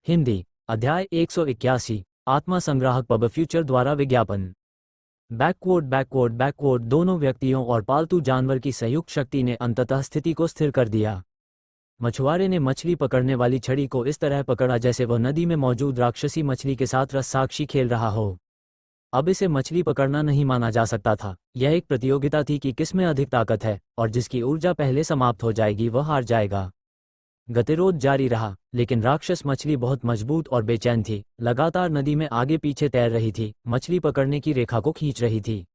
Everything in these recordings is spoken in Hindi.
हिंदी अध्याय 181 आत्मा संग्राहक पब फ्यूचर द्वारा विज्ञापन। बैकवर्ड दोनों व्यक्तियों और पालतू जानवर की संयुक्त शक्ति ने अंततः स्थिति को स्थिर कर दिया। मछुआरे ने मछली पकड़ने वाली छड़ी को इस तरह पकड़ा जैसे वह नदी में मौजूद राक्षसी मछली के साथ रस्साकशी खेल रहा हो। अब इसे मछली पकड़ना नहीं माना जा सकता था, यह एक प्रतियोगिता थी कि किसमें अधिक ताकत है और जिसकी ऊर्जा पहले समाप्त हो जाएगी वह हार जाएगा। गतिरोध जारी रहा, लेकिन राक्षस मछली बहुत मजबूत और बेचैन थी, लगातार नदी में आगे पीछे तैर रही थी, मछली पकड़ने की रेखा को खींच रही थी।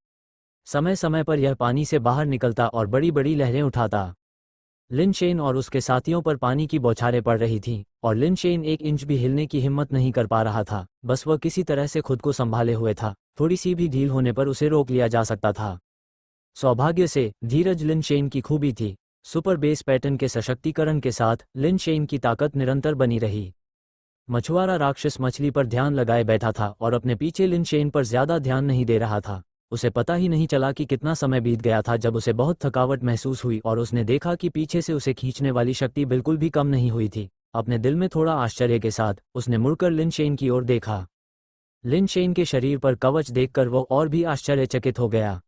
समय समय पर यह पानी से बाहर निकलता और बड़ी बड़ी लहरें उठाता। लिनशेन और उसके साथियों पर पानी की बौछारें पड़ रही थीं, और लिनशेन एक इंच भी हिलने की हिम्मत नहीं कर पा रहा था, बस वह किसी तरह से खुद को संभाले हुए था, थोड़ी सी भी ढील होने पर उसे रोक लिया जा सकता था। सौभाग्य से धीरज लिनशेन की खूबी थी। सुपर बेस पैटर्न के सशक्तिकरण के साथ लिनशेन की ताकत निरंतर बनी रही। मछुआरा राक्षस मछली पर ध्यान लगाए बैठा था और अपने पीछे लिनशेन पर ज्यादा ध्यान नहीं दे रहा था। उसे पता ही नहीं चला कि कितना समय बीत गया था जब उसे बहुत थकावट महसूस हुई और उसने देखा कि पीछे से उसे खींचने वाली शक्ति बिल्कुल भी कम नहीं हुई थी। अपने दिल में थोड़ा आश्चर्य के साथ उसने मुड़कर लिनशेन की ओर देखा। लिनशेन के शरीर पर कवच देखकर वो और भी आश्चर्यचकित हो गया।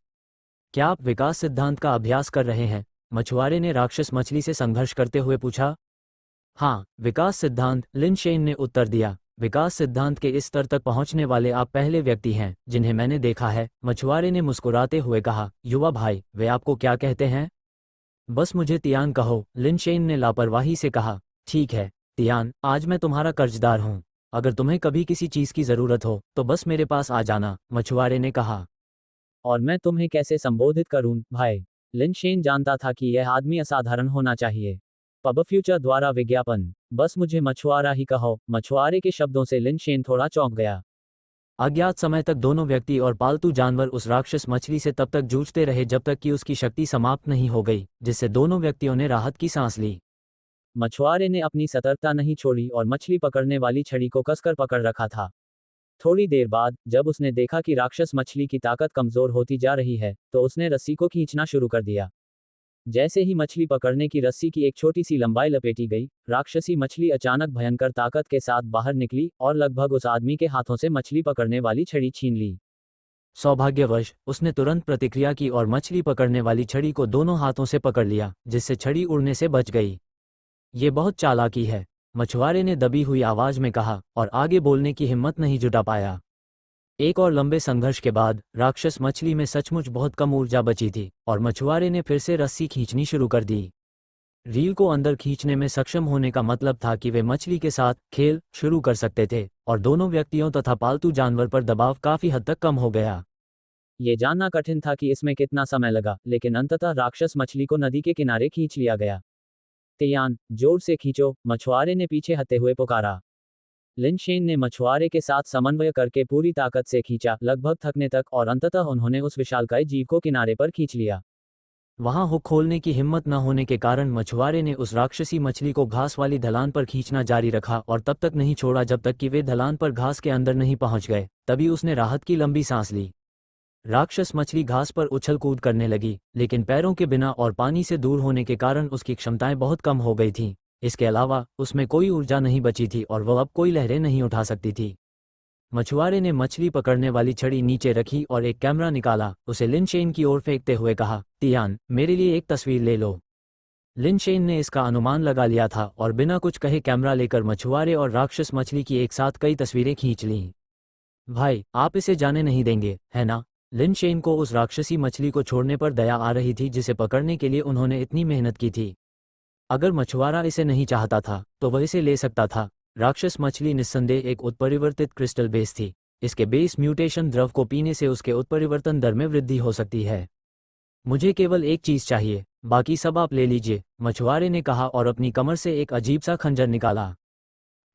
क्या आप विकास सिद्धांत का अभ्यास कर रहे हैं? मछुआरे ने राक्षस मछली से संघर्ष करते हुए पूछा। हाँ, विकास सिद्धांत, लिनशेन ने उत्तर दिया। विकास सिद्धांत के इस स्तर तक पहुंचने वाले आप पहले व्यक्ति हैं जिन्हें मैंने देखा है, मछुआरे ने मुस्कुराते हुए कहा। युवा भाई, वे आपको क्या कहते हैं? बस मुझे तियान कहो, लिनशेन ने लापरवाही से कहा। ठीक है तियान, आज मैं तुम्हारा कर्जदार हूँ। अगर तुम्हें कभी किसी चीज की जरूरत हो तो बस मेरे पास आ जाना, मछुआरे ने कहा। और मैं तुम्हें कैसे संबोधित करूं, भाई? लिनशेन जानता था कि यह आदमी असाधारण होना चाहिए। पब फ्यूचर द्वारा विज्ञापन, बस मुझे मछुआरा ही कहो, मछुआरे के शब्दों से लिनशेन थोड़ा चौंक गया। अज्ञात समय तक दोनों व्यक्ति और पालतू जानवर उस राक्षस मछली से तब तक जूझते रहे जब तक कि उसकी शक्ति समाप्त नहीं हो गई, जिससे दोनों व्यक्तियों ने राहत की सांस ली। मछुआरे ने अपनी सतर्कता नहीं छोड़ी और मछली पकड़ने वाली छड़ी को कसकर पकड़ रखा था। थोड़ी देर बाद जब उसने देखा कि राक्षस मछली की ताकत कमजोर होती जा रही है, तो उसने रस्सी को खींचना शुरू कर दिया। जैसे ही मछली पकड़ने की रस्सी की एक छोटी सी लंबाई लपेटी गई, राक्षसी मछली अचानक भयंकर ताकत के साथ बाहर निकली और लगभग उस आदमी के हाथों से मछली पकड़ने वाली छड़ी छीन ली। सौभाग्यवश उसने तुरंत प्रतिक्रिया की और मछली पकड़ने वाली छड़ी को दोनों हाथों से पकड़ लिया, जिससे छड़ी उड़ने से बच गई। ये बहुत चालाकी है, मछुआरे ने दबी हुई आवाज में कहा और आगे बोलने की हिम्मत नहीं जुटा पाया। एक और लंबे संघर्ष के बाद राक्षस मछली में सचमुच बहुत कम ऊर्जा बची थी और मछुआरे ने फिर से रस्सी खींचनी शुरू कर दी। रील को अंदर खींचने में सक्षम होने का मतलब था कि वे मछली के साथ खेल शुरू कर सकते थे और दोनों व्यक्तियों तथा पालतू जानवर पर दबाव काफी हद तक कम हो गया। ये जानना कठिन था कि इसमें कितना समय लगा, लेकिन अंततः राक्षस मछली को नदी के किनारे खींच लिया गया। तियान, जोर से खींचो, मछुआरे ने पीछे हटते हुए पुकारा। लिनशेन ने मछुआरे के साथ समन्वय करके पूरी ताकत से खींचा, लगभग थकने तक, और अंततः उन्होंने उस विशालकाय जीव को किनारे पर खींच लिया। वहां हुक खोलने की हिम्मत न होने के कारण मछुआरे ने उस राक्षसी मछली को घास वाली ढलान पर खींचना जारी रखा और तब तक नहीं छोड़ा जब तक कि वे ढलान पर घास के अंदर नहीं पहुंच गए। तभी उसने राहत की लंबी सांस ली। राक्षस मछली घास पर उछल कूद करने लगी, लेकिन पैरों के बिना और पानी से दूर होने के कारण उसकी क्षमताएं बहुत कम हो गई थीं। इसके अलावा उसमें कोई ऊर्जा नहीं बची थी और वह अब कोई लहरें नहीं उठा सकती थी। मछुआरे ने मछली पकड़ने वाली छड़ी नीचे रखी और एक कैमरा निकाला, उसे लिनशेन की ओर फेंकते हुए कहा, तियान, मेरे लिए एक तस्वीर ले लो। लिनशेन ने इसका अनुमान लगा लिया था और बिना कुछ कहे कैमरा लेकर मछुआरे और राक्षस मछली की एक साथ कई तस्वीरें खींच लीं। भाई, आप इसे जाने नहीं देंगे, है ना? लिनशेन को उस राक्षसी मछली को छोड़ने पर दया आ रही थी जिसे पकड़ने के लिए उन्होंने इतनी मेहनत की थी। अगर मछुआरा इसे नहीं चाहता था तो वह इसे ले सकता था। राक्षस मछली निस्संदेह एक उत्परिवर्तित क्रिस्टल बेस थी। इसके बेस म्यूटेशन द्रव को पीने से उसके उत्परिवर्तन दर में वृद्धि हो सकती है। मुझे केवल एक चीज चाहिए, बाकी सब आप ले लीजिए, मछुआरे ने कहा और अपनी कमर से एक अजीब सा खंजर निकाला।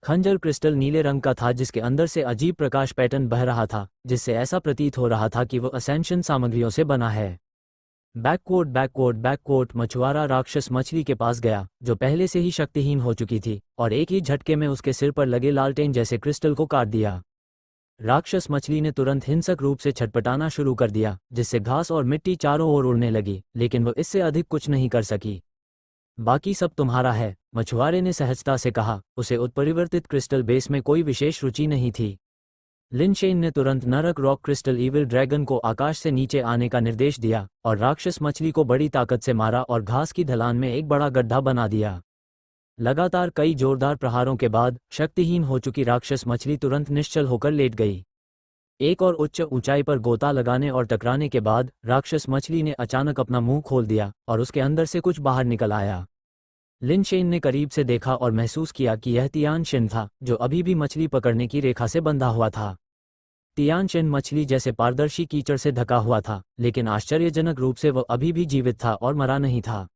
खंजर क्रिस्टल नीले रंग का था जिसके अंदर से अजीब प्रकाश पैटर्न बह रहा था, जिससे ऐसा प्रतीत हो रहा था कि वह असेंशन सामग्रियों से बना है। बैकवर्ड मछुआरा राक्षस मछली के पास गया, जो पहले से ही शक्तिहीन हो चुकी थी, और एक ही झटके में उसके सिर पर लगे लालटेन जैसे क्रिस्टल को काट दिया। राक्षस मछली ने तुरंत हिंसक रूप से छटपटाना शुरू कर दिया, जिससे घास और मिट्टी चारों ओर उड़ने लगी, लेकिन वह इससे अधिक कुछ नहीं कर सकी। बाकी सब तुम्हारा है, मछुआरे ने सहजता से कहा। उसे उत्परिवर्तित क्रिस्टल बेस में कोई विशेष रुचि नहीं थी। लिन शेन ने तुरंत नरक रॉक क्रिस्टल ईविल ड्रैगन को आकाश से नीचे आने का निर्देश दिया और राक्षस मछली को बड़ी ताकत से मारा और घास की ढलान में एक बड़ा गड्ढा बना दिया। लगातार कई जोरदार प्रहारों के बाद शक्तिहीन हो चुकी राक्षस मछली तुरंत निश्चल होकर लेट गई। एक और उच्च ऊंचाई पर गोता लगाने और टकराने के बाद राक्षस मछली ने अचानक अपना मुंह खोल दिया और उसके अंदर से कुछ बाहर निकल आया। लिन शेन ने करीब से देखा और महसूस किया कि यह तियानशिन था, जो अभी भी मछली पकड़ने की रेखा से बंधा हुआ था। तियानशिन मछली जैसे पारदर्शी कीचड़ से ढका हुआ था, लेकिन आश्चर्यजनक रूप से वह अभी भी जीवित था और मरा नहीं था।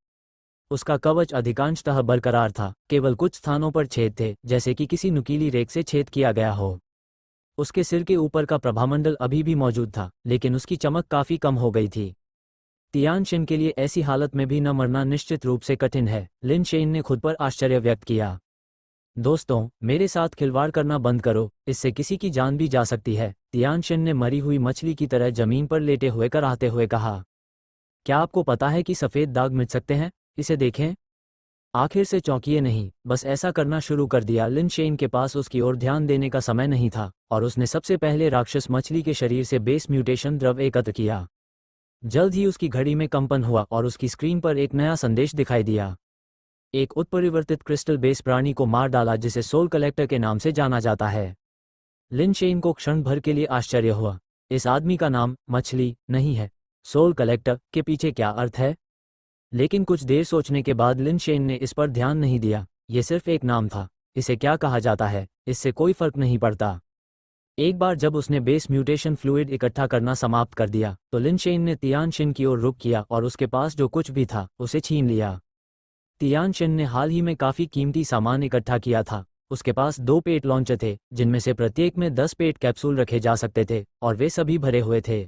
उसका कवच अधिकांशतः बरकरार था, केवल कुछ स्थानों पर छेद थे, जैसे कि किसी नुकीली रेख से छेद किया गया हो। उसके सिर के ऊपर का प्रभामंडल अभी भी मौजूद था, लेकिन उसकी चमक काफी कम हो गई थी। तियानशिन के लिए ऐसी हालत में भी न मरना निश्चित रूप से कठिन है, लिन शेन ने खुद पर आश्चर्य व्यक्त किया। दोस्तों, मेरे साथ खिलवाड़ करना बंद करो, इससे किसी की जान भी जा सकती है, तियानशिन ने मरी हुई मछली की तरह जमीन पर लेटे हुए कराहते हुए कहा। क्या आपको पता है कि सफ़ेद दाग मिट सकते हैं? इसे देखें। आखिर से चौंकिए नहीं, बस ऐसा करना शुरू कर दिया। लिन शेन के पास उसकी ओर ध्यान देने का समय नहीं था और उसने सबसे पहले राक्षस मछली के शरीर से बेस म्यूटेशन द्रव एकत्र किया। जल्द ही उसकी घड़ी में कंपन हुआ और उसकी स्क्रीन पर एक नया संदेश दिखाई दिया। एक उत्परिवर्तित क्रिस्टल बेस प्राणी को मार डाला जिसे सोल कलेक्टर के नाम से जाना जाता है। लिन शेन को क्षण भर के लिए आश्चर्य हुआ। इस आदमी का नाम मछली नहीं है। सोल कलेक्टर के पीछे क्या अर्थ है? लेकिन कुछ देर सोचने के बाद लिन शेन ने इस पर ध्यान नहीं दिया। ये सिर्फ एक नाम था। इसे क्या कहा जाता है, इससे कोई फर्क नहीं पड़ता। एक बार जब उसने बेस म्यूटेशन फ्लूइड इकट्ठा करना समाप्त कर दिया, तो लिन शेन ने तियानशिन की ओर रुख किया और उसके पास जो कुछ भी था उसे छीन लिया। तियानशिन ने हाल ही में काफ़ी कीमती सामान इकट्ठा किया था। उसके पास 2 पेट लॉन्चर थे, जिनमें से प्रत्येक में 10 पेट कैप्सूल रखे जा सकते थे और वे सभी भरे हुए थे।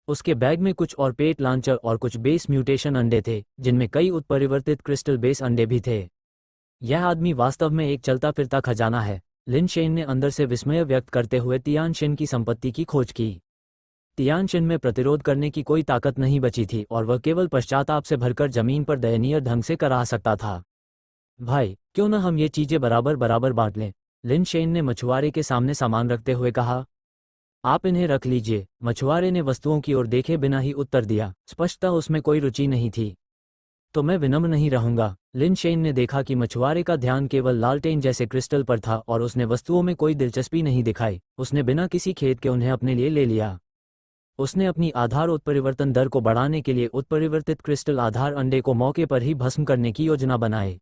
उसके बैग में कुछ और पेट लॉन्चर और कुछ बेस म्यूटेशन अंडे थे, जिनमें कई उत्परिवर्तित क्रिस्टल बेस अंडे भी थे। यह आदमी वास्तव में एक चलता फिरता खजाना है, लिन शेन ने अंदर से विस्मय व्यक्त करते हुए तियानशिन की संपत्ति की खोज की। तियानशिन में प्रतिरोध करने की कोई ताकत नहीं बची थी और वह केवल पश्चाताप से भरकर जमीन पर दयनीय ढंग से कराह सकता था। भाई, क्यों न हम ये चीजें बराबर बराबर बांट लें? लिन शेन ने मछुआरे के सामने सामान रखते हुए कहा। आप इन्हें रख लीजिए, मछुआरे ने वस्तुओं की ओर देखे बिना ही उत्तर दिया। स्पष्टतः उसमें कोई रुचि नहीं थी। तो मैं विनम्र नहीं रहूंगा। लिन शेन ने देखा कि मछुआरे का ध्यान केवल लालटेन जैसे क्रिस्टल पर था और उसने वस्तुओं में कोई दिलचस्पी नहीं दिखाई। उसने बिना किसी खेद के उन्हें अपने लिए ले लिया। उसने अपनी आधार उत्परिवर्तन दर को बढ़ाने के लिए उत्परिवर्तित क्रिस्टल आधार अंडे को मौके पर ही भस्म करने की योजना बनाई।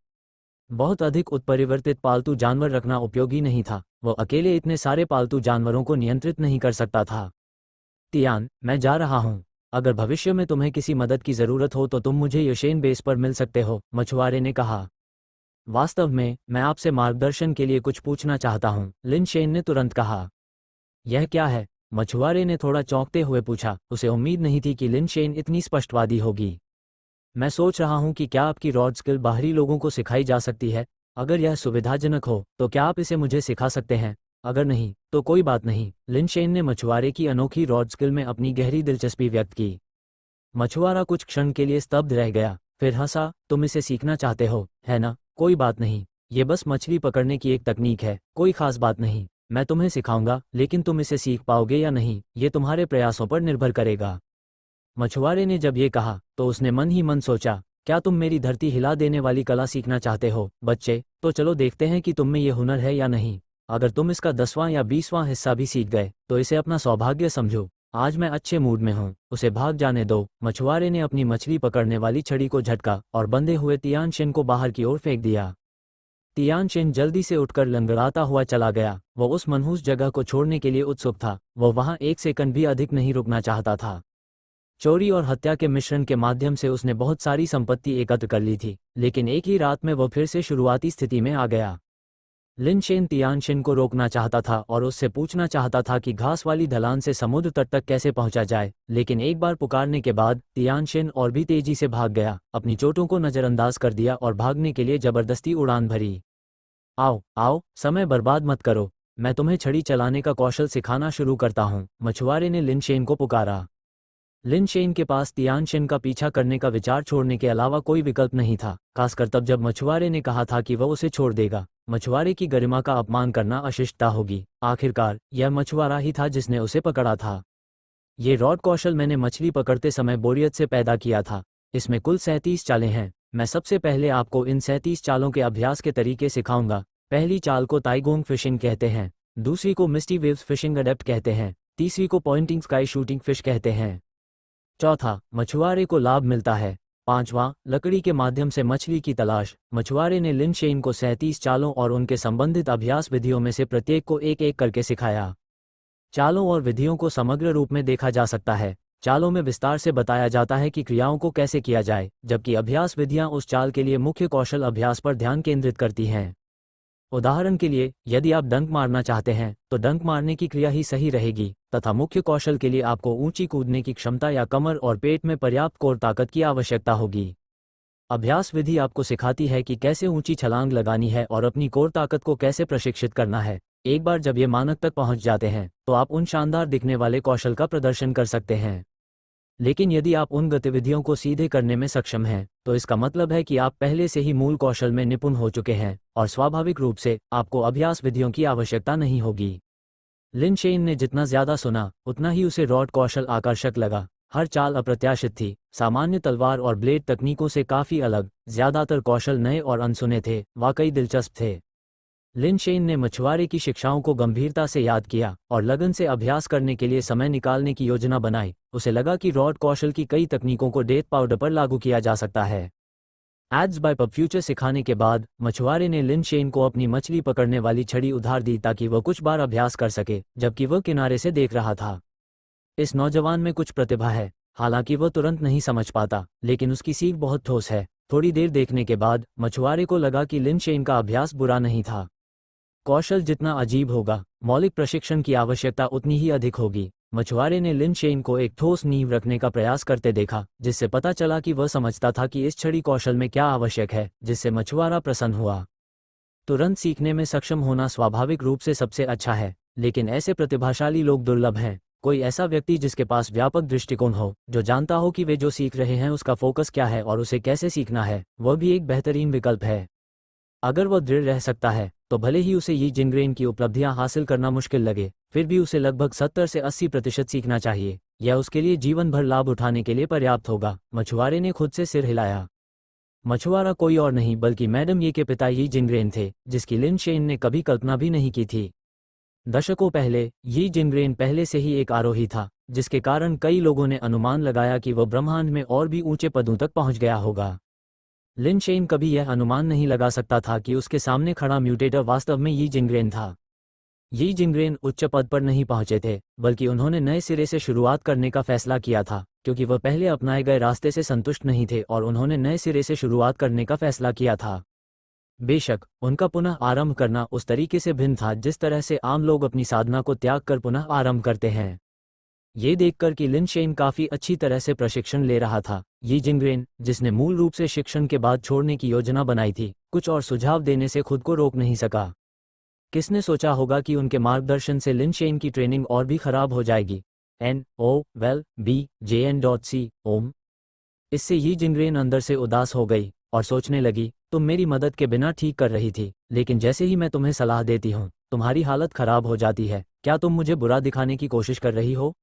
बहुत अधिक उत्परिवर्तित पालतू जानवर रखना उपयोगी नहीं था। वह अकेले इतने सारे पालतू जानवरों को नियंत्रित नहीं कर सकता था। तियान, मैं जा रहा हूँ। अगर भविष्य में तुम्हें किसी मदद की ज़रूरत हो तो तुम मुझे यशेन बेस पर मिल सकते हो, मछुआरे ने कहा। वास्तव में, मैं आपसे मार्गदर्शन के लिए कुछ पूछना चाहता हूँ, लिन शेन ने तुरंत कहा। यह क्या है? मछुआरे ने थोड़ा चौंकते हुए पूछा। उसे उम्मीद नहीं थी कि लिन शेन इतनी स्पष्टवादी होगी। मैं सोच रहा हूँ कि क्या आपकी रॉड स्किल बाहरी लोगों को सिखाई जा सकती है? अगर यह सुविधाजनक हो तो क्या आप इसे मुझे सिखा सकते हैं? अगर नहीं तो कोई बात नहीं। लिन शेन ने मछुआरे की अनोखी रॉड स्किल में अपनी गहरी दिलचस्पी व्यक्त की। मछुआरा कुछ क्षण के लिए स्तब्ध रह गया, फिर हंसा। तुम इसे सीखना चाहते हो, है ना? कोई बात नहीं, ये बस मछली पकड़ने की एक तकनीक है, कोई खास बात नहीं। मैं तुम्हें सिखाऊंगा, लेकिन तुम इसे सीख पाओगे या नहीं, ये तुम्हारे प्रयासों पर निर्भर करेगा। मछुआरे ने जब ये कहा तो उसने मन ही मन सोचा, क्या तुम मेरी धरती हिला देने वाली कला सीखना चाहते हो, बच्चे? तो चलो देखते हैं कि तुम में ये हुनर है या नहीं। अगर तुम इसका 10वां या 20वां हिस्सा भी सीख गए तो इसे अपना सौभाग्य समझो। आज मैं अच्छे मूड में हूँ, उसे भाग जाने दो। मछुआरे ने अपनी मछली पकड़ने वाली छड़ी को झटका और बंधे हुए तियानशिन को बाहर की ओर फेंक दिया। तियानशिन जल्दी से उठकर लंगड़ाता हुआ चला गया। वह उस मनहूस जगह को छोड़ने के लिए उत्सुक था। वह वहां 1 सेकंड भी अधिक नहीं रुकना चाहता था। चोरी और हत्या के मिश्रण के माध्यम से उसने बहुत सारी संपत्ति एकत्र कर ली थी, लेकिन एक ही रात में वह फिर से शुरुआती स्थिति में आ गया। लिन शेन तियानशिन को रोकना चाहता था और उससे पूछना चाहता था कि घास वाली ढलान से समुद्र तट तक कैसे पहुंचा जाए, लेकिन एक बार पुकारने के बाद तियानशिन और भी तेजी से भाग गया, अपनी चोटों को नज़रअंदाज कर दिया और भागने के लिए जबरदस्ती उड़ान भरी। आओ आओ, समय बर्बाद मत करो, मैं तुम्हें छड़ी चलाने का कौशल सिखाना शुरू करता हूँ, मछुआरे ने लिन शेन को पुकारा। लिन शेन के पास तियानशिन का पीछा करने का विचार छोड़ने के अलावा कोई विकल्प नहीं था, खासकर तब जब मछुआरे ने कहा था कि वह उसे छोड़ देगा। मछुआरे की गरिमा का अपमान करना अशिष्टता होगी। आखिरकार यह मछुआरा ही था जिसने उसे पकड़ा था। ये रॉड कौशल मैंने मछली पकड़ते समय बोरियत से पैदा किया था। इसमें कुल 37 चालें हैं। मैं सबसे पहले आपको इन 37 चालों के अभ्यास के तरीके सिखाऊंगा। पहली चाल को ताइगोंग फिशिंग कहते हैं, दूसरी को मिस्टी वेव्स फिशिंग अडेप्ट कहते हैं, तीसरी को पॉइंटिंग स्काई शूटिंग फिश कहते हैं, चौथा मछुआरे को लाभ मिलता है, पांचवां लकड़ी के माध्यम से मछली की तलाश। मछुआरे ने लिन शेन को 37 चालों और उनके संबंधित अभ्यास विधियों में से प्रत्येक को एक एक करके सिखाया। चालों और विधियों को समग्र रूप में देखा जा सकता है। चालों में विस्तार से बताया जाता है कि क्रियाओं को कैसे किया जाए, जबकि अभ्यास विधियां उस चाल के लिए मुख्य कौशल अभ्यास पर ध्यान केंद्रित करती हैं। उदाहरण के लिए, यदि आप डंक मारना चाहते हैं तो डंक मारने की क्रिया ही सही रहेगी, तथा मुख्य कौशल के लिए आपको ऊंची कूदने की क्षमता या कमर और पेट में पर्याप्त कोर ताकत की आवश्यकता होगी। अभ्यास विधि आपको सिखाती है कि कैसे ऊंची छलांग लगानी है और अपनी कोर ताकत को कैसे प्रशिक्षित करना है। एक बार जब ये मानक तक पहुंच जाते हैं तो आप उन शानदार दिखने वाले कौशल का प्रदर्शन कर सकते हैं। लेकिन यदि आप उन गतिविधियों को सीधे करने में सक्षम हैं, तो इसका मतलब है कि आप पहले से ही मूल कौशल में निपुण हो चुके हैं और स्वाभाविक रूप से आपको अभ्यास विधियों की आवश्यकता नहीं होगी। लिन शेन ने जितना ज्यादा सुना उतना ही उसे रॉड कौशल आकर्षक लगा। हर चाल अप्रत्याशित थी, सामान्य तलवार और ब्लेड तकनीकों से काफी अलग। ज्यादातर कौशल नए और अनसुने थे, वाकई दिलचस्प थे। लिन शेन ने मछुआरे की शिक्षाओं को गंभीरता से याद किया और लगन से अभ्यास करने के लिए समय निकालने की योजना बनाई। उसे लगा कि रॉड कौशल की कई तकनीकों को डेथ पाउडर पर लागू किया जा सकता है। एड्स बाय पब फ्यूचर सिखाने के बाद मछुआरे ने लिन शेन को अपनी मछली पकड़ने वाली छड़ी उधार दी ताकि वह कुछ बार अभ्यास कर सके जबकि वह किनारे से देख रहा था। इस नौजवान में कुछ प्रतिभा है, हालांकि वह तुरंत नहीं समझ पाता, लेकिन उसकी सीख बहुत ठोस है। थोड़ी देर देखने के बाद मछुआरे को लगा कि लिन शेन का अभ्यास बुरा नहीं था। कौशल जितना अजीब होगा, मौलिक प्रशिक्षण की आवश्यकता उतनी ही अधिक होगी। मछुआरे ने लिन शेन को एक ठोस नींव रखने का प्रयास करते देखा, जिससे पता चला कि वह समझता था कि इस छड़ी कौशल में क्या आवश्यक है, जिससे मछुआरा प्रसन्न हुआ। तुरंत सीखने में सक्षम होना स्वाभाविक रूप से सबसे अच्छा है, लेकिन ऐसे प्रतिभाशाली लोग दुर्लभ हैं। कोई ऐसा व्यक्ति जिसके पास व्यापक दृष्टिकोण हो, जो जानता हो कि वे जो सीख रहे हैं उसका फोकस क्या है और उसे कैसे सीखना है, वह भी एक बेहतरीन विकल्प है। अगर वह दृढ़ रह सकता है तो भले ही उसे यी जिनग्रेन की उपलब्धियां हासिल करना मुश्किल लगे, फिर भी उसे लगभग 70 से 80% सीखना चाहिए। यह उसके लिए जीवन भर लाभ उठाने के लिए पर्याप्त होगा। मछुआरे ने खुद से सिर हिलाया। मछुआरा कोई और नहीं बल्कि मैडम ये के पिता यी जिनग्रेन थे, जिसकी लिन शेन ने कभी कल्पना भी नहीं की थी। दशकों पहले यी जिनग्रेन पहले से ही एक आरोही था, जिसके कारण कई लोगों ने अनुमान लगाया कि वह ब्रह्मांड में और भी ऊंचे पदों तक पहुंच गया होगा। लिन शेन कभी यह अनुमान नहीं लगा सकता था कि उसके सामने खड़ा म्यूटेटर वास्तव में यी जिनग्रेन था। यी जिनग्रेन उच्च पद पर नहीं पहुंचे थे, बल्कि उन्होंने नए सिरे से शुरुआत करने का फैसला किया था, क्योंकि वह पहले अपनाए गए रास्ते से संतुष्ट नहीं थे और उन्होंने नए सिरे से शुरुआत करने का फैसला किया था। बेशक उनका पुनः आरंभ करना उस तरीके से भिन्न था जिस तरह से आम लोग अपनी साधना को त्याग कर पुनः आरंभ करते हैं। ये देखकर कि लिन शेन काफी अच्छी तरह से प्रशिक्षण ले रहा था, यी जिनग्रेन, जिसने मूल रूप से शिक्षण के बाद छोड़ने की योजना बनाई थी, कुछ और सुझाव देने से खुद को रोक नहीं सका। किसने सोचा होगा कि उनके मार्गदर्शन से लिन शेन की ट्रेनिंग और भी खराब हो जाएगी। NOWELBJN.C ओम। इससे यी जिनग्रेन अंदर से उदास हो गई और सोचने लगी, तुम मेरी मदद के बिना ठीक कर रही थी, लेकिन जैसे ही मैं तुम्हें सलाह देती हूँ तुम्हारी हालत खराब हो जाती है। क्या तुम मुझे बुरा दिखाने की कोशिश कर रही हो?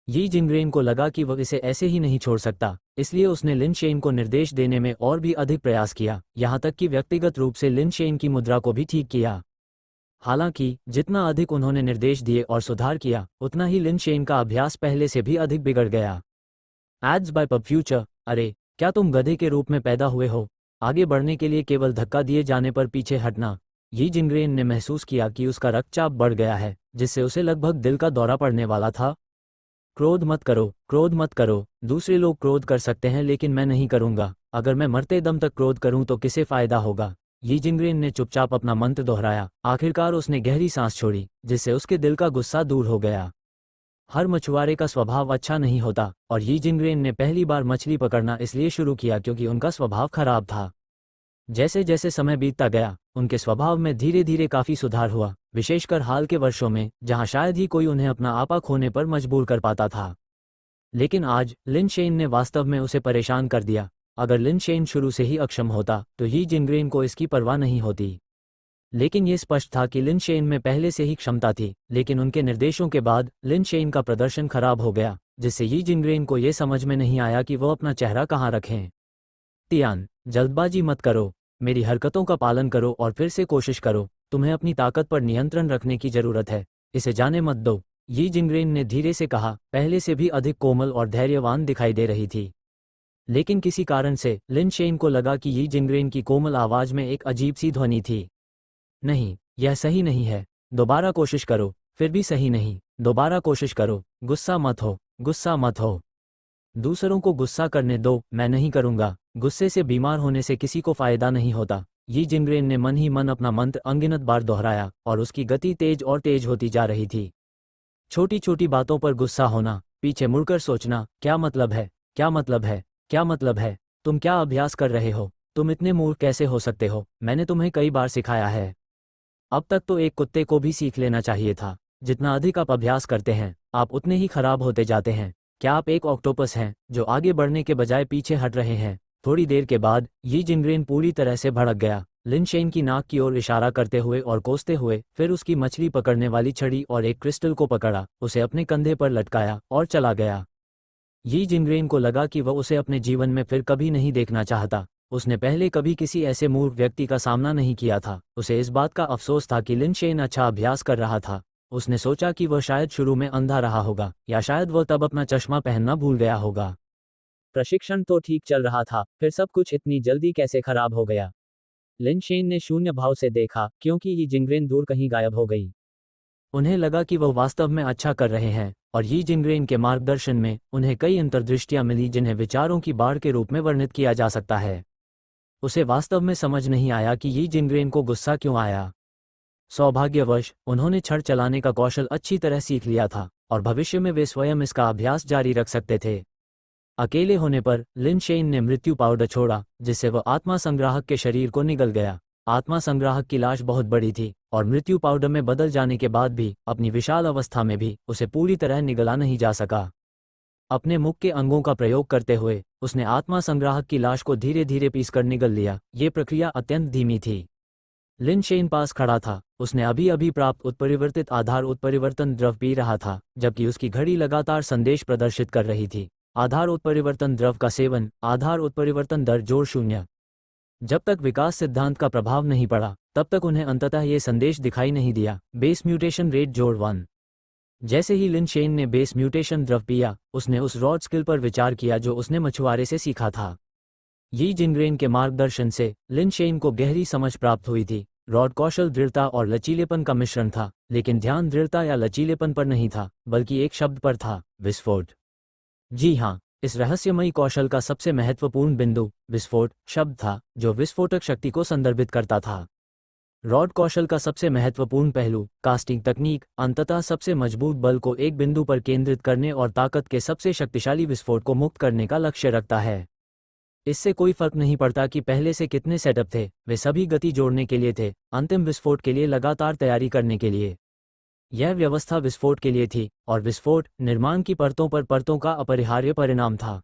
यी जिनग्रेन को लगा कि वह इसे ऐसे ही नहीं छोड़ सकता, इसलिए उसने लिन शेन को निर्देश देने में और भी अधिक प्रयास किया, यहाँ तक कि व्यक्तिगत रूप से लिन शेन की मुद्रा को भी ठीक किया। हालांकि जितना अधिक उन्होंने निर्देश दिए और सुधार किया, उतना ही लिन शेन का अभ्यास पहले से भी अधिक बिगड़ गया। Ads by PubFuture. अरे, क्या तुम गधे के रूप में पैदा हुए हो? आगे बढ़ने के लिए केवल धक्का दिए जाने पर पीछे हटना। यी जिनग्रेन ने महसूस किया कि उसका रक्तचाप बढ़ गया है, जिससे उसे लगभग दिल का दौरा पड़ने वाला था। क्रोध मत करो, क्रोध मत करो। दूसरे लोग क्रोध कर सकते हैं लेकिन मैं नहीं करूंगा। अगर मैं मरते दम तक क्रोध करूं तो किसे फायदा होगा? यी जिनग्रेन ने चुपचाप अपना मंत्र दोहराया। आखिरकार उसने गहरी सांस छोड़ी, जिससे उसके दिल का गुस्सा दूर हो गया। हर मछुआरे का स्वभाव अच्छा नहीं होता, और यी जिनग्रेन ने पहली बार मछली पकड़ना इसलिए शुरू किया क्योंकि उनका स्वभाव खराब था। जैसे जैसे समय बीतता गया, उनके स्वभाव में धीरे धीरे काफी सुधार हुआ, विशेषकर हाल के वर्षों में, जहां शायद ही कोई उन्हें अपना आपा खोने पर मजबूर कर पाता था। लेकिन आज लिन शेन ने वास्तव में उसे परेशान कर दिया। अगर लिन शेन शुरू से ही अक्षम होता तो यी जिंगरेन को इसकी परवाह नहीं होती। लेकिन ये स्पष्ट था कि लिन शेन में पहले से ही क्षमता थी, लेकिन उनके निर्देशों के बाद लिन शेन का प्रदर्शन खराब हो गया, जिससे यी जिंगरेन को ये समझ में नहीं आया कि वो अपना चेहरा कहाँ रखें। तियान, जल्दबाजी मत करो, मेरी हरकतों का पालन करो और फिर से कोशिश करो। तुम्हें अपनी ताकत पर नियंत्रण रखने की जरूरत है, इसे जाने मत दो, यी जिंगरेन ने धीरे से कहा, पहले से भी अधिक कोमल और धैर्यवान दिखाई दे रही थी। लेकिन किसी कारण से लिन शेन को लगा कि यी जिंगरेन की कोमल आवाज में एक अजीब सी ध्वनि थी। नहीं, यह सही नहीं है, दोबारा कोशिश करो, फिर भी सही नहीं, दोबारा कोशिश करो, गुस्सा मत हो, गुस्सा मत हो। दूसरों को गुस्सा करने दो, मैं नहीं करूंगा, गुस्से से बीमार होने से किसी को फायदा नहीं होता। यी जिंगरेन ने मन ही मन अपना मंत्र अनगिनत बार दोहराया और उसकी गति तेज और तेज होती जा रही थी। छोटी छोटी बातों पर गुस्सा होना, पीछे मुड़कर सोचना, क्या मतलब है, क्या मतलब है, क्या मतलब है, तुम क्या अभ्यास कर रहे हो, तुम इतने मूर्ख कैसे हो सकते हो, मैंने तुम्हें कई बार सिखाया है। अब तक तो एक कुत्ते को भी सीख लेना चाहिए था। जितना अधिक आप अभ्यास करते हैं, आप उतने ही खराब होते जाते हैं। क्या आप एक ऑक्टोपस हैं जो आगे बढ़ने के बजाय पीछे हट रहे हैं? थोड़ी देर के बाद यी जिंगरेन पूरी तरह से भड़क गया, लिन शेन की नाक की ओर इशारा करते हुए और कोसते हुए, फिर उसकी मछली पकड़ने वाली छड़ी और एक क्रिस्टल को पकड़ा, उसे अपने कंधे पर लटकाया और चला गया। यी जिंगरेन को लगा कि वह उसे अपने जीवन में फिर कभी नहीं देखना चाहता। उसने पहले कभी किसी ऐसे मूर्ख व्यक्ति का सामना नहीं किया था। उसे इस बात का अफसोस था कि लिन शेन अच्छा अभ्यास कर रहा था। उसने सोचा कि वह शायद शुरू में अंधा रहा होगा, या शायद वह तब अपना चश्मा पहनना भूल गया होगा। प्रशिक्षण तो ठीक चल रहा था, फिर सब कुछ इतनी जल्दी कैसे खराब हो गया? लिन शेन ने शून्य भाव से देखा, क्योंकि यी जिंगरेन दूर कहीं गायब हो गई। उन्हें लगा कि वह वास्तव में अच्छा कर रहे हैं, और यी जिंगरेन के मार्गदर्शन में उन्हें कई अंतर्दृष्टियां मिली जिन्हें विचारों की बाढ़ के रूप में वर्णित किया जा सकता है। उसे वास्तव में समझ नहीं आया कि यी जिंगरेन को गुस्सा क्यों आया। सौभाग्यवश उन्होंने छड़ चलाने का कौशल अच्छी तरह सीख लिया था, और भविष्य में वे स्वयं इसका अभ्यास जारी रख सकते थे। अकेले होने पर लिन शेन ने मृत्यु पाउडर छोड़ा, जिससे वह आत्मा संग्राहक के शरीर को निगल गया। आत्मा संग्राहक की लाश बहुत बड़ी थी, और मृत्यु पाउडर में बदल जाने के बाद भी, अपनी विशाल अवस्था में भी, उसे पूरी तरह निगला नहीं जा सका। अपने मुख के अंगों का प्रयोग करते हुए उसने आत्मा संग्राहक की लाश को धीरे धीरे पीसकर निगल लिया। ये प्रक्रिया अत्यंत धीमी थी। लिन शेन पास खड़ा था, उसने अभी अभी प्राप्त उत्परिवर्तित आधार उत्परिवर्तन द्रव पी रहा था, जबकि उसकी घड़ी लगातार संदेश प्रदर्शित कर रही थी। आधार उत्परिवर्तन द्रव का सेवन, आधार उत्परिवर्तन दर जोड़ 0। जब तक विकास सिद्धांत का प्रभाव नहीं पड़ा, तब तक उन्हें अंततः ये संदेश दिखाई नहीं दिया, बेस म्यूटेशन रेट जोड़ 1। जैसे ही लिन शेन ने बेस म्यूटेशन द्रव पिया, उसने उस रॉड स्किल पर विचार किया जो उसने मछुआरे से सीखा था। यी जिंगरेन के मार्गदर्शन से लिन शेन को गहरी समझ प्राप्त हुई थी। रॉड कौशल दृढ़ता और लचीलेपन का मिश्रण था, लेकिन ध्यान दृढ़ता या लचीलेपन पर नहीं था, बल्कि एक शब्द पर था, विस्फोट। जी हाँ, इस रहस्यमयी कौशल का सबसे महत्वपूर्ण बिंदु विस्फोट शब्द था, जो विस्फोटक शक्ति को संदर्भित करता था। रॉड कौशल का सबसे महत्वपूर्ण पहलू, कास्टिंग तकनीक, अंततः सबसे मजबूत बल को एक बिंदु पर केंद्रित करने और ताकत के सबसे शक्तिशाली विस्फोट को मुक्त करने का लक्ष्य रखता है। इससे कोई फर्क नहीं पड़ता कि पहले से कितने सेटअप थे, वे सभी गति जोड़ने के लिए थे, अंतिम विस्फोट के लिए लगातार तैयारी करने के लिए। यह व्यवस्था विस्फोट के लिए थी, और विस्फोट निर्माण की परतों पर परतों का अपरिहार्य परिणाम था।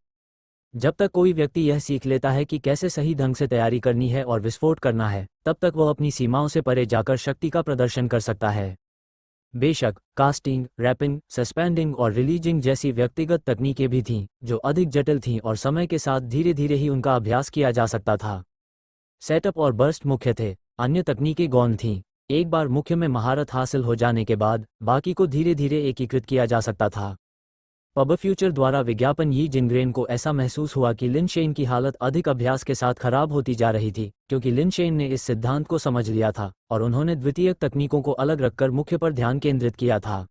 जब तक कोई व्यक्ति यह सीख लेता है कि कैसे सही ढंग से तैयारी करनी है और विस्फोट करना है, तब तक वह अपनी सीमाओं से परे जाकर शक्ति का प्रदर्शन कर सकता है। बेशक कास्टिंग, रैपिंग, सस्पेंडिंग और रिलीजिंग जैसी व्यक्तिगत तकनीकें भी थीं, जो अधिक जटिल थीं और समय के साथ धीरे धीरे ही उनका अभ्यास किया जा सकता था। सेटअप और बर्स्ट मुख्य थे, अन्य तकनीकें गौण थीं। एक बार मुख्य में महारत हासिल हो जाने के बाद बाकी को धीरे धीरे एकीकृत किया जा सकता था। पब फ्यूचर द्वारा विज्ञापन यी जिंगरेन को ऐसा महसूस हुआ कि लिन शेन की हालत अधिक अभ्यास के साथ खराब होती जा रही थी, क्योंकि लिन शेन ने इस सिद्धांत को समझ लिया था और उन्होंने द्वितीयक तकनीकों को अलग रखकर मुख्य पर ध्यान केंद्रित किया था।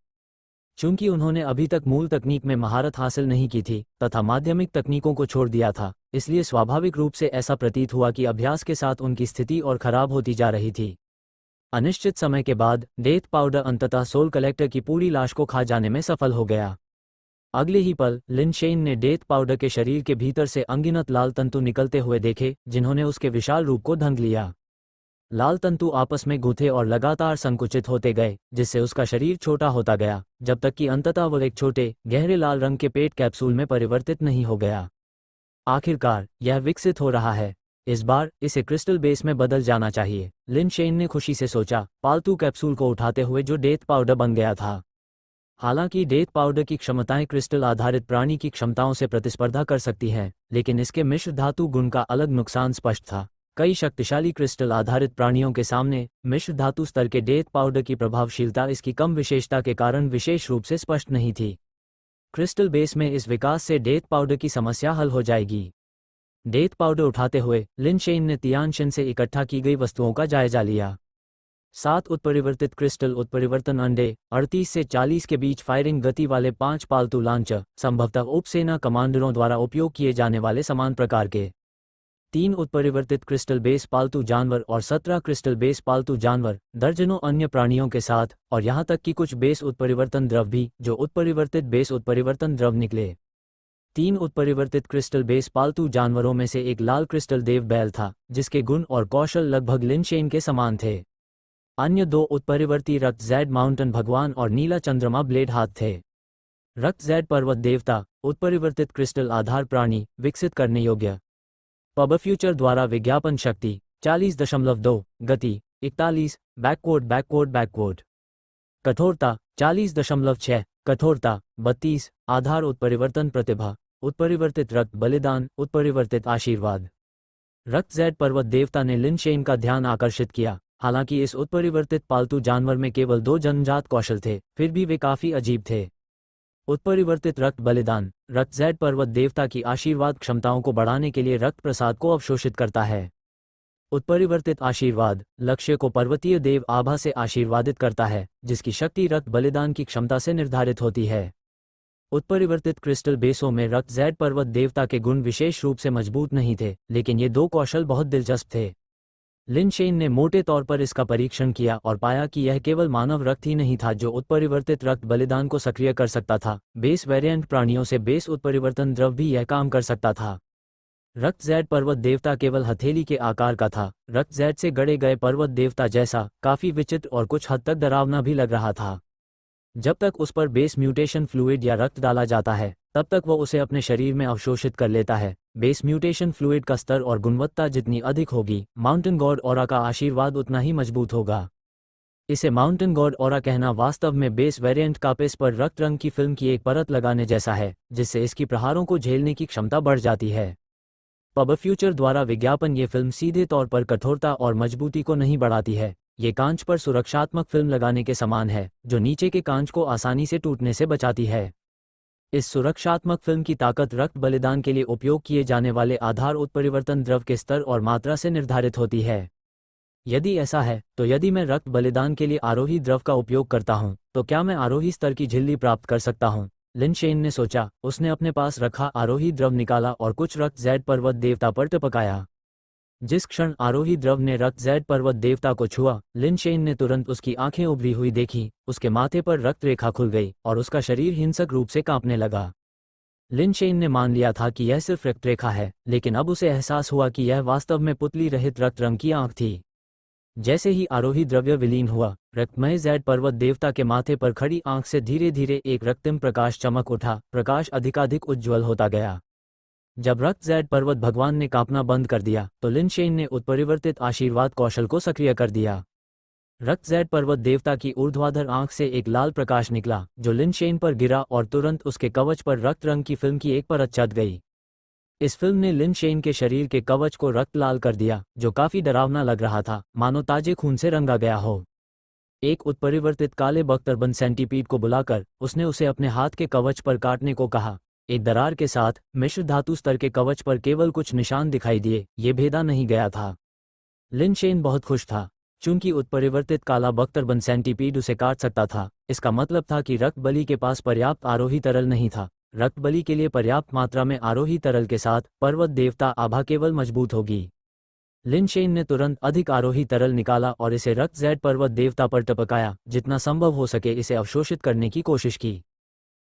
चूंकि उन्होंने अभी तक मूल तकनीक में महारत हासिल नहीं की थी तथा माध्यमिक तकनीकों को छोड़ दिया था, इसलिए स्वाभाविक रूप से ऐसा प्रतीत हुआ कि अभ्यास के साथ उनकी स्थिति और खराब होती जा रही थी। अनिश्चित समय के बाद डेथ पाउडर अंततः सोल कलेक्टर की पूरी लाश को खा जाने में सफल हो गया। अगले ही पल लिन शेन ने डेथ पाउडर के शरीर के भीतर से अनगिनत लाल तंतु निकलते हुए देखे, जिन्होंने उसके विशाल रूप को ढंक लिया। लाल तंतु आपस में गूंथे और लगातार संकुचित होते गए, जिससे उसका शरीर छोटा होता गया, जब तक कि अंततः वह एक छोटे गहरे लाल रंग के पेट कैप्सूल में परिवर्तित नहीं हो गया। आखिरकार यह विकसित हो रहा है। इस बार इसे क्रिस्टल बेस में बदल जाना चाहिए, लिन शेन ने खुशी से सोचा, पालतू कैप्सूल को उठाते हुए जो डेथ पाउडर बन गया था। हालांकि डेथ पाउडर की क्षमताएं क्रिस्टल आधारित प्राणी की क्षमताओं से प्रतिस्पर्धा कर सकती हैं, लेकिन इसके मिश्र धातु गुण का अलग नुकसान स्पष्ट था। कई शक्तिशाली क्रिस्टल आधारित प्राणियों के सामने मिश्र धातु स्तर के डेथ पाउडर की प्रभावशीलता इसकी कम विशेषता के कारण विशेष रूप से स्पष्ट नहीं थी। क्रिस्टल बेस में इस विकास से डेथ पाउडर की समस्या हल हो जाएगी। डेथ पाउडर उठाते हुए लिन शेन ने तियानशिन से इकट्ठा की गई वस्तुओं का जायजा लिया। 7 उत्परिवर्तित क्रिस्टल उत्परिवर्तन अंडे, 38 से 40 के बीच फायरिंग गति वाले 5 पालतू लांचर, संभवतः उपसेना कमांडरों द्वारा उपयोग किए जाने वाले समान प्रकार के 3 उत्परिवर्तित क्रिस्टल बेस पालतू जानवर और 17 क्रिस्टल बेस पालतू जानवर, दर्जनों अन्य प्राणियों के साथ, और यहां तक कि कुछ बेस उत्परिवर्तन द्रव भी, जो उत्परिवर्तित बेस उत्परिवर्तन द्रव निकले। 3 उत्परिवर्तित क्रिस्टल बेस पालतू जानवरों में से एक लाल क्रिस्टल देव बैल था, जिसके गुण और कौशल लगभग लिन शेन के समान थे। अन्य 2 उत्परिवर्ती रक्त जैड माउंटेन भगवान और नीला चंद्रमा ब्लेड हाथ थे। रक्त जैड पर्वत देवता, उत्परिवर्तित क्रिस्टल आधार प्राणी, विकसित करने योग्य। पबफ्यूचर द्वारा विज्ञापन शक्ति 40.2, गति 41, बैकवर्ड। कठोरता 40.6, कठोरता 32, आधार उत्परिवर्तन प्रतिभा, उत्परिवर्तित रक्त बलिदान, उत्परिवर्तित आशीर्वाद। रक्त जैड पर्वत देवता ने लिन शेन का ध्यान आकर्षित किया। हालांकि इस उत्परिवर्तित पालतू जानवर में केवल 2 जन्मजात कौशल थे, फिर भी वे काफी अजीब थे। उत्परिवर्तित रक्त बलिदान, रक्त जैड पर्वत देवता की आशीर्वाद क्षमताओं को बढ़ाने के लिए रक्त प्रसाद को अवशोषित करता है। उत्परिवर्तित आशीर्वाद, लक्ष्य को पर्वतीय देव आभा से आशीर्वादित करता है, जिसकी शक्ति रक्त बलिदान की क्षमता से निर्धारित होती है। उत्परिवर्तित क्रिस्टल बेसों में रक्त जैड पर्वत देवता के गुण विशेष रूप से मजबूत नहीं थे, लेकिन ये 2 कौशल बहुत दिलचस्प थे। लिन शेन ने मोटे तौर पर इसका परीक्षण किया और पाया कि यह केवल मानव रक्त ही नहीं था जो उत्परिवर्तित रक्त बलिदान को सक्रिय कर सकता था, बेस वेरिएंट प्राणियों से बेस उत्परिवर्तन द्रव भी यह काम कर सकता था। रक्त जैड पर्वत देवता केवल हथेली के आकार का था, रक्त जैड से गढ़े गए पर्वत देवता जैसा, काफी विचित्र और कुछ हद तक डरावना भी लग रहा था। जब तक उस पर बेस म्यूटेशन फ्लूइड या रक्त डाला जाता है, तब तक वो उसे अपने शरीर में अवशोषित कर लेता है। बेस म्यूटेशन फ्लूइड का स्तर और गुणवत्ता जितनी अधिक होगी, माउंटेन गॉड ऑरा का आशीर्वाद उतना ही मजबूत होगा। इसे माउंटेन गॉड ऑरा कहना वास्तव में बेस वेरिएंट कापेस पर रक्त रंग की फिल्म की एक परत लगाने जैसा है, जिससे इसकी प्रहारों को झेलने की क्षमता बढ़ जाती है। पबफ्यूचर द्वारा विज्ञापन ये फिल्म सीधे तौर पर कठोरता और मजबूती को नहीं बढ़ाती है। ये कांच पर सुरक्षात्मक फिल्म लगाने के समान है, जो नीचे के कांच को आसानी से टूटने से बचाती है। इस सुरक्षात्मक फिल्म की ताकत रक्त बलिदान के लिए उपयोग किए जाने वाले आधार उत्परिवर्तन द्रव के स्तर और मात्रा से निर्धारित होती है। यदि ऐसा है, तो यदि मैं रक्त बलिदान के लिए आरोही द्रव का उपयोग करता हूं, तो क्या मैं आरोही स्तर की झिल्ली प्राप्त कर सकता हूं? लिन शेन ने सोचा। उसने अपने पास रखा आरोही द्रव निकाला और कुछ रक्त जैड पर्वत देवता पर टपकाया। जिस क्षण आरोही द्रव ने रक्त जैड पर्वत देवता को छुआ, लिन शेन ने तुरंत उसकी आंखें उभरी हुई देखी, उसके माथे पर रक्त रेखा खुल गई और उसका शरीर हिंसक रूप से कांपने लगा। लिन शेन ने मान लिया था कि यह सिर्फ रक्त रेखा है, लेकिन अब उसे एहसास हुआ कि यह वास्तव में पुतली रहित रक्त रंग की आंख थी। जैसे ही आरोही द्रव्य विलीन हुआ, रक्तमय जैड पर्वत देवता के माथे पर खड़ी आंख से धीरे धीरे एक रक्तिम प्रकाश चमक उठा। प्रकाश अधिकाधिक उज्ज्वल होता गया। जब रक्त जैड पर्वत भगवान ने कांपना बंद कर दिया, तो लिन शेन ने उत्परिवर्तित आशीर्वाद कौशल को सक्रिय कर दिया। रक्त जैड पर्वत देवता की ऊर्ध्वाधर आंख से एक लाल प्रकाश निकला, जो लिन शेन पर गिरा और तुरंत उसके कवच पर रक्त रंग की फिल्म की एक परत चढ़ गई। इस फिल्म ने लिन शेन के शरीर के कवच को रक्त लाल कर दिया, जो काफी डरावना लग रहा था, मानो ताजे खून से रंगा गया हो। एक उत्परिवर्तित काले बख्तरबंद सेंटीपीड को बुलाकर उसने उसे अपने हाथ के कवच पर काटने को कहा। एक दरार के साथ मिश्र धातु स्तर के कवच पर केवल कुछ निशान दिखाई दिए, ये भेदा नहीं गया था। लिन शेन बहुत खुश था। चूंकि उत्परिवर्तित काला बख्तरबंद सेंटीपीड उसे काट सकता था, इसका मतलब था कि रक्त बलि के पास पर्याप्त आरोही तरल नहीं था। रक्त बलि के लिए पर्याप्त मात्रा में आरोही तरल के साथ पर्वत देवता आभा केवल मजबूत होगी। लिन शेन ने तुरंत अधिक आरोही तरल निकाला और इसे रक्त जैड पर्वत देवता पर टपकाया। जितना संभव हो सके इसे अवशोषित करने की कोशिश की।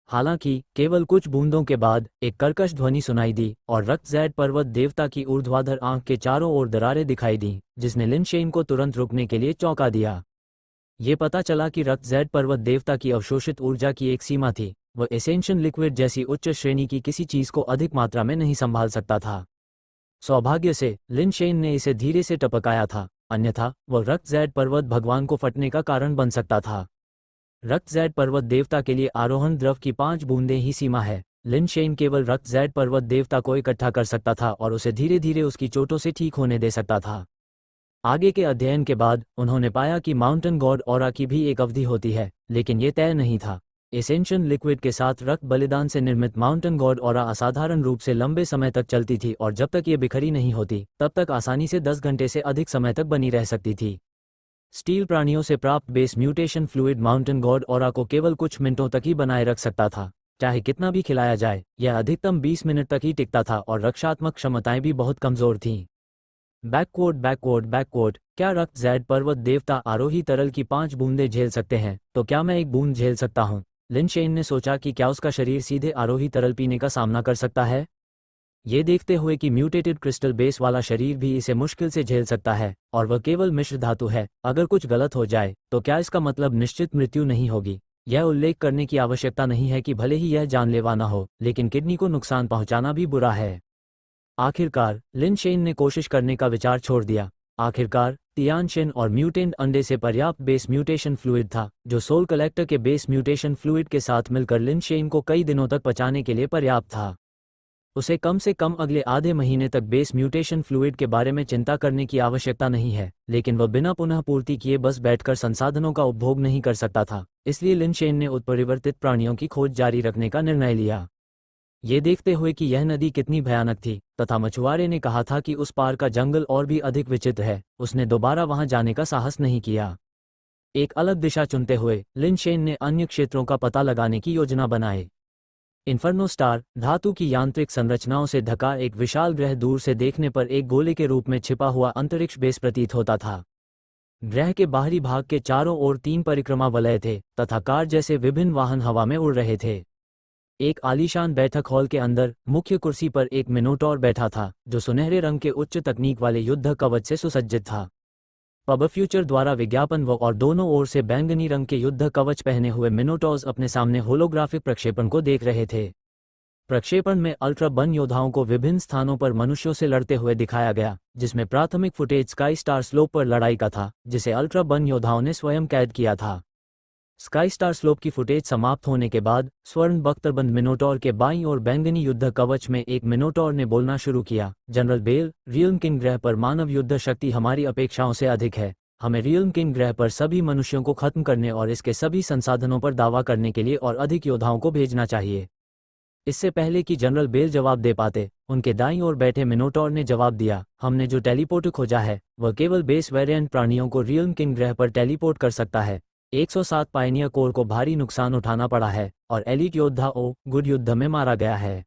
हालांकि केवल कुछ बूंदों के बाद एक कर्कश ध्वनि सुनाई दी और रक्तजैद पर्वत देवता की ऊर्ध्वाधर आंख के चारों ओर दरारें दिखाई दीं, जिसने लिन शेन को तुरंत रुकने के लिए चौंका दिया। ये पता चला कि रक्तजैद पर्वत देवता की अवशोषित ऊर्जा की एक सीमा थी, वह एसेंशियल लिक्विड जैसी उच्च श्रेणी की किसी चीज को अधिक मात्रा में नहीं संभाल सकता था। सौभाग्य से लिन शेन ने इसे धीरे से टपकाया था, अन्यथा वह रक्तजैद पर्वत भगवान को फटने का कारण बन सकता था। रक्तजैद पर्वत देवता के लिए आरोहण द्रव की 5 बूंदें ही सीमा है। लिन शेन केवल रक्तजैद पर्वत देवता को इकट्ठा कर सकता था और उसे धीरे धीरे उसकी चोटों से ठीक होने दे सकता था। आगे के अध्ययन के बाद उन्होंने पाया कि माउंटेन गॉड ऑरा की भी एक अवधि होती है, लेकिन ये तय नहीं था। एसेंशियल लिक्विड के साथ रक्त बलिदान से निर्मित माउंटेन गॉड ऑरा असाधारण रूप से लंबे समय तक चलती थी और जब तक ये बिखरी नहीं होती तब तक आसानी से 10 घंटे से अधिक समय तक बनी रह सकती थी। स्टील प्राणियों से प्राप्त base mutation fluid mountain God aura को केवल कुछ मिनटों तक ही बनाए रख सकता था। चाहे कितना भी खिलाया जाए, यह अधिकतम 20 मिनट तक ही टिकता था और रक्षात्मक क्षमताएं भी बहुत कमजोर थीं। बैककोट, क्या रक्तजैद पर्वत देवता आरोही तरल की 5 बूंदें झेल सकते हैं, तो क्या मैं एक बूंद झेल सकता हूं? लिन शेन ने सोचा कि क्या उसका शरीर सीधे आरोही तरल पीने का सामना कर सकता है। ये देखते हुए कि म्यूटेटेड क्रिस्टल बेस वाला शरीर भी इसे मुश्किल से झेल सकता है और वह केवल मिश्र धातु है, अगर कुछ गलत हो जाए तो क्या इसका मतलब निश्चित मृत्यु नहीं होगी? यह उल्लेख करने की आवश्यकता नहीं है कि भले ही यह जानलेवा न हो, लेकिन किडनी को नुकसान पहुंचाना भी बुरा है। आखिरकार लिन शेन ने कोशिश करने का विचार छोड़ दिया। आखिरकार तियानशिन और म्यूटेंट अंडे से पर्याप्त बेस म्यूटेशन फ्लूइड था, जो सोल कलेक्टर के बेस म्यूटेशन फ्लूइड के साथ मिलकर लिन शेन को कई दिनों तक पचाने के लिए पर्याप्त था। उसे कम से कम अगले आधे महीने तक बेस म्यूटेशन फ्लूइड के बारे में चिंता करने की आवश्यकता नहीं है, लेकिन वह बिना पुनः पूर्ति किए बस बैठकर संसाधनों का उपभोग नहीं कर सकता था। इसलिए लिन शेन ने उत्परिवर्तित प्राणियों की खोज जारी रखने का निर्णय लिया। ये देखते हुए कि यह नदी कितनी भयानक थी तथा मछुआरे ने कहा था कि उस पार का जंगल और भी अधिक विचित्र है, उसने दोबारा वहां जाने का साहस नहीं किया। एक अलग दिशा चुनते हुए लिन शेन ने अन्य क्षेत्रों का पता लगाने की योजना बनाई। इन्फर्नो स्टार धातु की यांत्रिक संरचनाओं से ढका एक विशाल ग्रह दूर से देखने पर एक गोले के रूप में छिपा हुआ अंतरिक्ष बेस प्रतीत होता था। ग्रह के बाहरी भाग के चारों ओर 3 परिक्रमा वलय थे तथा कार जैसे विभिन्न वाहन हवा में उड़ रहे थे। एक आलीशान बैठक हॉल के अंदर मुख्य कुर्सी पर एक मिनोटॉर बैठा था, जो सुनहरे रंग के उच्च तकनीक वाले युद्ध कवच से सुसज्जित था। पब फ्यूचर द्वारा विज्ञापन और दोनों ओर से बैंगनी रंग के युद्ध कवच पहने हुए मिनोटॉर्स अपने सामने होलोग्राफिक प्रक्षेपण को देख रहे थे। प्रक्षेपण में अल्ट्रा बन योद्धाओं को विभिन्न स्थानों पर मनुष्यों से लड़ते हुए दिखाया गया, जिसमें प्राथमिक फुटेज स्काई स्टार स्लोप पर लड़ाई का था, जिसे अल्ट्रा बन योद्धाओं ने स्वयं कैद किया था। स्काई स्टार स्लोप की फुटेज समाप्त होने के बाद स्वर्ण बख्तरबंद मिनोटॉर के बाईं और बैंगनी युद्ध कवच में एक मिनोटॉर ने बोलना शुरू किया, जनरल बेल, रियल्म किंग ग्रह पर मानव युद्ध शक्ति हमारी अपेक्षाओं से अधिक है। हमें रियल्म किंग ग्रह पर सभी मनुष्यों को खत्म करने और इसके सभी संसाधनों पर दावा करने के लिए और अधिक योद्धाओं को भेजना चाहिए। इससे पहले कि जनरल बेल जवाब दे पाते, उनके दाईं ओर बैठे मिनोटॉर ने जवाब दिया, हमने जो टेलीपोर्ट खोजा है वह केवल बेस वेरिएंट प्राणियों को रियल्म किंग ग्रह पर टेलीपोर्ट कर सकता है। 107 पायनियर कोर को भारी नुकसान उठाना पड़ा है और एलीट योद्धा गुड युद्ध में मारा गया है।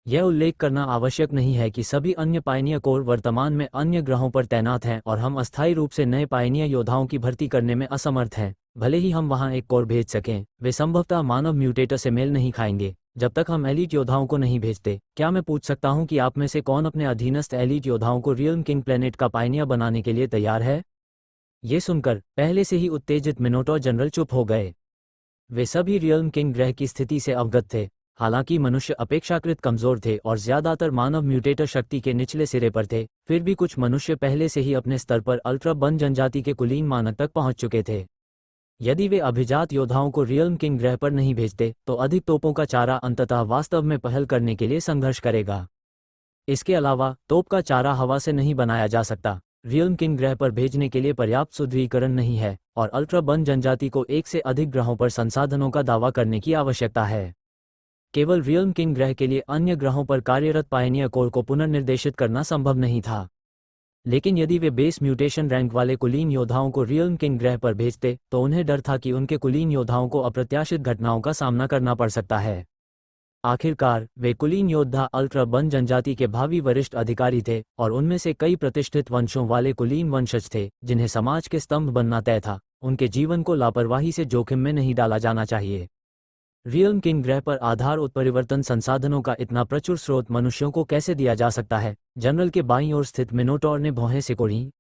यह उल्लेख करना आवश्यक नहीं है कि सभी अन्य पायनियर कोर वर्तमान में अन्य ग्रहों पर तैनात हैं और हम अस्थायी रूप से नए पायनियर योद्धाओं की भर्ती करने में असमर्थ हैं। भले ही हम वहां एक कोर भेज सकें, वे संभवतः मानव म्यूटेटर से मेल नहीं खाएंगे जब तक हम एलीट योद्धाओं को नहीं भेजते। क्या मैं पूछ सकता हूं कि आप में से कौन अपने अधीनस्थ एलीट योद्धाओं को रियल्म किंग प्लेनेट का पायनियर बनाने के लिए तैयार है? ये सुनकर पहले से ही उत्तेजित मिनोटॉर जनरल चुप हो गए। वे सभी रियल्म किंग ग्रह की स्थिति से अवगत थे। हालांकि मनुष्य अपेक्षाकृत कमजोर थे और ज्यादातर मानव म्यूटेटर शक्ति के निचले सिरे पर थे, फिर भी कुछ मनुष्य पहले से ही अपने स्तर पर अल्ट्रा बन जनजाति के कुलीन मानक तक पहुंच चुके थे। यदि वे अभिजात योद्धाओं को रियल्म किंग ग्रह पर नहीं भेजते तो अधिक तोपों का चारा अंततः वास्तव में पहल करने के लिए संघर्ष करेगा। इसके अलावा तोप का चारा हवा से नहीं बनाया जा सकता, रियल्म किंग ग्रह पर भेजने के लिए पर्याप्त सुदृढ़ीकरण नहीं है और अल्ट्रा बन जनजाति को एक से अधिक ग्रहों पर संसाधनों का दावा करने की आवश्यकता है। केवल रियल्म किंग ग्रह के लिए अन्य ग्रहों पर कार्यरत पायनियर कोर को पुनर्निर्देशित करना संभव नहीं था। लेकिन यदि वे बेस म्यूटेशन रैंक वाले कुलीन योद्धाओं को रियल्म किंग ग्रह पर भेजते तो उन्हें डर था कि उनके कुलीन योद्धाओं को अप्रत्याशित घटनाओं का सामना करना पड़ सकता है। आखिरकार वे कुलीन योद्धा अल्ट्रा बन जनजाति के भावी वरिष्ठ अधिकारी थे और उनमें से कई प्रतिष्ठित वंशों वाले कुलीन वंशज थे जिन्हें समाज के स्तंभ बनना तय था। उनके जीवन को लापरवाही से जोखिम में नहीं डाला जाना चाहिए। रियल्म किंग ग्रह पर आधार उत्परिवर्तन संसाधनों का इतना प्रचुर स्रोत मनुष्यों को कैसे दिया जा सकता है? जनरल के बाईं ओर स्थित मिनोटॉर ने भौहें सिकोड़ी।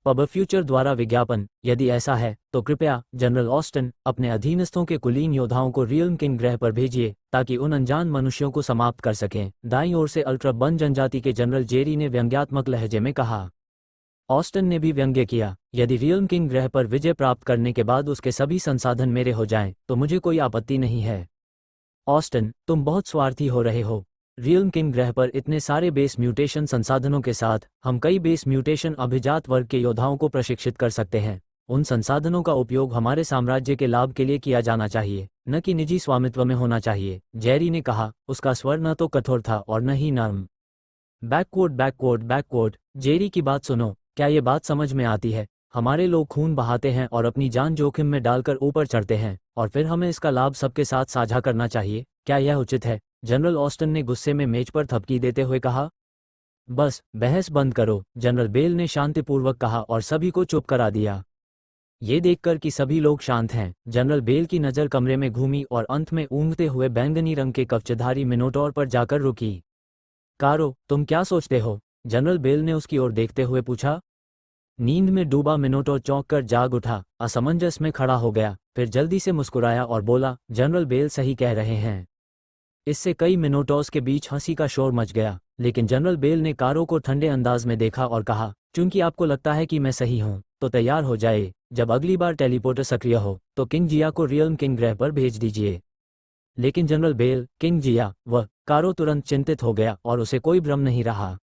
पब फ्यूचर द्वारा विज्ञापन, यदि ऐसा है तो कृपया जनरल ऑस्टन अपने अधीनस्थों के कुलीन योद्धाओं को रियल्म किंग ग्रह पर भेजिए ताकि उन अनजान मनुष्यों को समाप्त कर सकें। दाईं ओर से अल्ट्रा वन जनजाति के जनरल जेरी ने व्यंग्यात्मक लहजे में कहा। ऑस्टन ने भी व्यंग्य किया, यदि रियल्म किंग ग्रह पर विजय प्राप्त करने के बाद उसके सभी संसाधन मेरे हो जाएं तो मुझे कोई आपत्ति नहीं है। ऑस्टन, तुम बहुत स्वार्थी हो रहे हो। रियल्म किंग ग्रह पर इतने सारे बेस म्यूटेशन संसाधनों के साथ हम कई बेस म्यूटेशन अभिजात वर्ग के योद्धाओं को प्रशिक्षित कर सकते हैं। उन संसाधनों का उपयोग हमारे साम्राज्य के लाभ के लिए किया जाना चाहिए, न कि निजी स्वामित्व में होना चाहिए, जेरी ने कहा। उसका स्वर न तो कठोर था और न ही नर्म। बैकवर्ड, जेरी की बात सुनो, क्या ये बात समझ में आती है? हमारे लोग खून बहाते हैं और अपनी जान जोखिम में डालकर ऊपर चढ़ते हैं, और फिर हमें इसका लाभ सबके साथ साझा करना चाहिए। क्या यह उचित है? जनरल ऑस्टन ने गुस्से में मेज पर थपकी देते हुए कहा। बस बहस बंद करो, जनरल बेल ने शांतिपूर्वक कहा और सभी को चुप करा दिया। ये देखकर कि सभी लोग शांत हैं, जनरल बेल की नज़र कमरे में घूमी और अंत में ऊँघते हुए बैंगनी रंग के कवचधारी मिनोटॉर पर जाकर रुकी। कारो, तुम क्या सोचते हो? जनरल बेल ने उसकी ओर देखते हुए पूछा। नींद में डूबा मिनोटॉर चौंक कर जाग उठा, असमंजस में खड़ा हो गया, फिर जल्दी से मुस्कुराया और बोला, जनरल बेल सही कह रहे हैं। इससे कई मिनोटॉर्स के बीच हंसी का शोर मच गया, लेकिन जनरल बेल ने कारो को ठंडे अंदाज में देखा और कहा, चूंकि आपको लगता है कि मैं सही हूं, तो तैयार हो जाए। जब अगली बार टेलीपोर्टर सक्रिय हो तो किंग जिया को रियल्म किंग ग्रह पर भेज दीजिए। लेकिन जनरल बेल, किंग जिया, वह? कारो तुरंत चिंतित हो गया और उसे कोई भ्रम नहीं रहा।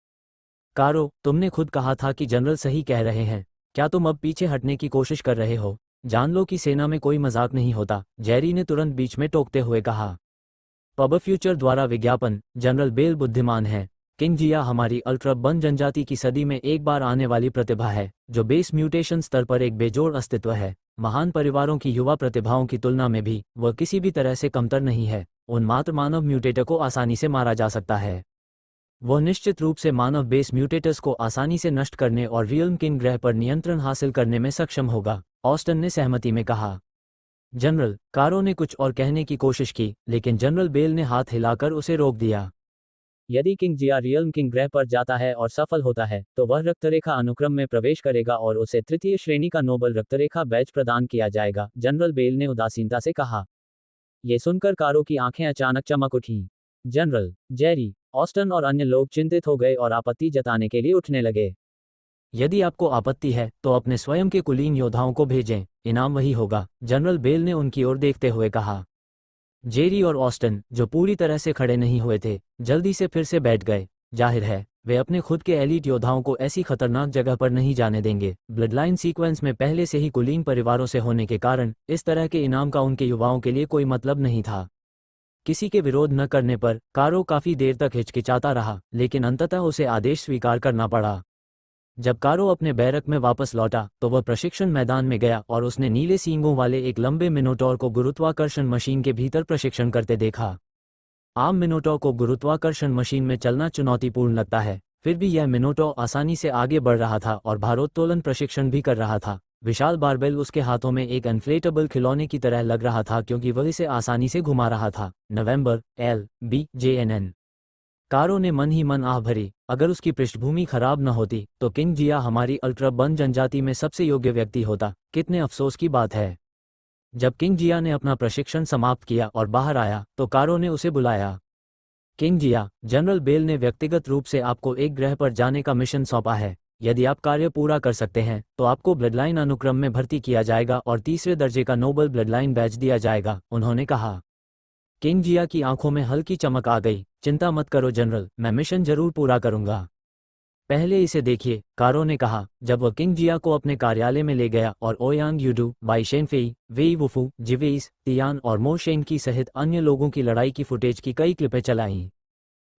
कारो, तुमने खुद कहा था कि जनरल सही कह रहे हैं। क्या तुम अब पीछे हटने की कोशिश कर रहे हो? जान लो कि सेना में कोई मजाक नहीं होता, जेरी ने तुरंत बीच में टोकते हुए कहा। पब फ्यूचर द्वारा विज्ञापन, जनरल बेल बुद्धिमान है। किंग जिया हमारी अल्ट्रा वन जनजाति की सदी में एक बार आने वाली प्रतिभा है, जो बेस म्यूटेशन स्तर पर एक बेजोड़ अस्तित्व है। महान परिवारों की युवा प्रतिभाओं की तुलना में भी वह किसी भी तरह से कमतर नहीं है। उन मात्र मानव म्यूटेटर को आसानी से मारा जा सकता है। वह निश्चित रूप से मानव बेस म्यूटेटर्स को आसानी से नष्ट करने और रियल्म किंग ग्रह पर नियंत्रण हासिल करने में सक्षम होगा, ऑस्टन ने सहमति में कहा। जनरल, कारो ने कुछ और कहने की कोशिश की, लेकिन जनरल बेल ने हाथ हिलाकर उसे रोक दिया। यदि किंग जिया रियल्म किंग ग्रह पर जाता है और सफल होता है तो वह रक्तरेखा अनुक्रम में प्रवेश करेगा और उसे तृतीय श्रेणी का नोबल रक्तरेखा बैच प्रदान किया जाएगा, जनरल बेल ने उदासीनता से कहा। यह सुनकर कारो की आंखें अचानक चमक उठीं। जनरल, जेरी, ऑस्टन और अन्य लोग चिंतित हो गए और आपत्ति जताने के लिए उठने लगे। यदि आपको आपत्ति है तो अपने स्वयं के कुलीन योद्धाओं को भेजें, इनाम वही होगा, जनरल बेल ने उनकी ओर देखते हुए कहा। जेरी और ऑस्टन, जो पूरी तरह से खड़े नहीं हुए थे, जल्दी से फिर से बैठ गए। जाहिर है वे अपने खुद के एलीट योद्धाओं को ऐसी खतरनाक जगह पर नहीं जाने देंगे। ब्लडलाइन सीक्वेंस में पहले से ही कुलीन परिवारों से होने के कारण इस तरह के इनाम का उनके युवाओं के लिए कोई मतलब नहीं था। किसी के विरोध न करने पर कारो काफी देर तक हिचकिचाता रहा, लेकिन अंततः उसे आदेश स्वीकार करना पड़ा। जब कारो अपने बैरक में वापस लौटा तो वह प्रशिक्षण मैदान में गया और उसने नीले सींगों वाले एक लंबे मिनोटॉर को गुरुत्वाकर्षण मशीन के भीतर प्रशिक्षण करते देखा। आम मिनोटॉर को गुरुत्वाकर्षण मशीन में चलना चुनौतीपूर्ण लगता है, फिर भी यह मिनोटॉर आसानी से आगे बढ़ रहा था और भारोत्तोलन प्रशिक्षण भी कर रहा था। विशाल बारबेल उसके हाथों में एक इन्फ्लेटेबल खिलौने की तरह लग रहा था क्योंकि वह इसे आसानी से घुमा रहा था। नवंबर, LBJNN। कारो ने मन ही मन आह भरी, अगर उसकी पृष्ठभूमि खराब न होती तो किंग जिया हमारी अल्ट्रा वन जनजाति में सबसे योग्य व्यक्ति होता। कितने अफसोस की बात है। जब किंग जिया ने अपना प्रशिक्षण समाप्त किया और बाहर आया तो कारो ने उसे बुलाया। किंग जिया, जनरल बेल ने व्यक्तिगत रूप से आपको एक ग्रह पर जाने का मिशन सौंपा है। यदि आप कार्य पूरा कर सकते हैं तो आपको ब्लडलाइन अनुक्रम में भर्ती किया जाएगा और तीसरे दर्जे का नोबल ब्लडलाइन बैच दिया जाएगा, उन्होंने कहा। किंग जिया की आंखों में हल्की चमक आ गई। चिंता मत करो जनरल, मैं मिशन जरूर पूरा करूंगा। पहले इसे देखिए, कारो ने कहा, जब वह किंग जिया को अपने कार्यालय में ले गया और ओयांग यूडू, बाई शेनफेई, वेई वुफू, जिवेइस, तियान और मो शेंकी सहित अन्य लोगों की लड़ाई की फुटेज की कई क्लिपें चलाईं।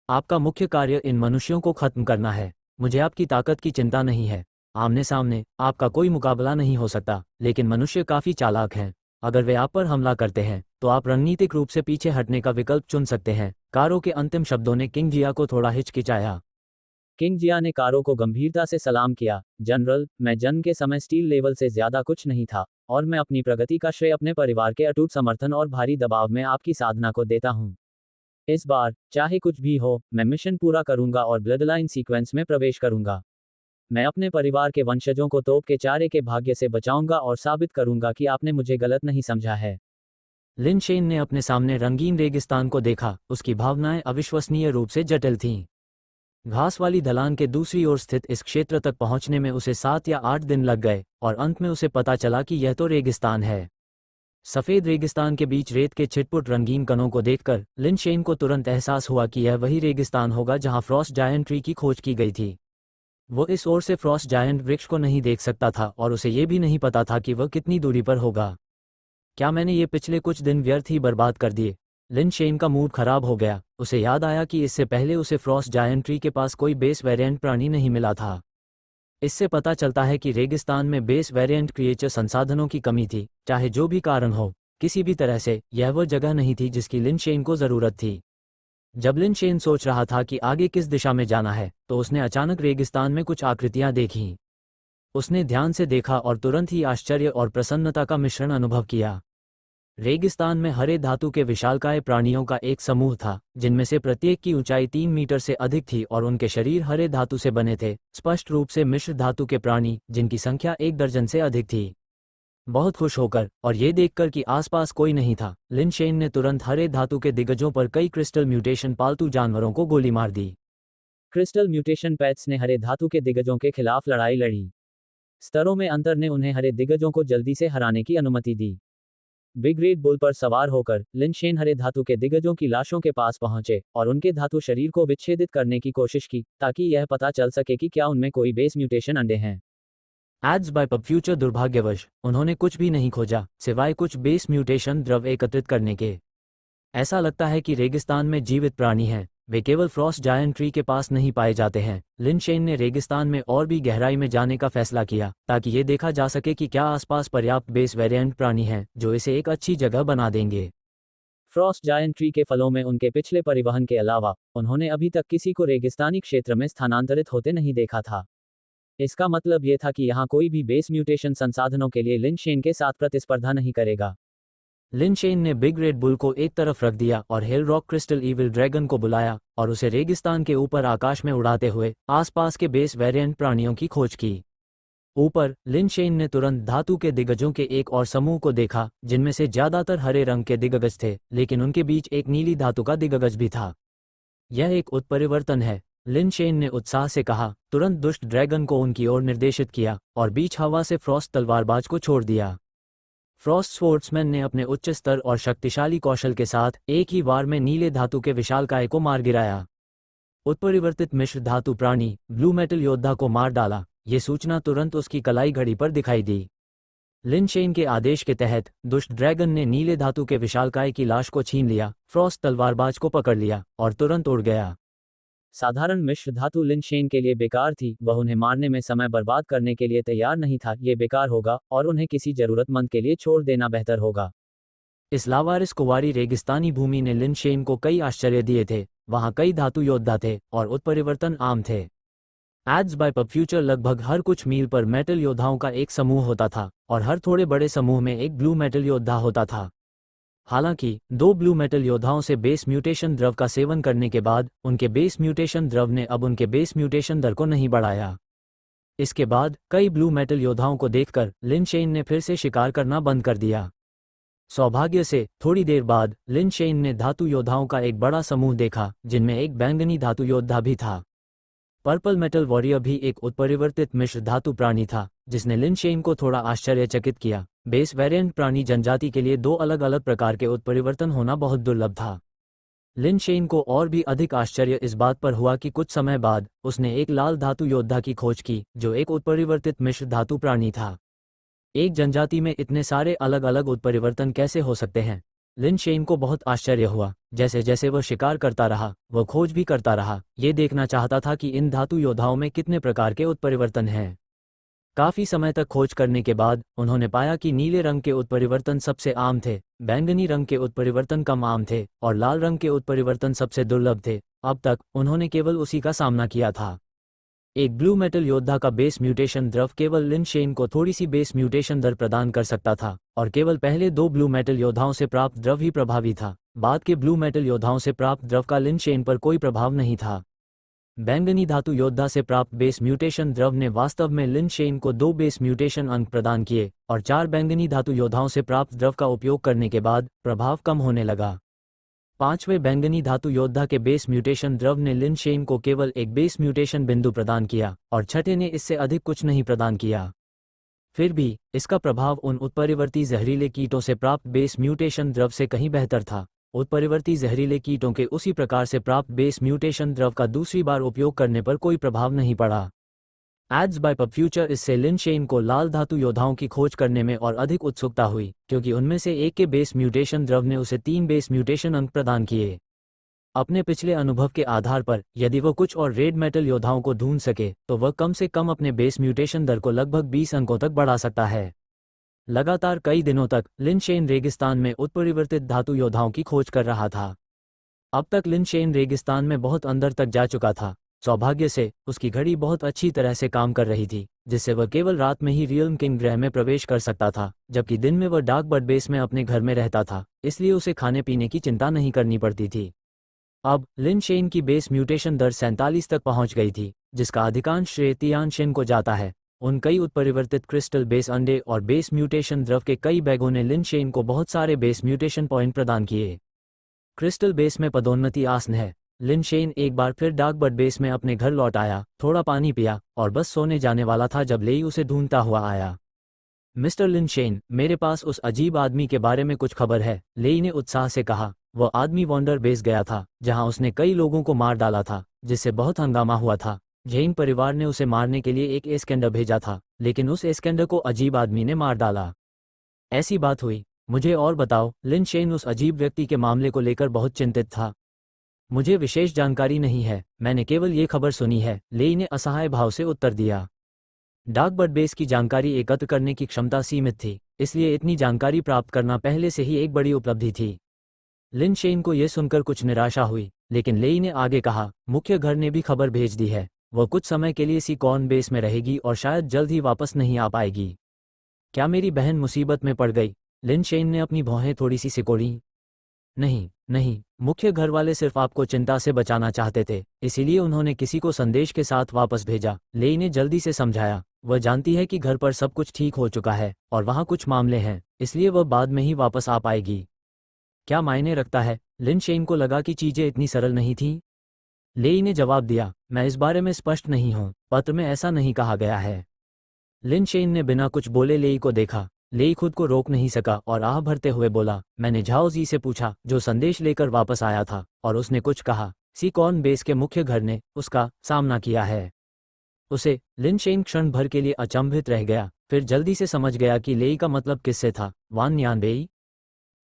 आपका मुख्य कार्य इन मनुष्यों को खत्म करना है। मुझे आपकी ताकत की चिंता नहीं है। आमने सामने आपका कोई मुकाबला नहीं हो सकता, लेकिन मनुष्य काफी चालाक हैं। अगर वे आप पर हमला करते हैं तो आप रणनीतिक रूप से पीछे हटने का विकल्प चुन सकते हैं। कारो के अंतिम शब्दों ने किंग जिया को थोड़ा हिचकिचाया। किंग जिया ने कारो को गंभीरता से सलाम किया। जनरल, मैं जन्म के समय स्टील लेवल से ज्यादा कुछ नहीं था, और मैं अपनी प्रगति का श्रेय अपने परिवार के अटूट समर्थन और भारी दबाव में आपकी साधना को देता हूँ। इस बार, चाहे कुछ भी हो, मैं मिशन पूरा करूंगा और ब्लडलाइन सीक्वेंस में प्रवेश करूंगा। मैं अपने परिवार के वंशजों को तोप के चारे के भाग्य से बचाऊंगा और साबित करूंगा कि आपने मुझे गलत नहीं समझा है। लिन शेन ने अपने सामने रंगीन रेगिस्तान को देखा, उसकी भावनाएं अविश्वसनीय रूप से जटिल थीं। घास वाली ढलान के दूसरी ओर स्थित इस क्षेत्र तक पहुंचने में उसे 7 या 8 दिन लग गए, और अंत में उसे पता चला कि यह तो रेगिस्तान है। सफ़ेद रेगिस्तान के बीच रेत के छिटपुट रंगीन कणों को देखकर लिन शेन को तुरंत एहसास हुआ कि यह वही रेगिस्तान होगा जहां फ्रॉस्ट जायंट ट्री की खोज की गई थी। वो इस ओर से फ्रॉस्ट जायंट वृक्ष को नहीं देख सकता था और उसे ये भी नहीं पता था कि वह कितनी दूरी पर होगा। क्या मैंने ये पिछले कुछ दिन व्यर्थ ही बर्बाद कर दिए? लिन शेन का मूड खराब हो गया। उसे याद आया कि इससे पहले उसे फ्रॉस्ट जायंट ट्री के पास कोई बेस वेरिएंट प्राणी नहीं मिला था। इससे पता चलता है कि रेगिस्तान में बेस वेरिएंट क्रिएचर संसाधनों की कमी थी। चाहे जो भी कारण हो, किसी भी तरह से यह वह जगह नहीं थी जिसकी लिन शेन को ज़रूरत थी। जब लिन शेन सोच रहा था कि आगे किस दिशा में जाना है, तो उसने अचानक रेगिस्तान में कुछ आकृतियां देखीं। उसने ध्यान से देखा और तुरंत ही आश्चर्य और प्रसन्नता का मिश्रण अनुभव किया। रेगिस्तान में हरे धातु के विशालकाय प्राणियों का एक समूह था, जिनमें से प्रत्येक की ऊंचाई 3 मीटर से अधिक थी और उनके शरीर हरे धातु से बने थे, स्पष्ट रूप से मिश्र धातु के प्राणी, जिनकी संख्या 1 दर्जन से अधिक थी। बहुत खुश होकर और ये देखकर कि आसपास कोई नहीं था, लिन शेन ने तुरंत हरे धातु के दिग्गजों पर कई क्रिस्टल म्यूटेशन पालतू जानवरों को गोली मार दी। क्रिस्टल म्यूटेशन पैट्स ने हरे धातु के दिग्गजों के खिलाफ लड़ाई लड़ी। स्तरों में अंतर ने उन्हें हरे दिग्गजों को जल्दी से हराने की अनुमति दी। बिग रेड बुल पर सवार होकर लिन शेन हरे धातु के दिग्गजों की लाशों के पास पहुंचे और उनके धातु शरीर को विच्छेदित करने की कोशिश की, ताकि यह पता चल सके कि क्या उनमें कोई बेस म्यूटेशन अंडे हैं। एड्स बाय पब फ्यूचर दुर्भाग्यवश उन्होंने कुछ भी नहीं खोजा, सिवाय कुछ बेस म्यूटेशन द्रव एकत्रित करने के। ऐसा लगता है कि रेगिस्तान में जीवित प्राणी हैं, वे केवल फ्रॉस्ट जायंट ट्री के पास नहीं पाए जाते हैं। लिन शेन ने रेगिस्तान में और भी गहराई में जाने का फैसला किया, ताकि ये देखा जा सके कि क्या आसपास पर्याप्त बेस वेरिएंट प्राणी हैं जो इसे एक अच्छी जगह बना देंगे। फ्रॉस्ट जायंट ट्री के फलों में उनके पिछले परिवहन के अलावा उन्होंने अभी तक किसी को रेगिस्तानी क्षेत्र में स्थानांतरित होते नहीं देखा था। इसका मतलब ये था कि यहाँ कोई भी बेस म्यूटेशन संसाधनों के लिए लिन शेन के साथ प्रतिस्पर्धा नहीं करेगा। लिन शेन ने बिग रेड बुल को एक तरफ रख दिया और हिल रॉक क्रिस्टल ईविल ड्रैगन को बुलाया और उसे रेगिस्तान के ऊपर आकाश में उड़ाते हुए आसपास के बेस वेरिएंट प्राणियों की खोज की। ऊपर लिन शेन ने तुरंत धातु के दिग्गजों के एक और समूह को देखा, जिनमें से ज्यादातर हरे रंग के दिग्गज थे, लेकिन उनके बीच एक नीली धातु का दिग्गज भी था। यह एक उत्परिवर्तन है, लिन शेन ने उत्साह से कहा, तुरंत दुष्ट ड्रैगन को उनकी ओर निर्देशित किया और बीच हवा से फ्रॉस्ट तलवारबाज को छोड़ दिया। फ्रॉस्ट स्पोर्ट्समैन ने अपने उच्च स्तर और शक्तिशाली कौशल के साथ एक ही वार में नीले धातु के विशालकाय को मार गिराया। उत्परिवर्तित मिश्र धातु प्राणी ब्लू मेटल योद्धा को मार डाला। ये सूचना तुरंत उसकी कलाई घड़ी पर दिखाई दी। लिन शेन के आदेश के तहत दुष्ट ड्रैगन ने नीले धातु के विशालकाय की लाश को छीन लिया, फ्रॉस्ट तलवारबाज को पकड़ लिया और तुरंत उड़ गया। साधारण मिश्र धातु लिन शेन के लिए बेकार थी, वह उन्हें मारने में समय बर्बाद करने के लिए तैयार नहीं था। ये बेकार होगा और उन्हें किसी जरूरतमंद के लिए छोड़ देना बेहतर होगा। इस लावारिस कुंवारी रेगिस्तानी भूमि ने लिन शेन को कई आश्चर्य दिए थे। वहां कई धातु योद्धा थे और उत्परिवर्तन आम थे। एड्स बाय पब फ्यूचर लगभग हर कुछ मील पर मेटल योद्धाओं का एक समूह होता था और हर थोड़े बड़े समूह में एक ब्लू मेटल योद्धा होता था। हालांकि 2 ब्लू मेटल योद्धाओं से बेस म्यूटेशन द्रव का सेवन करने के बाद उनके बेस म्यूटेशन द्रव ने अब उनके बेस म्यूटेशन दर को नहीं बढ़ाया। इसके बाद कई ब्लू मेटल योद्धाओं को देखकर लिन शेन ने फिर से शिकार करना बंद कर दिया। सौभाग्य से थोड़ी देर बाद लिन शेन ने धातु योद्धाओं का एक बड़ा समूह देखा, जिनमें एक बैंगनी धातु योद्धा भी था। पर्पल मेटल वॉरियर भी एक उत्परिवर्तित मिश्र धातु प्राणी था, जिसने लिन शेन को थोड़ा आश्चर्यचकित किया। बेस वेरिएंट प्राणी जनजाति के लिए 2 अलग अलग प्रकार के उत्परिवर्तन होना बहुत दुर्लभ था। लिन शेन को और भी अधिक आश्चर्य इस बात पर हुआ कि कुछ समय बाद उसने एक लाल धातु योद्धा की खोज की, जो एक उत्परिवर्तित मिश्र धातु प्राणी था। एक जनजाति में इतने सारे अलग अलग उत्परिवर्तन कैसे हो सकते हैं? लिन शेन को बहुत आश्चर्य हुआ। जैसे जैसे वह शिकार करता रहा, वह खोज भी करता रहा। ये देखना चाहता था कि इन धातु योद्धाओं में कितने प्रकार के उत्परिवर्तन हैं। काफी समय तक खोज करने के बाद उन्होंने पाया कि नीले रंग के उत्परिवर्तन सबसे आम थे, बैंगनी रंग के उत्परिवर्तन कम आम थे और लाल रंग के उत्परिवर्तन सबसे दुर्लभ थे। अब तक उन्होंने केवल उसी का सामना किया था। एक ब्लू मेटल योद्धा का बेस म्यूटेशन द्रव केवल लिन शेन को थोड़ी सी बेस म्यूटेशन दर प्रदान कर सकता था, और केवल पहले 2 ब्लू मेटल योद्धाओं से प्राप्त द्रव ही प्रभावी था। बाद के ब्लू मेटल योद्धाओं से प्राप्त द्रव का लिन शेन पर कोई प्रभाव नहीं था। बैंगनी धातु योद्धा से प्राप्त बेस म्यूटेशन द्रव ने वास्तव में लिन शेन को 2 बेस म्यूटेशन अंक प्रदान किए, और 4 बैंगनी धातु योद्धाओं से प्राप्त द्रव का उपयोग करने के बाद प्रभाव कम होने लगा। 5वें बैंगनी धातु योद्धा के बेस म्यूटेशन द्रव ने लिन शेन को केवल एक बेस म्यूटेशन बिंदु प्रदान किया, और छठे ने इससे अधिक कुछ नहीं प्रदान किया। फिर भी इसका प्रभाव उन उत्परिवर्ती जहरीले कीटों से प्राप्त बेस म्यूटेशन द्रव से कहीं बेहतर था। उत्परिवर्ती जहरीले कीटों के उसी प्रकार से प्राप्त बेस म्यूटेशन द्रव का दूसरी बार उपयोग करने पर कोई प्रभाव नहीं पड़ा। एड्स बाय पब फ्यूचर इससे लिन शेन को लाल धातु योद्धाओं की खोज करने में और अधिक उत्सुकता हुई, क्योंकि उनमें से एक के बेस म्यूटेशन द्रव ने उसे 3 बेस म्यूटेशन अंक प्रदान किए। अपने पिछले अनुभव के आधार पर यदि वह कुछ और रेड मेटल योद्धाओं को ढूंढ सके तो वह कम से कम अपने बेस म्यूटेशन दर को लगभग 20 अंकों तक बढ़ा सकता है। लगातार कई दिनों तक लिन शेन रेगिस्तान में उत्परिवर्तित धातु योद्धाओं की खोज कर रहा था। अब तक लिन शेन रेगिस्तान में बहुत अंदर तक जा चुका था। सौभाग्य से उसकी घड़ी बहुत अच्छी तरह से काम कर रही थी, जिससे वह केवल रात में ही रियल्म किंग ग्रह में प्रवेश कर सकता था, जबकि दिन में वह डार्क बर्ड बेस में अपने घर में रहता था, इसलिए उसे खाने पीने की चिंता नहीं करनी पड़ती थी। अब लिन शेन की बेस म्यूटेशन दर 47 तक पहुंच गई थी, जिसका अधिकांश श्रेय तियान शेन को जाता है। उन कई उत्परिवर्तित क्रिस्टल बेस अंडे और बेस म्यूटेशन द्रव के कई बैगों ने लिन शेन को बहुत सारे बेस म्यूटेशन पॉइंट प्रदान किए। क्रिस्टल बेस में पदोन्नति आसन है। लिन शेन एक बार फिर डार्क बर्ड बेस में अपने घर लौट आया, थोड़ा पानी पिया और बस सोने जाने वाला था जब लेई उसे ढूंढता हुआ आया। मिस्टर लिन शेन, मेरे पास उस अजीब आदमी के बारे में कुछ खबर है, लेई ने उत्साह से कहा। वह आदमी वॉन्डर बेस गया था, जहां उसने कई लोगों को मार डाला था, जिससे बहुत हंगामा हुआ था। जैन परिवार ने उसे मारने के लिए एक एस्केंडर भेजा था, लेकिन उस एस्केंडर को अजीब आदमी ने मार डाला। ऐसी बात हुई। मुझे और बताओ। लिन शेन उस अजीब व्यक्ति के मामले को लेकर बहुत चिंतित था। मुझे विशेष जानकारी नहीं है, मैंने केवल ये खबर सुनी है, लेई ने असहाय भाव से उत्तर दिया। डार्क बर्ड बेस की जानकारी एकत्र करने की क्षमता सीमित थी, इसलिए इतनी जानकारी प्राप्त करना पहले से ही एक बड़ी उपलब्धि थी। लिन शेन को यह सुनकर कुछ निराशा हुई, लेकिन लेई ने आगे कहा, मुख्य घर ने भी खबर भेज दी है। वह कुछ समय के लिए सिकॉन बेस में रहेगी और शायद जल्द ही वापस नहीं आ पाएगी। क्या मेरी बहन मुसीबत में पड़ गई? लिन शेन ने अपनी भौहें थोड़ी सी सिकोड़ी। नहीं नहीं, मुख्य घर वाले सिर्फ आपको चिंता से बचाना चाहते थे, इसीलिए उन्होंने किसी को संदेश के साथ वापस भेजा, लेई ने जल्दी से समझाया। वह जानती है कि घर पर सब कुछ ठीक हो चुका है और वहाँ कुछ मामले हैं, इसलिए वह बाद में ही वापस आ पाएगी। क्या मायने रखता है? लिन शेन को लगा कि चीजें इतनी सरल नहीं थीं। लेई ने जवाब दिया, मैं इस बारे में स्पष्ट नहीं हूँ, पत्र में ऐसा नहीं कहा गया है। लिन शेन ने बिना कुछ बोले लेई को देखा। लेई खुद को रोक नहीं सका और आह भरते हुए बोला, मैंने झाओ जी से पूछा, जो संदेश लेकर वापस आया था, और उसने कुछ कहा। सिकॉन बेस के मुख्य घर ने उसका सामना किया है। उसे। लिन शेन क्षण भर के लिए अचंभित रह गया, फिर जल्दी से समझ गया कि लेई का मतलब किससे था। वान न्यानबेई?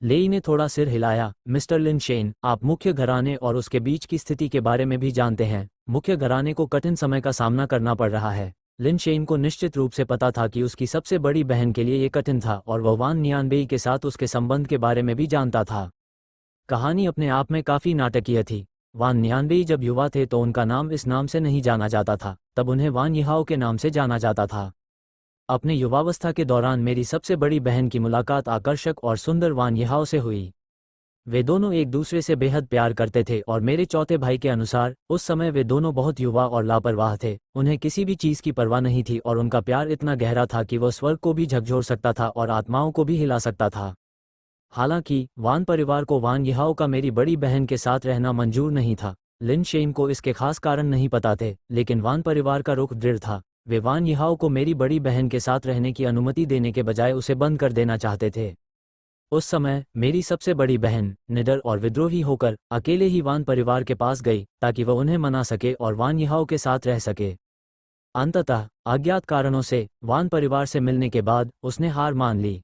लेई ने थोड़ा सिर हिलाया। मिस्टर लिन शेन, आप मुख्य घराने और उसके बीच की स्थिति के बारे में भी जानते हैं। मुख्य घराने को कठिन समय का सामना करना पड़ रहा है। लिन शेन को निश्चित रूप से पता था कि उसकी सबसे बड़ी बहन के लिए ये कठिन था, और वह वान न्यानबेई के साथ उसके संबंध के बारे में भी जानता था। कहानी अपने आप में काफी नाटकीय थी। वान न्यानबेई जब युवा थे तो उनका नाम इस नाम से नहीं जाना जाता था, तब उन्हें वान यिहाओ के नाम से जाना जाता था। अपने युवावस्था के दौरान मेरी सबसे बड़ी बहन की मुलाकात आकर्षक और सुंदर वान यिहाओ से हुई। वे दोनों एक दूसरे से बेहद प्यार करते थे, और मेरे चौथे भाई के अनुसार उस समय वे दोनों बहुत युवा और लापरवाह थे। उन्हें किसी भी चीज की परवाह नहीं थी, और उनका प्यार इतना गहरा था कि वह स्वर्ग को भी झकझोर सकता था और आत्माओं को भी हिला सकता था। हालांकि वान परिवार को वान यिहाओ का मेरी बड़ी बहन के साथ रहना मंजूर नहीं था। लिन शेन को इसके खास कारण नहीं पता थे, लेकिन वान परिवार का रुख दृढ़ था। वे वान यिहाओ को मेरी बड़ी बहन के साथ रहने की अनुमति देने के बजाय उसे बंद कर देना चाहते थे। उस समय मेरी सबसे बड़ी बहन निडर और विद्रोही होकर अकेले ही वान परिवार के पास गई, ताकि वह उन्हें मना सके और वान यिहाओ के साथ रह सके। अंततः अज्ञात कारणों से वान परिवार से मिलने के बाद उसने हार मान ली।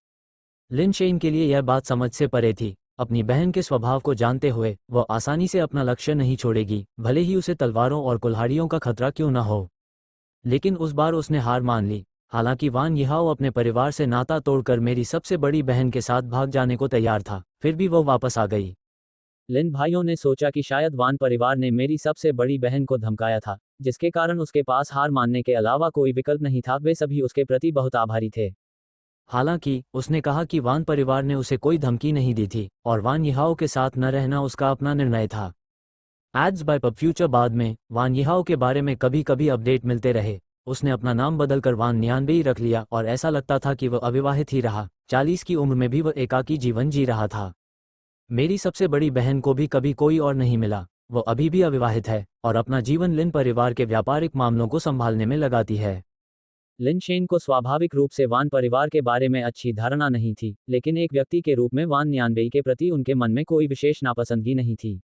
लिन शेन के लिए यह बात समझ से परे थी। अपनी बहन के स्वभाव को जानते हुए वह आसानी से अपना लक्ष्य नहीं छोड़ेगी, भले ही उसे तलवारों और कुल्हाड़ियों का खतरा क्यों न हो। लेकिन उस बार उसने हार मान ली। हालांकि वान यिहाओ अपने परिवार से नाता तोड़कर मेरी सबसे बड़ी बहन के साथ भाग जाने को तैयार था, फिर भी वह वापस आ गई। लिन भाइयों ने सोचा कि शायद वान परिवार ने मेरी सबसे बड़ी बहन को धमकाया था, जिसके कारण उसके पास हार मानने के अलावा कोई विकल्प नहीं था। वे सभी उसके प्रति बहुत आभारी थे। हालांकि उसने कहा कि वान परिवार ने उसे कोई धमकी नहीं दी थी और वान यिहाओ के साथ न रहना उसका अपना निर्णय था। एड्स बाय पब फ्यूचर बाद में वान यिहाओ के बारे में कभी कभी अपडेट मिलते रहे। उसने अपना नाम बदलकर वान नियानबेई रख लिया और ऐसा लगता था कि वह अविवाहित ही रहा। 40 की उम्र में भी वह एकाकी जीवन जी रहा था। मेरी सबसे बड़ी बहन को भी कभी कोई और नहीं मिला। वो अभी भी अविवाहित है और अपना जीवन लिन परिवार के व्यापारिक मामलों को संभालने में लगाती है। लिन शेन को स्वाभाविक रूप से वान परिवार के बारे में अच्छी धारणा नहीं थी, लेकिन एक व्यक्ति के रूप में वान नियानबेई के प्रति उनके मन में कोई विशेष नापसंदगी नहीं थी।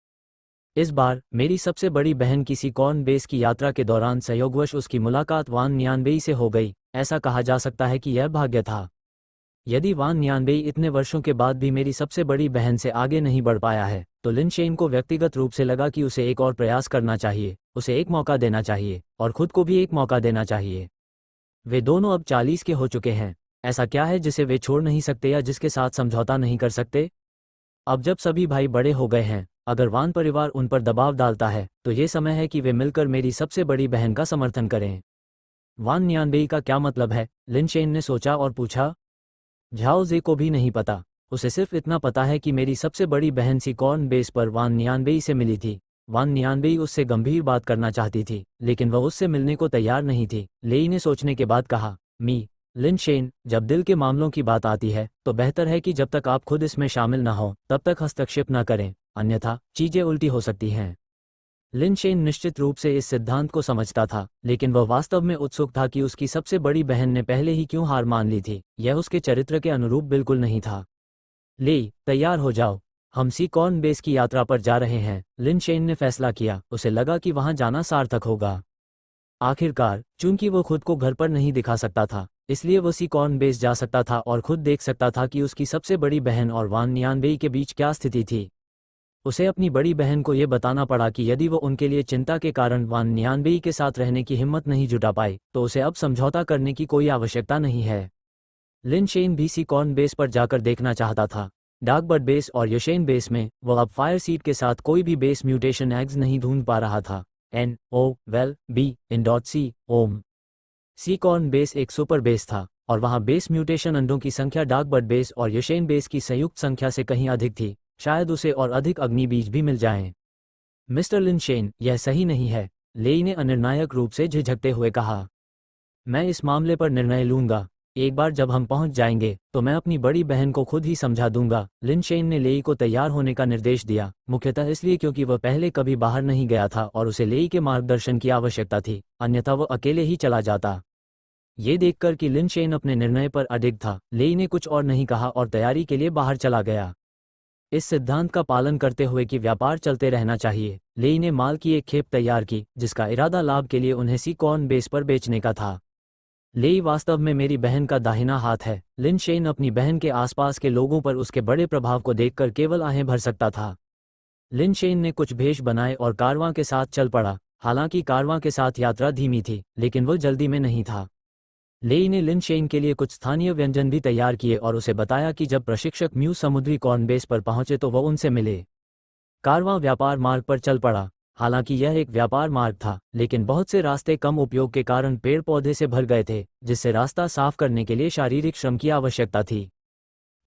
इस बार मेरी सबसे बड़ी बहन की सिकॉन बेस की यात्रा के दौरान संयोगवश उसकी मुलाकात वान नियानबेई से हो गई। ऐसा कहा जा सकता है कि यह भाग्य था। यदि वान नियानबेई इतने वर्षों के बाद भी मेरी सबसे बड़ी बहन से आगे नहीं बढ़ पाया है, तो लिन शेन को व्यक्तिगत रूप से लगा कि उसे एक और प्रयास करना चाहिए, उसे एक मौका देना चाहिए और खुद को भी एक मौका देना चाहिए। वे दोनों अब 40 के हो चुके हैं। ऐसा क्या है जिसे वे छोड़ नहीं सकते या जिसके साथ समझौता नहीं कर सकते? अब जब सभी भाई बड़े हो गए हैं, अगर वान परिवार उन पर दबाव डालता है तो ये समय है कि वे मिलकर मेरी सबसे बड़ी बहन का समर्थन करें। वान नियानबेई का क्या मतलब है? लिन शेन ने सोचा और पूछा। झाओ जे को भी नहीं पता। उसे सिर्फ इतना पता है कि मेरी सबसे बड़ी बहन सिकॉन बेस पर वान नियानबेई से मिली थी। वान नियानबेई उससे गंभीर बात करना चाहती थी, लेकिन वह उससे मिलने को तैयार नहीं थी। लेई ने सोचने के बाद कहा, लिन शेन, जब दिल के मामलों की बात आती है तो बेहतर है कि जब तक आप खुद इसमें शामिल न हो तब तक हस्तक्षेप न करें, अन्यथा चीजें उल्टी हो सकती हैं। लिन शेन निश्चित रूप से इस सिद्धांत को समझता था, लेकिन वह वास्तव में उत्सुक था कि उसकी सबसे बड़ी बहन ने पहले ही क्यों हार मान ली थी। यह उसके चरित्र के अनुरूप बिल्कुल नहीं था। लेई, तैयार हो जाओ, हम सिकॉन बेस की यात्रा पर जा रहे हैं। लिन शेन ने फैसला किया। उसे लगा कि वहां जाना सार्थक होगा। आखिरकार, चूंकि वो खुद को घर पर नहीं दिखा सकता था, इसलिए वो सिकॉन बेस जा सकता था और खुद देख सकता था कि उसकी सबसे बड़ी बहन और वान नियानबेई के बीच क्या स्थिति थी। उसे अपनी बड़ी बहन को यह बताना पड़ा कि यदि वो उनके लिए चिंता के कारण वान नियानबेई के साथ रहने की हिम्मत नहीं जुटा पाई, तो उसे अब समझौता करने की कोई आवश्यकता नहीं है। लिन शेन भी सिकॉन बेस पर जाकर देखना चाहता था। डार्कबर्ड बेस और यशेन बेस में वो अब फायर सीड के साथ कोई भी बेस म्यूटेशन एग्स नहीं ढूंढ पा रहा था। NOVEL-B-IN.C ओम। सिकॉन बेस एक सुपर बेस था और वहां बेस म्यूटेशन अंडों की संख्या डार्कबर्ड बेस और यशेन बेस की संयुक्त संख्या से कहीं अधिक थी। शायद उसे और अधिक अग्निबीज भी मिल जाएं। मिस्टर लिन शेन, यह सही नहीं है, लेई ने अनिर्णायक रूप से झिझकते हुए कहा। मैं इस मामले पर निर्णय लूंगा। एक बार जब हम पहुंच जाएंगे तो मैं अपनी बड़ी बहन को खुद ही समझा दूंगा। लिन शेन ने लेई को तैयार होने का निर्देश दिया, मुख्यतः इसलिए क्योंकि वह पहले कभी बाहर नहीं गया था और उसे लेई के मार्गदर्शन की आवश्यकता थी, अन्यथा वह अकेले ही चला जाता। ये देखकर कि लिन शेन अपने निर्णय पर अडिग था, लेई ने कुछ और नहीं कहा और तैयारी के लिए बाहर चला गया। इस सिद्धांत का पालन करते हुए कि व्यापार चलते रहना चाहिए, लेई ने माल की एक खेप तैयार की जिसका इरादा लाभ के लिए उन्हें सिकॉन बेस पर बेचने का था। लेई वास्तव में मेरी बहन का दाहिना हाथ है। लिन शेन अपनी बहन के आसपास के लोगों पर उसके बड़े प्रभाव को देखकर केवल आहें भर सकता था। लिन शेन ने कुछ भेष बनाए और कारवां के साथ चल पड़ा। हालांकि कारवां के साथ यात्रा धीमी थी, लेकिन वो जल्दी में नहीं था। लेई ने लिन शेन के लिए कुछ स्थानीय व्यंजन भी तैयार किए और उसे बताया कि जब प्रशिक्षक म्यू समुद्री कॉर्न बेस पर पहुंचे तो वह उनसे मिले। कारवां व्यापार मार्ग पर चल पड़ा। हालांकि यह एक व्यापार मार्ग था, लेकिन बहुत से रास्ते कम उपयोग के कारण पेड़ पौधे से भर गए थे, जिससे रास्ता साफ करने के लिए शारीरिक श्रम की आवश्यकता थी।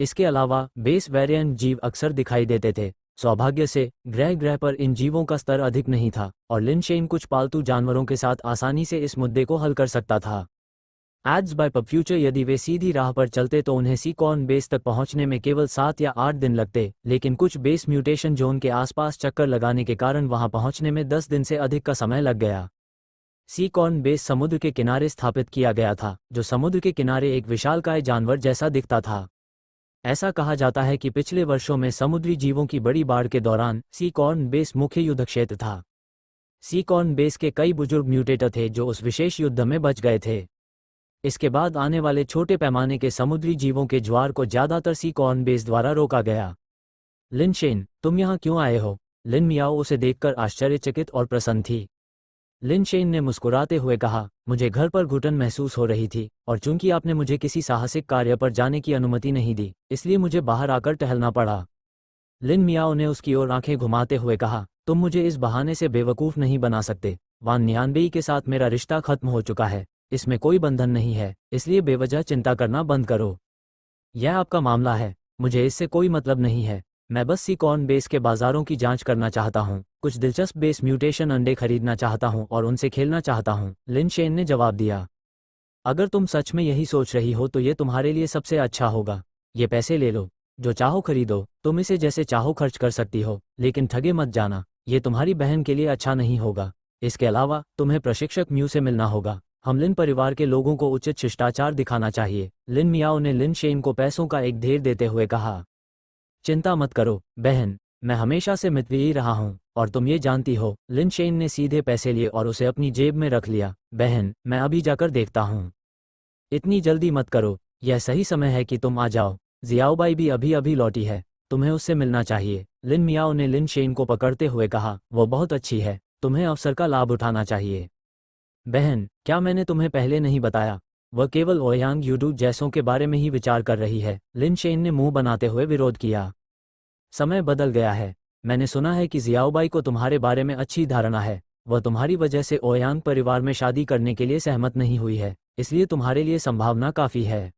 इसके अलावा बेस वेरिएंट जीव अक्सर दिखाई देते थे। सौभाग्य से ग्रह पर इन जीवों का स्तर अधिक नहीं था और लिन शेन कुछ पालतू जानवरों के साथ आसानी से इस मुद्दे को हल कर सकता था। एड्स बाय पब फ्यूचर यदि वे सीधी राह पर चलते तो उन्हें सिकॉन बेस तक पहुंचने में केवल 7 या 8 दिन लगते, लेकिन कुछ बेस म्यूटेशन जोन के आसपास चक्कर लगाने के कारण वहां पहुंचने में 10 दिन से अधिक का समय लग गया। सिकॉन बेस समुद्र के किनारे स्थापित किया गया था, जो समुद्र के किनारे एक विशालकाय जानवर जैसा दिखता था। ऐसा कहा जाता है कि पिछले वर्षों में समुद्री जीवों की बड़ी बाढ़ के दौरान सिकॉन बेस मुख्य युद्ध क्षेत्र था। सिकॉन बेस के कई बुजुर्ग म्यूटेटर थे जो उस विशेष युद्ध में बच गए थे। इसके बाद आने वाले छोटे पैमाने के समुद्री जीवों के ज्वार को ज्यादातर सिकॉन बेस द्वारा रोका गया। लिन शेन, तुम यहाँ क्यों आए हो? लिन मियाओ उसे देखकर आश्चर्यचकित और प्रसन्न थी। लिन शेन ने मुस्कुराते हुए कहा, मुझे घर पर घुटन महसूस हो रही थी और चूंकि आपने मुझे किसी साहसिक कार्य पर जाने की अनुमति नहीं दी, इसलिए मुझे बाहर आकर टहलना पड़ा। लिन मियाओ ने उसकी ओर आंखें घुमाते हुए कहा, तुम मुझे इस बहाने से बेवकूफ़ नहीं बना सकते। वान नियानबेई के साथ मेरा रिश्ता खत्म हो चुका है, इसमें कोई बंधन नहीं है, इसलिए बेवजह चिंता करना बंद करो। यह आपका मामला है, मुझे इससे कोई मतलब नहीं है। मैं बस सिकॉन बेस के बाजारों की जांच करना चाहता हूँ, कुछ दिलचस्प बेस म्यूटेशन अंडे खरीदना चाहता हूँ और उनसे खेलना चाहता हूँ, लिन शेन ने जवाब दिया। अगर तुम सच में यही सोच रही हो तो ये तुम्हारे लिए सबसे अच्छा होगा। ये पैसे ले लो, जो चाहो खरीदो, तुम इसे जैसे चाहो खर्च कर सकती हो, लेकिन ठगे मत जाना, ये तुम्हारी बहन के लिए अच्छा नहीं होगा। इसके अलावा तुम्हें प्रशिक्षक म्यू से मिलना होगा। हम लिन परिवार के लोगों को उचित शिष्टाचार दिखाना चाहिए। लिन मियाओ ने लिन शेन को पैसों का एक ढेर देते हुए कहा, चिंता मत करो बहन, मैं हमेशा से मितव्ययी रहा हूँ और तुम ये जानती हो। लिन शेन ने सीधे पैसे लिए और उसे अपनी जेब में रख लिया। बहन, मैं अभी जाकर देखता हूँ। इतनी जल्दी मत करो, यह सही समय है कि तुम आ जाओ। जियाओबाई भी अभी अभी लौटी है, तुम्हें उससे मिलना चाहिए। लिन मियाओ ने लिन शेन को पकड़ते हुए कहा, वो बहुत अच्छी है, तुम्हें अवसर का लाभ उठाना चाहिए। बहन, क्या मैंने तुम्हें पहले नहीं बताया? वह केवल ओयांग यूडू जैसों के बारे में ही विचार कर रही है। लिन शेन ने मुंह बनाते हुए विरोध किया। समय बदल गया है। मैंने सुना है कि जियाओबाई को तुम्हारे बारे में अच्छी धारणा है। वह तुम्हारी वजह से ओयांग परिवार में शादी करने के लिए सहमत नहीं हुई है, इसलिए तुम्हारे लिए संभावना काफ़ी है।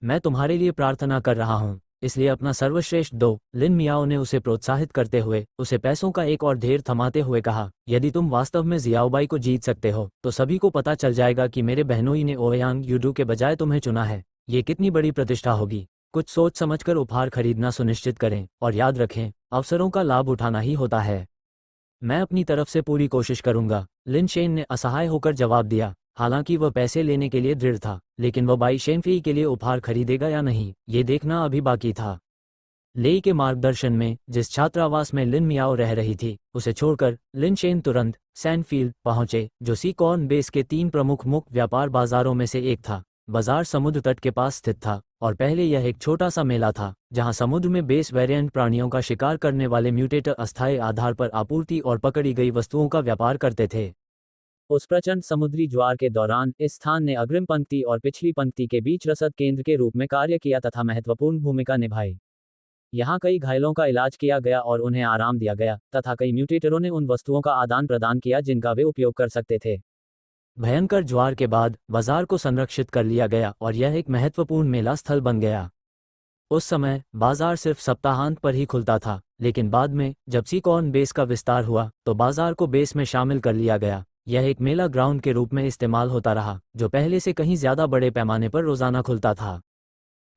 मैं तुम्हारे लिए प्रार्थना कर रहा हूँ, इसलिए अपना सर्वश्रेष्ठ दो। लिन मियाओ ने उसे प्रोत्साहित करते हुए उसे पैसों का एक और ढेर थमाते हुए कहा, यदि तुम वास्तव में जियाओबाई को जीत सकते हो तो सभी को पता चल जाएगा कि मेरे बहनोई ने ओयांग यूडू के बजाय तुम्हें चुना है। ये कितनी बड़ी प्रतिष्ठा होगी। कुछ सोच समझकर उपहार खरीदना सुनिश्चित करें और याद रखें, अवसरों का लाभ उठाना ही होता है। मैं अपनी तरफ से पूरी कोशिश करूंगा, लिन शेन ने असहाय होकर जवाब दिया। हालांकि वह पैसे लेने के लिए दृढ़ था, लेकिन वह बाई शेनफी के लिए उपहार खरीदेगा या नहीं, ये देखना अभी बाकी था। लेई के मार्गदर्शन में जिस छात्रावास में लिन मियाओ रह रही थी, उसे छोड़कर लिन शेन तुरंत सैनफील्ड पहुंचे, जो सिकॉन बेस के 3 प्रमुख मुख्य व्यापार बाजारों में से एक था। बाजार समुद्र तट के पास स्थित था और पहले यह एक छोटा सा मेला था जहां समुद्र में बेस वेरिएंट प्राणियों का शिकार करने वाले म्यूटेटर अस्थायी आधार पर आपूर्ति और पकड़ी गई वस्तुओं का व्यापार करते थे। उस प्रचंड समुद्री ज्वार के दौरान इस स्थान ने अग्रिम पंक्ति और पिछली पंक्ति के बीच रसद केंद्र के रूप में कार्य किया तथा महत्वपूर्ण भूमिका निभाई। यहाँ कई घायलों का इलाज किया गया और उन्हें आराम दिया गया तथा कई म्यूटेटरों ने उन वस्तुओं का आदान प्रदान किया जिनका वे उपयोग कर सकते थे। भयंकर ज्वार के बाद बाजार को संरक्षित कर लिया गया और यह एक महत्वपूर्ण मेला स्थल बन गया। उस समय बाजार सिर्फ सप्ताहांत पर ही खुलता था, लेकिन बाद में जब सिकॉन बेस का विस्तार हुआ तो बाजार को बेस में शामिल कर लिया गया। यह एक मेला ग्राउंड के रूप में इस्तेमाल होता रहा, जो पहले से कहीं ज्यादा बड़े पैमाने पर रोजाना खुलता था।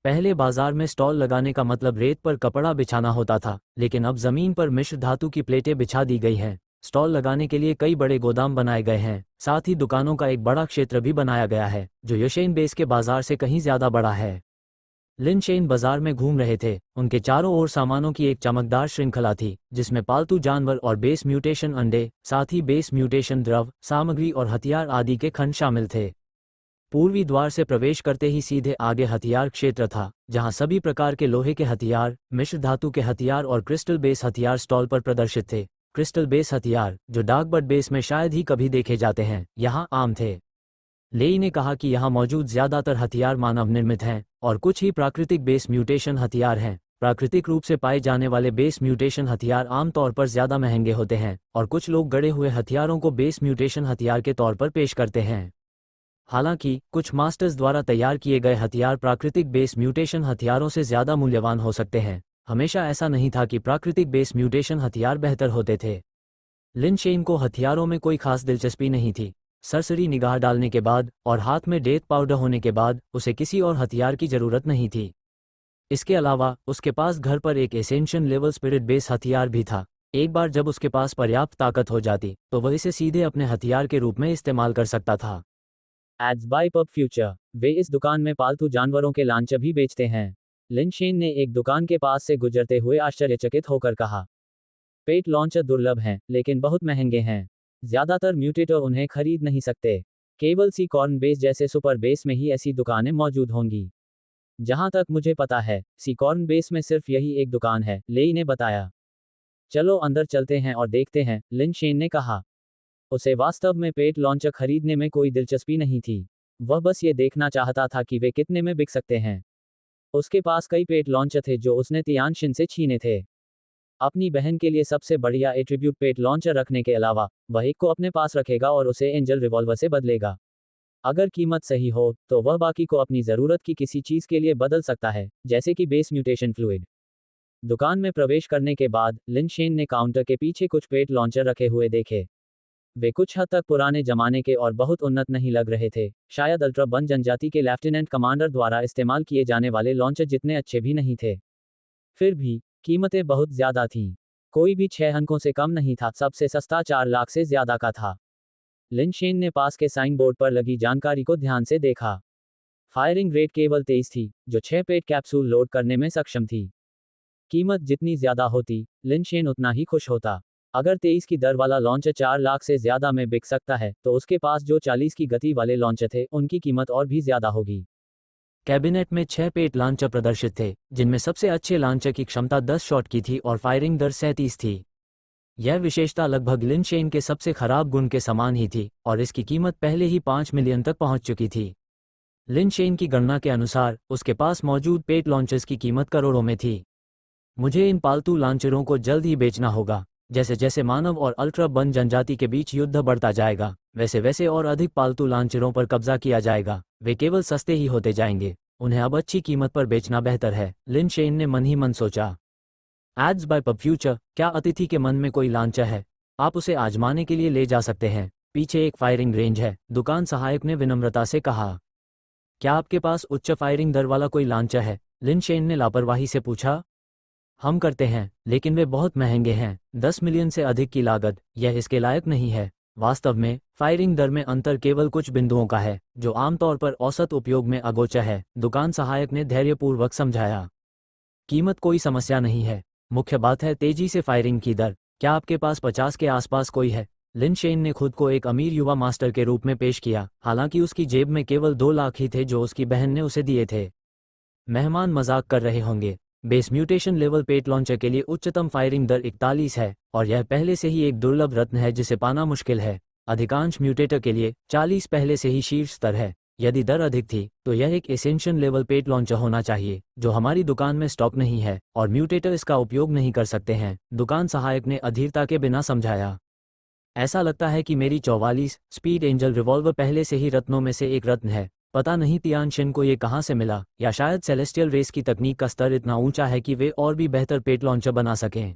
पहले बाजार में स्टॉल लगाने का मतलब रेत पर कपड़ा बिछाना होता था, लेकिन अब जमीन पर मिश्र धातु की प्लेटें बिछा दी गई हैं। स्टॉल लगाने के लिए कई बड़े गोदाम बनाए गए हैं, साथ ही दुकानों का एक बड़ा क्षेत्र भी बनाया गया है, जो यशेन बेस के बाजार से कहीं ज्यादा बड़ा है। लिन शेन बाजार में घूम रहे थे, उनके चारों ओर सामानों की एक चमकदार श्रृंखला थी, जिसमें पालतू जानवर और बेस म्यूटेशन अंडे, साथ ही बेस म्यूटेशन द्रव सामग्री और हथियार आदि के खंड शामिल थे। पूर्वी द्वार से प्रवेश करते ही सीधे आगे हथियार क्षेत्र था, जहां सभी प्रकार के लोहे के हथियार, मिश्र धातु के हथियार और क्रिस्टल बेस हथियार स्टॉल पर प्रदर्शित थे। क्रिस्टल बेस हथियार, जो डार्कबर्ड बेस में शायद ही कभी देखे जाते हैं, यहाँ आम थे। लेई ने कहा कि यहाँ मौजूद ज्यादातर हथियार मानव निर्मित हैं और कुछ ही प्राकृतिक बेस म्यूटेशन हथियार हैं। प्राकृतिक रूप से पाए जाने वाले बेस म्यूटेशन हथियार आमतौर पर ज्यादा महंगे होते हैं और कुछ लोग गड़े हुए हथियारों को बेस म्यूटेशन हथियार के तौर पर पेश करते हैं। हालांकि कुछ मास्टर्स द्वारा तैयार किए गए हथियार प्राकृतिक बेस म्यूटेशन हथियारों से ज्यादा मूल्यवान हो सकते हैं। हमेशा ऐसा नहीं था कि प्राकृतिक बेस म्यूटेशन हथियार बेहतर होते थे। लिन शेन को हथियारों में कोई खास दिलचस्पी नहीं थी। सरसरी निगाह डालने के बाद और हाथ में डेथ पाउडर होने के बाद उसे किसी और हथियार की जरूरत नहीं थी। इसके अलावा उसके पास घर पर एक एसेंशियल लेवल स्पिरिट बेस हथियार भी था। एक बार जब उसके पास पर्याप्त ताकत हो जाती तो वह इसे सीधे अपने हथियार के रूप में इस्तेमाल कर सकता था। एड्स बाय पब फ्यूचर, वे इस दुकान में पालतू जानवरों के लांच भी बेचते हैं। लिन शेन ने एक दुकान के पास से गुजरते हुए आश्चर्यचकित होकर कहा, पेट लॉन्चर दुर्लभ हैं, लेकिन बहुत महंगे हैं। ज्यादातर म्यूटेटर उन्हें खरीद नहीं सकते। केवल सिकॉन बेस जैसे सुपर बेस में ही ऐसी दुकानें मौजूद होंगी। जहां तक मुझे पता है, सिकॉन बेस में सिर्फ यही एक दुकान है, लेई ने बताया। चलो अंदर चलते हैं और देखते हैं, लिन शेन ने कहा। उसे वास्तव में पेट लॉन्चर खरीदने में कोई दिलचस्पी नहीं थी। वह बस ये देखना चाहता था कि वे कितने में बिक सकते हैं। उसके पास कई पेट लॉन्चर थे जो उसने तियानशिन से छीने थे। अपनी बहन के लिए सबसे बढ़िया एट्रीब्यूट पेट लॉन्चर रखने के अलावा वह एक को अपने पास रखेगा और उसे एंजल रिवॉल्वर से बदलेगा। अगर कीमत सही हो तो वह बाकी को अपनी ज़रूरत की किसी चीज़ के लिए बदल सकता है, जैसे कि बेस म्यूटेशन फ्लूइड। दुकान में प्रवेश करने के बाद लिन शेन ने काउंटर के पीछे कुछ पेट लॉन्चर रखे हुए देखे। वे कुछ हद तक पुराने जमाने के और बहुत उन्नत नहीं लग रहे थे, शायद अल्ट्रा वन जनजाति के लेफ्टिनेंट कमांडर द्वारा इस्तेमाल किए जाने वाले लॉन्चर जितने अच्छे भी नहीं थे। फिर भी कीमतें बहुत ज़्यादा थीं। कोई भी 6 अंकों से कम नहीं था, सबसे सस्ता 4 लाख से ज़्यादा का था। लिन शेन ने पास के साइन बोर्ड पर लगी जानकारी को ध्यान से देखा। फायरिंग रेट केवल 23 थी, जो 6 पेट कैप्सूल लोड करने में सक्षम थी। कीमत जितनी ज़्यादा होती, लिन शेन उतना ही खुश होता। अगर 23 की दर वाला लॉन्चर 4 लाख से ज़्यादा में बिक सकता है, तो उसके पास जो 40 की गति वाले लॉन्चर थे, उनकी कीमत और भी ज़्यादा होगी। कैबिनेट में 6 पेट लॉन्चर प्रदर्शित थे, जिनमें सबसे अच्छे लॉन्चर की क्षमता 10 शॉट की थी और फायरिंग दर 37 थी। यह विशेषता लगभग लिन शेन के सबसे खराब गुण के समान ही थी और इसकी कीमत पहले ही 5 मिलियन तक पहुंच चुकी थी। लिन शेन की गणना के अनुसार उसके पास मौजूद पेट लॉन्चर्स की कीमत करोड़ों में थी। मुझे इन पालतू लॉन्चरों को जल्द ही बेचना होगा। जैसे जैसे मानव और अल्ट्रा वन जनजाति के बीच युद्ध बढ़ता जाएगा, वैसे वैसे और अधिक पालतू लॉन्चरों पर कब्जा किया जाएगा। वे केवल सस्ते ही होते जाएंगे। उन्हें अब अच्छी कीमत पर बेचना बेहतर है, लिन शेन ने मन ही मन सोचा। Ads by PubFuture. क्या अतिथि के मन में कोई लॉन्चर है? आप उसे आजमाने के लिए ले जा सकते हैं। पीछे एक फायरिंग रेंज है, दुकान सहायक ने विनम्रता से कहा। क्या आपके पास उच्च फायरिंग दर वाला कोई लॉन्चर है? लिन शेन ने लापरवाही से पूछा। हम करते हैं, लेकिन वे बहुत महंगे हैं। 10 मिलियन से अधिक की लागत, यह इसके लायक नहीं है। वास्तव में फायरिंग दर में अंतर केवल कुछ बिंदुओं का है, जो आमतौर पर औसत उपयोग में अगोचर है, दुकान सहायक ने धैर्यपूर्वक समझाया। कीमत कोई समस्या नहीं है, मुख्य बात है तेजी से फायरिंग की दर। क्या आपके पास 50 के आसपास कोई है? लिन शेन ने खुद को एक अमीर युवा मास्टर के रूप में पेश किया, हालांकि उसकी जेब में केवल 2 लाख ही थे जो उसकी बहन ने उसे दिए थे। मेहमान मजाक कर रहे होंगे। बेस म्यूटेशन लेवल पेट लॉन्चर के लिए उच्चतम फायरिंग दर 41 है और यह पहले से ही एक दुर्लभ रत्न है जिसे पाना मुश्किल है। अधिकांश म्यूटेटर के लिए 40 पहले से ही शीर्ष स्तर है। यदि दर अधिक थी तो यह एक एसेंशियल लेवल पेट लॉन्चर होना चाहिए, जो हमारी दुकान में स्टॉक नहीं है और म्यूटेटर इसका उपयोग नहीं कर सकते हैं, दुकान सहायक ने अधीरता के बिना समझाया। ऐसा लगता है कि मेरी 44 स्पीड एंजल रिवॉल्वर पहले से ही रत्नों में से एक रत्न है। पता नहीं तियानशिन को ये कहाँ से मिला, या शायद सेलेस्टियल रेस की तकनीक का स्तर इतना ऊंचा है कि वे और भी बेहतर पेट लॉन्चर बना सकें।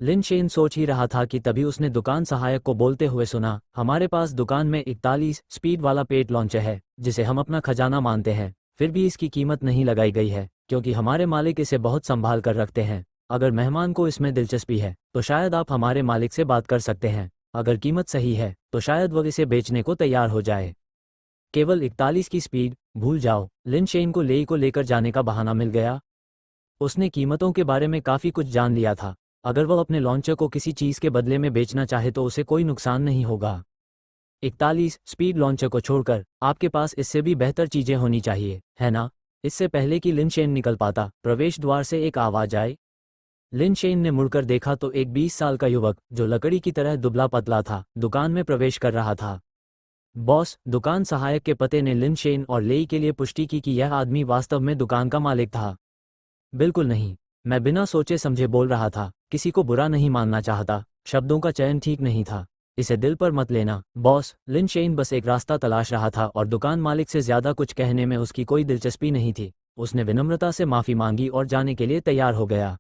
लिन शेन सोच ही रहा था कि तभी उसने दुकान सहायक को बोलते हुए सुना, हमारे पास दुकान में 41 स्पीड वाला पेट लॉन्चर है, जिसे हम अपना खजाना मानते हैं। फिर भी इसकी कीमत नहीं लगाई गई है, क्योंकि हमारे मालिक इसे बहुत संभाल कर रखते हैं। अगर मेहमान को इसमें दिलचस्पी है तो शायद आप हमारे मालिक से बात कर सकते हैं। अगर कीमत सही है तो शायद वह इसे बेचने को तैयार हो जाए। केवल 41 की स्पीड, भूल जाओ। लिन शेन को लेई को लेकर जाने का बहाना मिल गया। उसने कीमतों के बारे में काफ़ी कुछ जान लिया था। अगर वह अपने लॉन्चर को किसी चीज़ के बदले में बेचना चाहे तो उसे कोई नुकसान नहीं होगा। 41 स्पीड लॉन्चर को छोड़कर आपके पास इससे भी बेहतर चीज़ें होनी चाहिए, है ना? इससे पहले कि लिन शेन निकल पाता, प्रवेश द्वार से एक आवाज़ आई। लिन शेन ने मुड़कर देखा तो एक 20 साल का युवक, जो लकड़ी की तरह दुबला पतला था, दुकान में प्रवेश कर रहा था। बॉस, दुकान सहायक के पते ने लिन शेन और लेई के लिए पुष्टि की कि यह आदमी वास्तव में दुकान का मालिक था। बिल्कुल नहीं, मैं बिना सोचे समझे बोल रहा था, किसी को बुरा नहीं मानना चाहता। शब्दों का चयन ठीक नहीं था। इसे दिल पर मत लेना, बॉस। लिन शेन बस एक रास्ता तलाश रहा था और दुकान मालिक से ज़्यादा कुछ कहने में उसकी कोई दिलचस्पी नहीं थी। उसने विनम्रता से माफ़ी मांगी और जाने के लिए तैयार हो गया।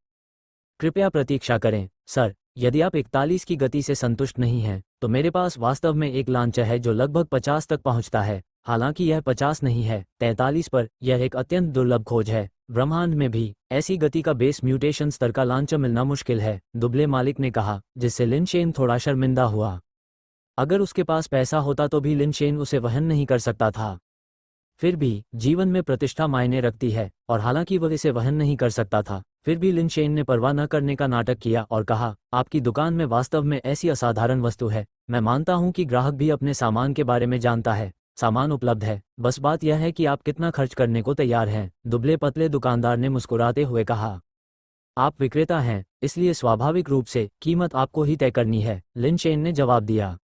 कृपया प्रतीक्षा करें, सर। यदि आप 41 की गति से संतुष्ट नहीं हैं, तो मेरे पास वास्तव में एक लॉन्चर है जो लगभग 50 तक पहुंचता है। हालांकि यह 50 नहीं है, 43 पर। यह एक अत्यंत दुर्लभ खोज है। ब्रह्मांड में भी ऐसी गति का बेस म्यूटेशन स्तर का लॉन्चर मिलना मुश्किल है, दुबले मालिक ने कहा, जिससे लिन शेन थोड़ा शर्मिंदा हुआ। अगर उसके पास पैसा होता तो भी लिन शेन उसे वहन नहीं कर सकता था। फिर भी जीवन में प्रतिष्ठा मायने रखती है, और हालांकि वह इसे वहन नहीं कर सकता था, फिर भी लिन शेन ने परवाह न करने का नाटक किया और कहा, आपकी दुकान में वास्तव में ऐसी असाधारण वस्तु है। मैं मानता हूं कि ग्राहक भी अपने सामान के बारे में जानता है। सामान उपलब्ध है, बस बात यह है कि आप कितना खर्च करने को तैयार हैं, दुबले पतले दुकानदार ने मुस्कुराते हुए कहा। आप विक्रेता हैं, इसलिए स्वाभाविक रूप से कीमत आपको ही तय करनी है, लिन शेन ने जवाब दिया।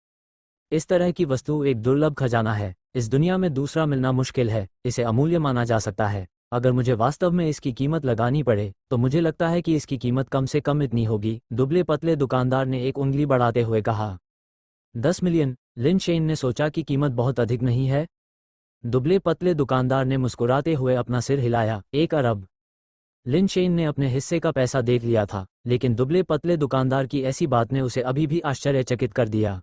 इस तरह की वस्तु एक दुर्लभ खजाना है। इस दुनिया में दूसरा मिलना मुश्किल है। इसे अमूल्य माना जा सकता है। अगर मुझे वास्तव में इसकी कीमत लगानी पड़े तो मुझे लगता है कि इसकी कीमत कम से कम इतनी होगी, दुबले पतले दुकानदार ने एक उंगली बढ़ाते हुए कहा। 10 मिलियन। लिन शेन ने सोचा कि कीमत बहुत अधिक नहीं है। दुबले पतले दुकानदार ने मुस्कुराते हुए अपना सिर हिलाया। 1 अरब। लिन शेन ने अपने हिस्से का पैसा देख लिया था, लेकिन दुबले पतले दुकानदार की ऐसी बात ने उसे अभी भी आश्चर्यचकित कर दिया।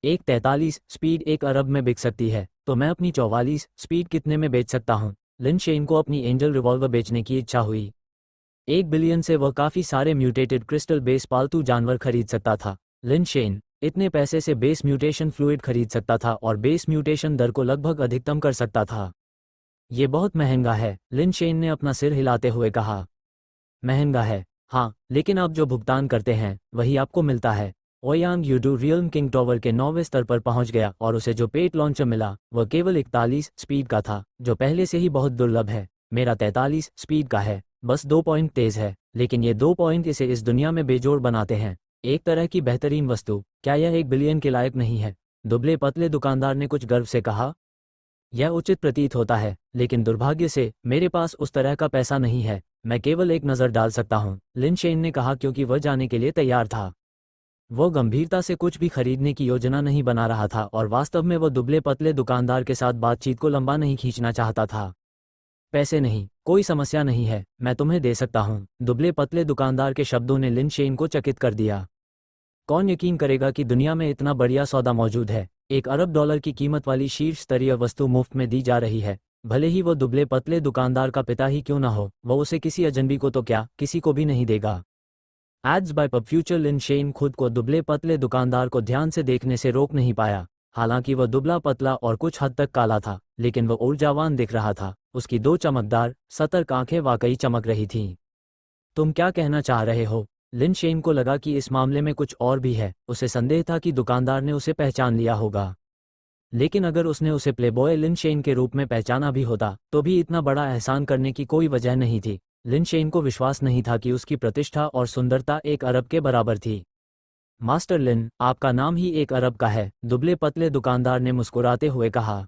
1.43 स्पीड 1 अरब में बिक सकती है, तो मैं अपनी 44 स्पीड कितने में बेच सकता हूँ? लिन शेन को अपनी एंजल रिवॉल्वर बेचने की इच्छा हुई। 1 बिलियन से वह काफ़ी सारे म्यूटेटेड क्रिस्टल बेस पालतू जानवर खरीद सकता था। लिन शेन इतने पैसे से बेस म्यूटेशन फ्लूइड खरीद सकता था और बेस म्यूटेशन दर को लगभग अधिकतम कर सकता था। ये बहुत महंगा है, लिन शेन ने अपना सिर हिलाते हुए कहा। महंगा है, हाँ, लेकिन आप जो भुगतान करते हैं वही आपको मिलता है। ओयांग यूडू रियल्म किंग टॉवर के 9वें स्तर पर पहुंच गया और उसे जो पेट लॉन्चर मिला वह केवल 41 स्पीड का था, जो पहले से ही बहुत दुर्लभ है। मेरा 43 स्पीड का है, बस 2 पॉइंट तेज है, लेकिन ये 2 पॉइंट इसे इस दुनिया में बेजोड़ बनाते हैं। एक तरह की बेहतरीन वस्तु। क्या यह 1 बिलियन के लायक नहीं है? दुबले पतले दुकानदार ने कुछ गर्व से कहा। यह उचित प्रतीत होता है, लेकिन दुर्भाग्य से मेरे पास उस तरह का पैसा नहीं है। मैं केवल एक नज़र डाल सकता हूँ, लिन शेन ने कहा, क्योंकि वह जाने के लिए तैयार था। वह गंभीरता से कुछ भी खरीदने की योजना नहीं बना रहा था और वास्तव में वह दुबले पतले दुकानदार के साथ बातचीत को लंबा नहीं खींचना चाहता था। पैसे नहीं, कोई समस्या नहीं है, मैं तुम्हें दे सकता हूँ। दुबले पतले दुकानदार के शब्दों ने लिन शेन को चकित कर दिया। कौन यकीन करेगा कि दुनिया में इतना बढ़िया सौदा मौजूद है? 1 अरब डॉलर की कीमत वाली शीर्ष स्तरीय वस्तु मुफ्त में दी जा रही है। भले ही वो दुबले पतले दुकानदार का पिता ही क्यों ना हो, वह उसे किसी अजनबी को तो क्या, किसी को भी नहीं देगा। Ads by PubFuture. Lin Shen खुद को दुबले पतले दुकानदार को ध्यान से देखने से रोक नहीं पाया। हालांकि वह दुबला पतला और कुछ हद तक काला था, लेकिन वह ऊर्जावान दिख रहा था। उसकी 2 चमकदार, सतर्क आंखें वाकई चमक रही थीं। तुम क्या कहना चाह रहे हो? लिन शेन को लगा कि इस मामले में कुछ और भी है। उसे संदेह था कि दुकानदार ने उसे पहचान लिया होगा, लेकिन अगर उसने उसे प्लेबॉय लिन शेन के रूप में पहचाना भी होता तो भी इतना बड़ा एहसान करने की कोई वजह नहीं थी। लिन शेन को विश्वास नहीं था कि उसकी प्रतिष्ठा और सुंदरता 1 अरब के बराबर थी। मास्टर लिन, आपका नाम ही 1 अरब का है, दुबले पतले दुकानदार ने मुस्कुराते हुए कहा।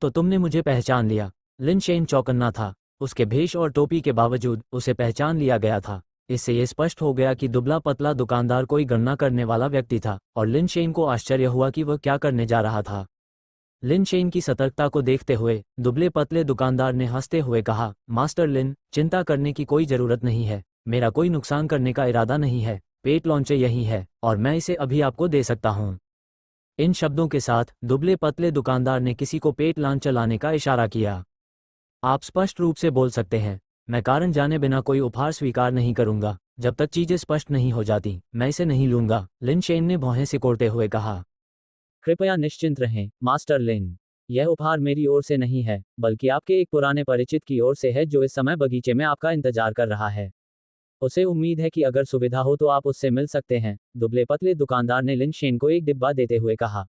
तो तुमने मुझे पहचान लिया? लिन शेन चौकन्ना था। उसके भेष और टोपी के बावजूद उसे पहचान लिया गया था। इससे यह स्पष्ट हो गया कि दुबला पतला दुकानदार कोई गणना करने वाला व्यक्ति था, और लिन शेन को आश्चर्य हुआ कि वह क्या करने जा रहा था। लिन शेन की सतर्कता को देखते हुए दुबले पतले दुकानदार ने हंसते हुए कहा, मास्टर लिन, चिंता करने की कोई ज़रूरत नहीं है। मेरा कोई नुकसान करने का इरादा नहीं है। पेट लॉन्चर यही है और मैं इसे अभी आपको दे सकता हूँ। इन शब्दों के साथ दुबले पतले दुकानदार ने किसी को पेट लॉन्चर लाने का इशारा किया। आप स्पष्ट रूप से बोल सकते हैं। मैं कारण जाने बिना कोई उपहार स्वीकार नहीं करूंगा। जब तक चीजें स्पष्ट नहीं हो जाती मैं इसे नहीं लूंगा, लिन शेन ने भौहें सिकोड़ते हुए कहा। कृपया निश्चिंत रहें, मास्टर लिन। यह उपहार मेरी ओर से नहीं है, बल्कि आपके एक पुराने परिचित की ओर से है जो इस समय बगीचे में आपका इंतजार कर रहा है। उसे उम्मीद है कि अगर सुविधा हो तो आप उससे मिल सकते हैं। दुबले पतले दुकानदार ने लिन शेन को एक डिब्बा देते हुए कहा।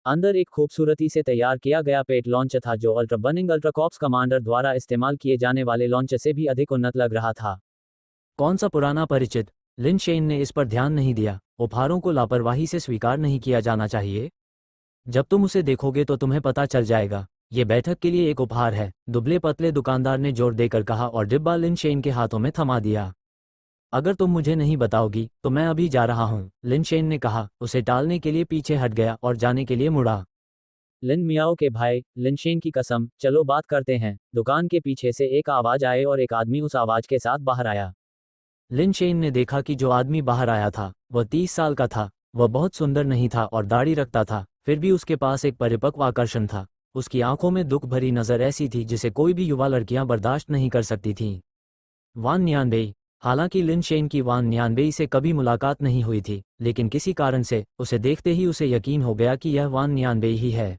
अंदर एक खूबसूरती से तैयार किया गया पेट लॉन्चर था जो ultra burning ultra cops commander द्वारा इस्तेमाल किए जाने वाले लॉन्चर से भी अधिक उन्नत लग रहा था। कौन सा पुराना परिचित? लिन शेन ने इस पर ध्यान नहीं दिया। उपहारों को लापरवाही से स्वीकार नहीं किया जाना चाहिए। जब तुम उसे देखोगे तो तुम्हें पता चल जाएगा। ये बैठक के लिए एक उपहार है, दुबले पतले दुकानदार ने जोर देकर कहा और डिब्बा लिन शेन के हाथों में थमा दिया। अगर तुम मुझे नहीं बताओगी तो मैं अभी जा रहा हूँ, लिन शेन ने कहा। उसे टालने के लिए पीछे हट गया और जाने के लिए मुड़ा। लिन मियाओ के भाई, लिन शेन की कसम, चलो बात करते हैं। दुकान के पीछे से एक आवाज आए और एक आदमी उस आवाज के साथ बाहर आया। लिन शेन ने देखा कि जो आदमी बाहर आया था वह 30 साल का था। वह बहुत सुंदर नहीं था और दाढ़ी रखता था, फिर भी उसके पास एक परिपक्व आकर्षण था। उसकी आंखों में दुख भरी नजर ऐसी थी जिसे कोई भी युवा लड़कियां बर्दाश्त नहीं कर सकती थीं। वान नियानबेई। हालांकि लिन शेन की वान नियानबेई से कभी मुलाकात नहीं हुई थी, लेकिन किसी कारण से उसे देखते ही उसे यकीन हो गया कि यह वान नियानबेई ही है।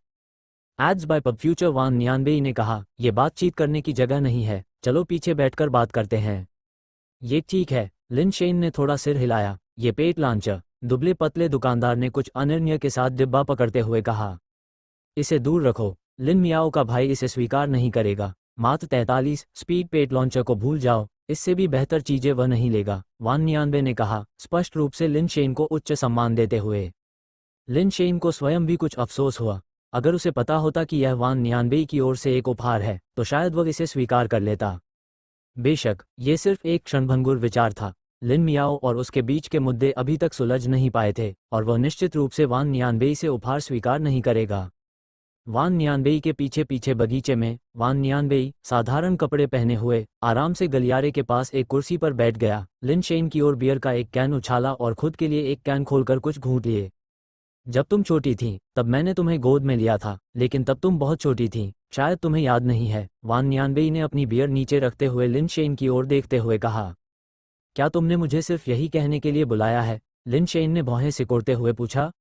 Ads by PubFuture. Wan Nianbei ने कहा, यह बातचीत करने की जगह नहीं है, चलो पीछे बैठकर बात करते हैं। ये ठीक है, लिन शेन ने थोड़ा सिर हिलाया। ये पेट लॉन्चर, दुबले पतले दुकानदार ने कुछ अनिर्णय के साथ डिब्बा पकड़ते हुए कहा। इसे दूर रखो, लिन मियाओ का भाई इसे स्वीकार नहीं करेगा। मात्र 43 स्पीड पेट लॉन्चर को भूल जाओ, इससे भी बेहतर चीजें वह नहीं लेगा, वान नियानबे ने कहा, स्पष्ट रूप से लिन शेन को उच्च सम्मान देते हुए। लिन शेन को स्वयं भी कुछ अफसोस हुआ। अगर उसे पता होता कि यह वान नियानबेई की ओर से एक उपहार है तो शायद वह इसे स्वीकार कर लेता। बेशक ये सिर्फ एक क्षणभंगुर विचार था। लिन मियाओ और उसके बीच के मुद्दे अभी तक सुलझ नहीं पाए थे और वह निश्चित रूप से वान नियानबेई से उपहार स्वीकार नहीं करेगा। वान नियानबेई के पीछे पीछे बगीचे में वान नियानबेई साधारण कपड़े पहने हुए आराम से गलियारे के पास एक कुर्सी पर बैठ गया। लिन शेन की ओर बियर का एक कैन उछाला और खुद के लिए एक कैन खोलकर कुछ घूंट लिए। जब तुम छोटी थी तब मैंने तुम्हें गोद में लिया था, लेकिन तब तुम बहुत छोटी थी, शायद तुम्हें याद नहीं है। वान नियानबेई ने अपनी बियर नीचे रखते हुए लिन शेन की ओर देखते हुए कहा। क्या तुमने मुझे सिर्फ यही कहने के लिए बुलाया है? लिन शेन ने भौहें सिकोड़ते हुए पूछा।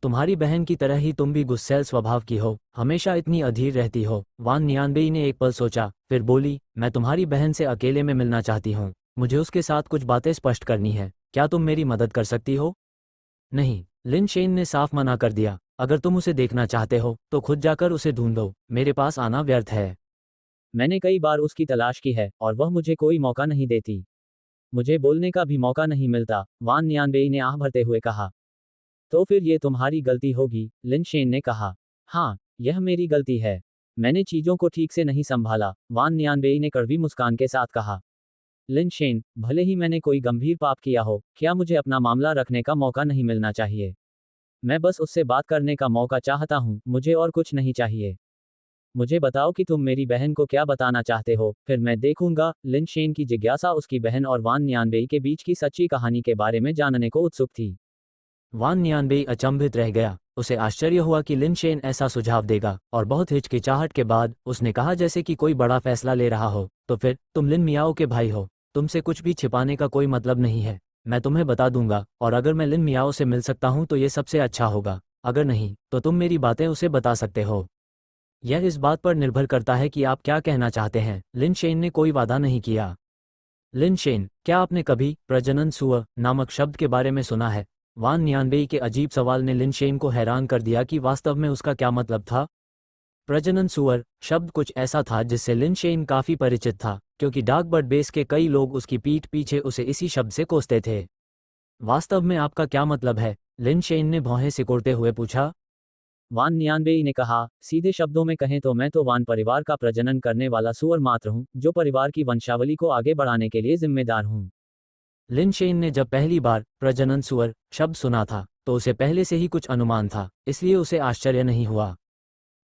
तुम्हारी बहन की तरह ही तुम भी गुस्सैल स्वभाव की हो, हमेशा इतनी अधीर रहती हो। वान नियानबेई ने एक पल सोचा, फिर बोली, मैं तुम्हारी बहन से अकेले में मिलना चाहती हूँ। मुझे उसके साथ कुछ बातें स्पष्ट करनी है। क्या तुम मेरी मदद कर सकती हो? नहीं, लिन शेन ने साफ मना कर दिया। अगर तुम उसे देखना चाहते हो तो खुद जाकर उसे ढूंढो, मेरे पास आना व्यर्थ है। मैंने कई बार उसकी तलाश की है और वह मुझे कोई मौका नहीं देती। मुझे बोलने का भी मौका नहीं मिलता, वान नियानबेई ने आह भरते हुए कहा। तो फिर ये तुम्हारी गलती होगी, लिन शेन ने कहा। हाँ, यह मेरी गलती है। मैंने चीजों को ठीक से नहीं संभाला, वान नियानबेई ने कड़वी मुस्कान के साथ कहा। लिन शेन, भले ही मैंने कोई गंभीर पाप किया हो, क्या मुझे अपना मामला रखने का मौका नहीं मिलना चाहिए? मैं बस उससे बात करने का मौका चाहता हूँ, मुझे और कुछ नहीं चाहिए। मुझे बताओ कि तुम मेरी बहन को क्या बताना चाहते हो, फिर मैं देखूंगा। लिन शेन की जिज्ञासा उसकी बहन और वान नियानबेई के बीच की सच्ची कहानी के बारे में जानने को उत्सुक थी। वान नियानबेई अचंभित रह गया। उसे आश्चर्य हुआ कि लिन शेन ऐसा सुझाव देगा और बहुत हिचकिचाहट के बाद उसने कहा जैसे कि कोई बड़ा फैसला ले रहा हो। तो फिर तुम लिन मियाओ के भाई हो, तुमसे कुछ भी छिपाने का कोई मतलब नहीं है। मैं तुम्हें बता दूंगा और अगर मैं लिन मियाओ से मिल सकता हूं तो ये सबसे अच्छा होगा, अगर नहीं तो तुम मेरी बातें उसे बता सकते हो। यह इस बात पर निर्भर करता है कि आप क्या कहना चाहते हैं। लिन शेन ने कोई वादा नहीं किया। लिन शेन, क्या आपने कभी प्रजनन सूअर नामक शब्द के बारे में सुना है? वान नियानबेई के अजीब सवाल ने लिन शेन को हैरान कर दिया कि वास्तव में उसका क्या मतलब था। प्रजनन सूअर शब्द कुछ ऐसा था जिससे लिन शेन काफी परिचित था, क्योंकि डार्कबर्ड बेस के कई लोग उसकी पीठ पीछे उसे इसी शब्द से कोसते थे। वास्तव में आपका क्या मतलब है? लिन शेन ने भौहें सिकोड़ते हुए पूछा। वान नियानबेई ने कहा, सीधे शब्दों में कहें तो मैं तो वान परिवार का प्रजनन करने वाला सूअर मात्र हूँ, जो परिवार की वंशावली को आगे बढ़ाने के लिए जिम्मेदार हूँ। लिन शेन ने जब पहली बार प्रजनन सूअर शब्द सुना था तो उसे पहले से ही कुछ अनुमान था, इसलिए उसे आश्चर्य नहीं हुआ।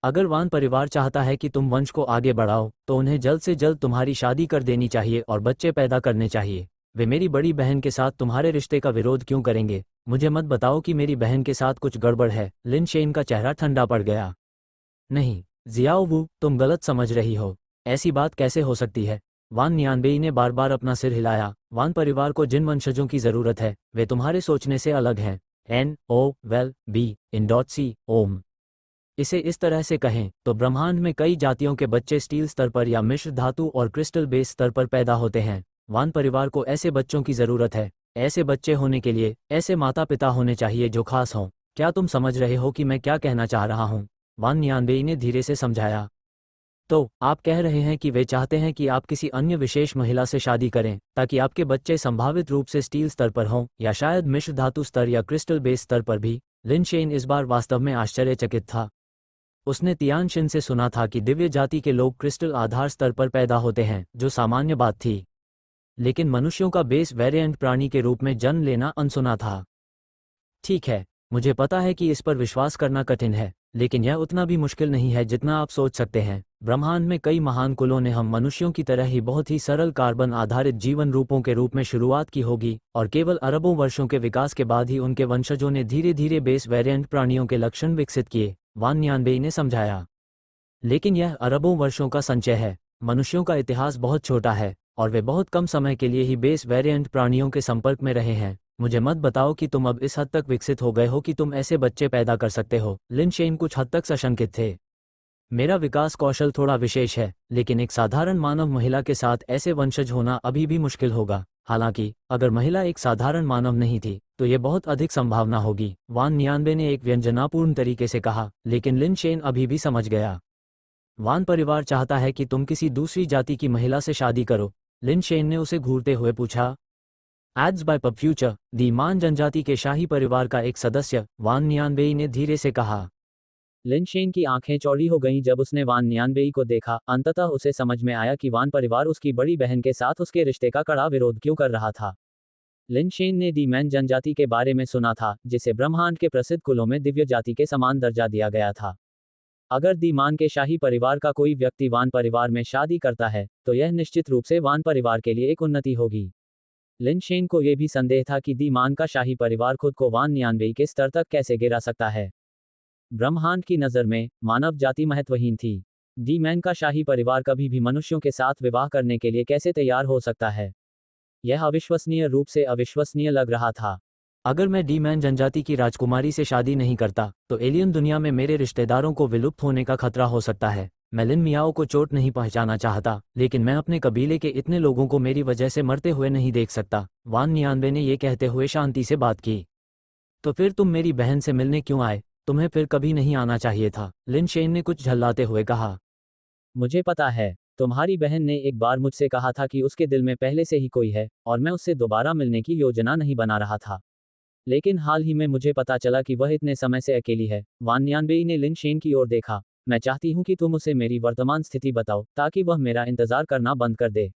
अगर वान परिवार चाहता है कि तुम वंश को आगे बढ़ाओ तो उन्हें जल्द से जल्द तुम्हारी शादी कर देनी चाहिए और बच्चे पैदा करने चाहिए। वे मेरी बड़ी बहन के साथ तुम्हारे रिश्ते का विरोध क्यों करेंगे? मुझे मत बताओ कि मेरी बहन के साथ कुछ गड़बड़ है। लिन शेन का चेहरा ठंडा पड़ गया। नहीं, जियाओ वू, तुम गलत समझ रही हो। ऐसी बात कैसे हो सकती है? वान नियानबेई ने बार बार अपना सिर हिलाया। वान परिवार को जिन वंशजों की जरूरत है वे तुम्हारे सोचने से अलग हैं। NOVELB ओम। इसे इस तरह से कहें तो ब्रह्मांड में कई जातियों के बच्चे स्टील स्तर पर या मिश्र धातु और क्रिस्टल बेस स्तर पर पैदा होते हैं। वान परिवार को ऐसे बच्चों की जरूरत है। ऐसे बच्चे होने के लिए ऐसे माता पिता होने चाहिए जो खास हों। क्या तुम समझ रहे हो कि मैं क्या कहना चाह रहा हूँ? वान नियानबेई ने धीरे से समझाया। तो आप कह रहे हैं कि वे चाहते हैं कि आप किसी अन्य विशेष महिला से शादी करें ताकि आपके बच्चे संभावित रूप से स्टील स्तर पर हों या शायद मिश्र धातु स्तर या क्रिस्टल बेस स्तर पर भी। लिन शेन इस बार वास्तव में आश्चर्यचकित था। उसने तियानशिन से सुना था कि दिव्य जाति के लोग क्रिस्टल आधार स्तर पर पैदा होते हैं, जो सामान्य बात थी, लेकिन मनुष्यों का बेस वेरिएंट प्राणी के रूप में जन्म लेना अनसुना था। ठीक है, मुझे पता है कि इस पर विश्वास करना कठिन है, लेकिन यह उतना भी मुश्किल नहीं है जितना आप सोच सकते हैं। ब्रह्मांड में कई महान कुलों ने हम मनुष्यों की तरह ही बहुत ही सरल कार्बन आधारित जीवन रूपों के रूप में शुरुआत की होगी और केवल अरबों वर्षों के विकास के बाद ही उनके वंशजों ने धीरे धीरे बेस वेरिएंट प्राणियों के लक्षण विकसित किए, वान नियानबेई ने समझाया। लेकिन यह अरबों वर्षों का संचय है। मनुष्यों का इतिहास बहुत छोटा है और वे बहुत कम समय के लिए ही बेस वेरिएंट प्राणियों के संपर्क में रहे हैं। मुझे मत बताओ कि तुम अब इस हद तक विकसित हो गए हो कि तुम ऐसे बच्चे पैदा कर सकते हो। लिन शेन कुछ हद तक सशंकित थे। मेरा विकास कौशल थोड़ा विशेष है, लेकिन एक साधारण मानव महिला के साथ ऐसे वंशज होना अभी भी मुश्किल होगा। हालांकि अगर महिला एक साधारण मानव नहीं थी तो ये बहुत अधिक संभावना होगी, वान नियानबे ने एक व्यंजनापूर्ण तरीके से कहा। लेकिन लिन शेन अभी भी समझ गया। वान परिवार चाहता है कि तुम किसी दूसरी जाति की महिला से शादी करो? लिन शेन ने उसे घूरते हुए पूछा। एड्स बाय पब फ्यूचर, दी मान जनजाति के शाही परिवार का एक सदस्य, वान नियानबेई ने धीरे से कहा। लिन शेन की आंखें चौड़ी हो गईं जब उसने वान नियानबेई को देखा। अंततः उसे समझ में आया कि वान परिवार उसकी बड़ी बहन के साथ उसके रिश्ते का कड़ा विरोध क्यों कर रहा था। लिन शेन ने दी मैन जनजाति के बारे में सुना था, जिसे ब्रह्मांड के प्रसिद्ध कुलों में दिव्य जाति के समान दर्जा दिया गया था। अगर दी मान के शाही परिवार का कोई व्यक्ति वान परिवार में शादी करता है, तो यह निश्चित रूप से वान परिवार के लिए एक उन्नति होगी। लिन शेन को यह भी संदेह था कि दी मान का शाही परिवार खुद को वान नियानबेई के स्तर तक कैसे गिरा सकता है। ब्रह्मांड की नज़र में मानव जाति महत्वहीन थी। दी मैन का शाही परिवार कभी भी मनुष्यों के साथ विवाह करने के लिए कैसे तैयार हो सकता है? यह अविश्वसनीय रूप से अविश्वसनीय लग रहा था। अगर मैं डी मैन जनजाति की राजकुमारी से शादी नहीं करता, तो एलियन दुनिया में मेरे रिश्तेदारों को विलुप्त होने का खतरा हो सकता है। मैं लिन मियाओ को चोट नहीं पहुंचाना चाहता, लेकिन मैं अपने कबीले के इतने लोगों को मेरी वजह से मरते हुए नहीं देख सकता। वान नियानबे ने यह कहते हुए शांति से बात की। तो फिर तुम मेरी बहन से मिलने क्यों आए? तुम्हें फिर कभी नहीं आना चाहिए था, लिन शेन ने कुछ झल्लाते हुए कहा। मुझे पता है, तुम्हारी बहन ने एक बार मुझसे कहा था कि उसके दिल में पहले से ही कोई है, और मैं उससे दोबारा मिलने की योजना नहीं बना रहा था। लेकिन हाल ही में मुझे पता चला कि वह इतने समय से अकेली है। वान नियानबेई ने लिन शेन की ओर देखा। मैं चाहती हूं कि तुम उसे मेरी वर्तमान स्थिति बताओ, ताकि वह मेरा इंतजार करना बंद कर दे।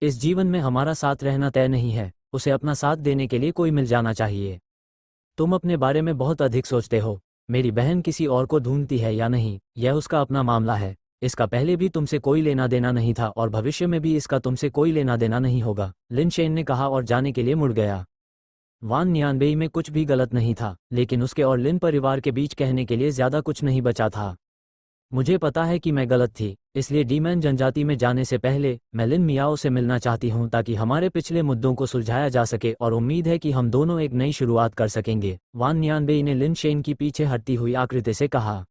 इस जीवन में हमारा साथ रहना तय नहीं है, उसे अपना साथ देने के लिए कोई मिल जाना चाहिए। तुम अपने बारे में बहुत अधिक सोचते हो। मेरी बहन किसी और को ढूंढती है या नहीं, यह उसका अपना मामला है। इसका पहले भी तुमसे कोई लेना देना नहीं था, और भविष्य में भी इसका तुमसे कोई लेना देना नहीं होगा, लिन शेन ने कहा और जाने के लिए मुड़ गया। वान नियानबेई में कुछ भी गलत नहीं था, लेकिन उसके और लिन परिवार के बीच कहने के लिए ज्यादा कुछ नहीं बचा था। मुझे पता है कि मैं गलत थी, इसलिए डीमैन जनजाति में जाने से पहले मैं लिन मियाओ से मिलना चाहती हूं, ताकि हमारे पिछले मुद्दों को सुलझाया जा सके, और उम्मीद है कि हम दोनों एक नई शुरुआत कर सकेंगे। वान नियानबेई ने लिन शेन की पीछे हटती हुई आकृति से कहा।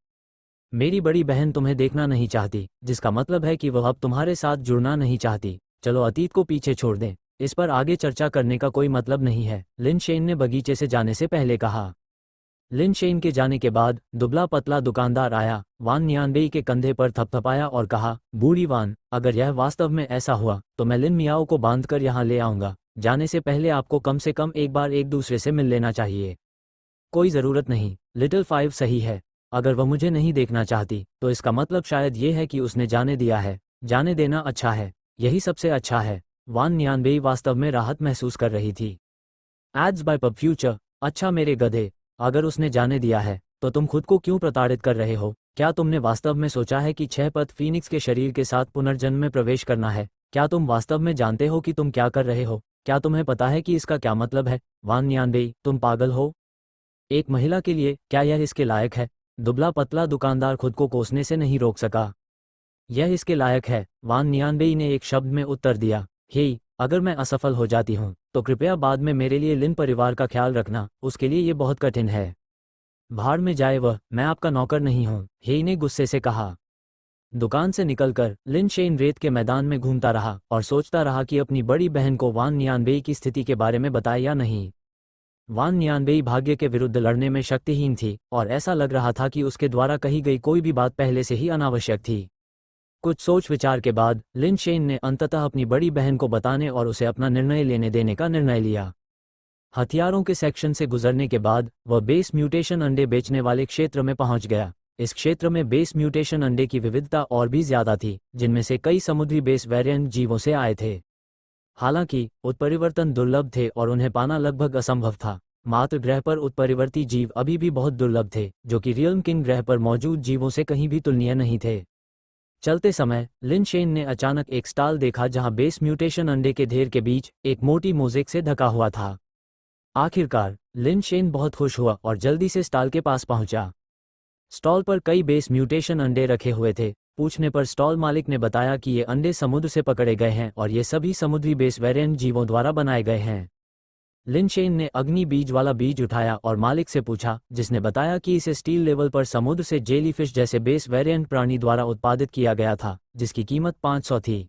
मेरी बड़ी बहन तुम्हें देखना नहीं चाहती, जिसका मतलब है कि वह अब तुम्हारे साथ जुड़ना नहीं चाहती। चलो अतीत को पीछे छोड़ दें, इस पर आगे चर्चा करने का कोई मतलब नहीं है, लिन शेन ने बगीचे से जाने से पहले कहा। लिन शेन के जाने के बाद दुबला पतला दुकानदार आया, वान नियानबेई के कंधे पर थपथपाया और कहा, बूढ़ी वान, अगर यह वास्तव में ऐसा हुआ तो मैं लिन मियाओ को बांधकर यहाँ ले आऊंगा। जाने से पहले आपको कम से कम एक बार एक दूसरे से मिल लेना चाहिए। कोई ज़रूरत नहीं, लिटिल फाइव सही है। अगर वह मुझे नहीं देखना चाहती, तो इसका मतलब शायद ये है कि उसने जाने दिया है। जाने देना अच्छा है, यही सबसे अच्छा है। वान नियानबेई वास्तव में राहत महसूस कर रही थी। Ads by PubFuture. अच्छा मेरे गधे, अगर उसने जाने दिया है, तो तुम खुद को क्यों प्रताड़ित कर रहे हो? क्या तुमने वास्तव में सोचा है कि 6 पद फीनिक्स के शरीर के साथ पुनर्जन्म में प्रवेश करना है? क्या तुम वास्तव में जानते हो कि तुम क्या कर रहे हो? क्या तुम्हें पता है कि इसका क्या मतलब है? वान नियानबेई, तुम पागल हो? एक महिला के लिए क्या यह इसके लायक है? दुबला पतला दुकानदार खुद को कोसने से नहीं रोक सका। यह इसके लायक है, वान नियानबेई ने एक शब्द में उत्तर दिया। हे, अगर मैं असफल हो जाती हूँ, तो कृपया बाद में मेरे लिए लिन परिवार का ख्याल रखना, उसके लिए ये बहुत कठिन है। भाड़ में जाए वह, मैं आपका नौकर नहीं हूँ, हे ने गुस्से से कहा। दुकान से निकलकर लिन शेन रेत के मैदान में घूमता रहा और सोचता रहा कि अपनी बड़ी बहन को वान नियानबेई की स्थिति के बारे में बताए या नहीं। वान नियानबेई भाग्य के विरुद्ध लड़ने में शक्तिहीन थी, और ऐसा लग रहा था कि उसके द्वारा कही गई कोई भी बात पहले से ही अनावश्यक थी। कुछ सोच विचार के बाद लिन शेन ने अंततः अपनी बड़ी बहन को बताने और उसे अपना निर्णय लेने देने का निर्णय लिया। हथियारों के सेक्शन से गुजरने के बाद वह बेस म्यूटेशन अंडे बेचने वाले क्षेत्र में पहुंच गया। इस क्षेत्र में बेस म्यूटेशन अंडे की विविधता और भी ज्यादा थी, जिनमें से कई समुद्री बेस वेरिएंट जीवों से आए थे। हालांकि उत्परिवर्तन दुर्लभ थे और उन्हें पाना लगभग असंभव था। मात्र ग्रह पर उत्परिवर्ती जीव अभी भी बहुत दुर्लभ थे, जो कि रियल्म किंग ग्रह पर मौजूद जीवों से कहीं भी तुलनीय नहीं थे। चलते समय लिन शेन ने अचानक एक स्टॉल देखा जहां बेस म्यूटेशन अंडे के ढेर के बीच एक मोटी मोज़ेक से ढका हुआ था। आखिरकार लिन शेन बहुत खुश हुआ और जल्दी से स्टॉल के पास पहुंचा। स्टॉल पर कई बेस म्यूटेशन अंडे रखे हुए थे। पूछने पर स्टॉल मालिक ने बताया कि ये अंडे समुद्र से पकड़े गए हैं और ये सभी समुद्री बेस वेरिएंट जीवों द्वारा बनाए गए हैं। लिन शेन ने अग्नि बीज वाला बीज उठाया और मालिक से पूछा, जिसने बताया कि इसे स्टील लेवल पर समुद्र से जेलीफिश जैसे बेस वेरिएंट प्राणी द्वारा उत्पादित किया गया था, जिसकी कीमत 500 थी।